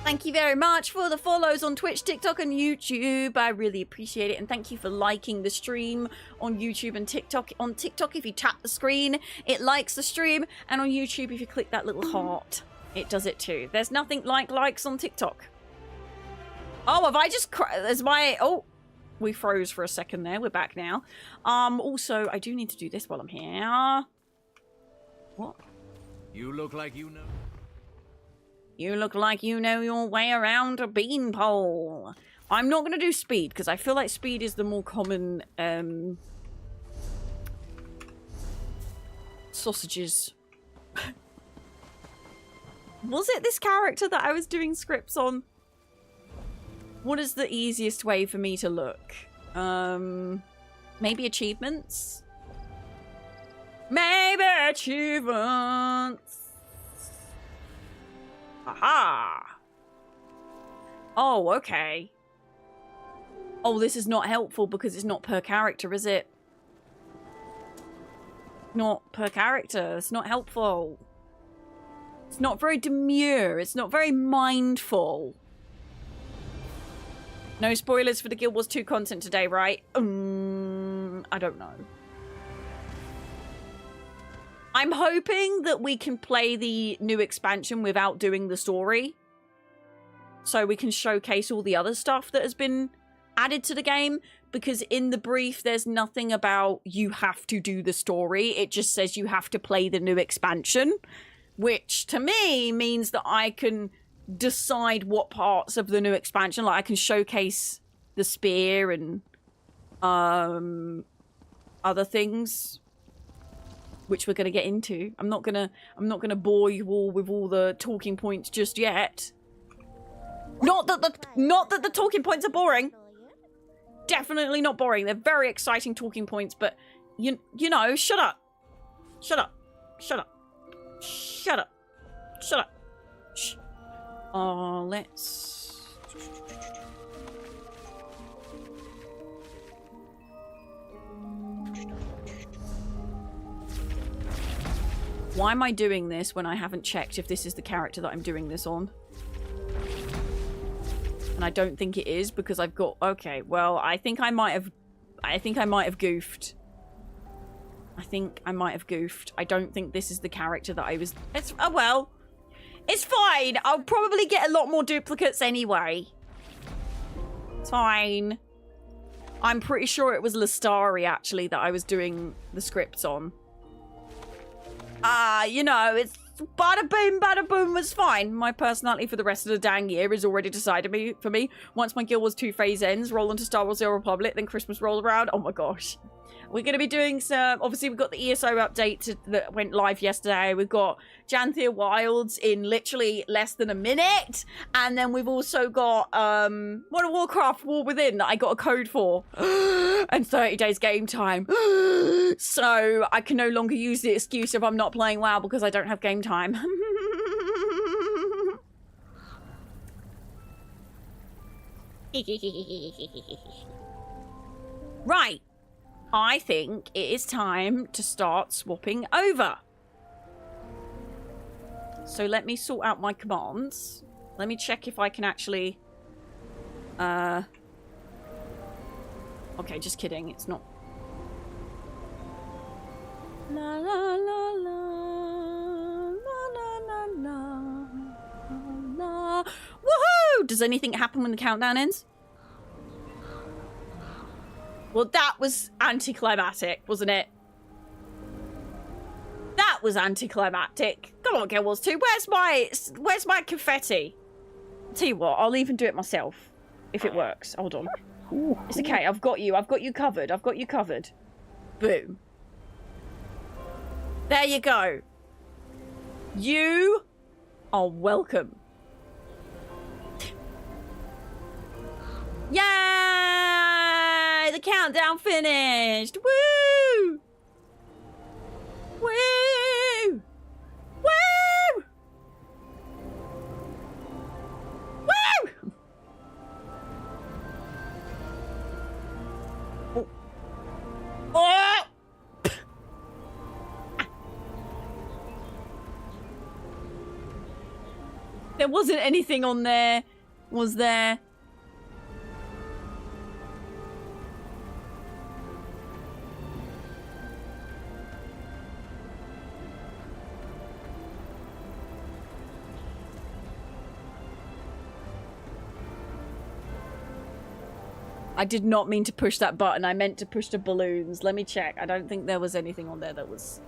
Thank you very much for the follows on Twitch, TikTok, and YouTube. I really appreciate it. And thank you for liking the stream on YouTube and TikTok. On TikTok, if you tap the screen, it likes the stream. And on YouTube, if you click that little heart, it does it too. There's nothing like likes on TikTok. Oh, have I just... There's my... Oh, we froze for a second there. We're back now. Also, I do need to do this while I'm here. What? You look like you know. You look like you know your way around a beanpole. I'm not going to do speed, because I feel like speed is the more common... sausages. Was it this character that I was doing scripts on? What is the easiest way for me to look? Maybe achievements? Maybe achievements. Aha! Oh, okay. Oh, this is not helpful because it's not per character, is it? Not per character. It's not helpful. It's not very demure. It's not very mindful. No spoilers for the Guild Wars 2 content today, right? I don't know. I'm hoping that we can play the new expansion without doing the story. So we can showcase all the other stuff that has been added to the game. Because in the brief, there's nothing about you have to do the story. It just says you have to play the new expansion. Which, to me, means that I can decide what parts of the new expansion, like I can showcase the spear and other things, which we're gonna get into. I'm not gonna bore you all with all the talking points just yet. Not that the talking points are boring. Definitely not boring. They're very exciting talking points, but you know, shut up. Shut up. Shut up. Shut up. Shut up. Shh. Let's... Why am I doing this when I haven't checked if this is the character that I'm doing this on? And I don't think it is because I've got... Okay, well, I think I might have goofed. I think I might have goofed. I don't think this is the character that I was... Oh, well. It's fine. I'll probably get a lot more duplicates anyway. It's fine. I'm pretty sure it was Lestari, actually, that I was doing the scripts on. You know, it's bada boom was fine. My personality for the rest of the dang year is already decided for me. Once my Guild Wars 2 phase ends, roll into Star Wars The Old Republic, then Christmas rolls around. Oh my gosh. We're going to be doing some... Obviously, we've got the ESO update that went live yesterday. We've got Janthia Wilds in literally less than a minute. And then we've also got World of Warcraft War Within that I got a code for. And 30 days game time. So I can no longer use the excuse of I'm not playing WoW because I don't have game time. Right. I think it is time to start swapping over. So let me sort out my commands. Let me check if I can actually... Okay, just kidding. It's not... La la la la la la la la. Woohoo! Does anything happen when the countdown ends? Well, that was anticlimactic, wasn't it? That was anticlimactic. Come on, Guild Wars 2. Where's my confetti? I'll tell you what, I'll even do it myself. If it works. Hold on. It's okay, I've got you. I've got you covered. I've got you covered. Boom. There you go. You are welcome. Yay! The countdown finished! Woo! Woo! Woo! Woo! Oh! Oh! There wasn't anything on there, was there? I did not mean to push that button. I meant to push the balloons. Let me check. I don't think there was anything on there that was...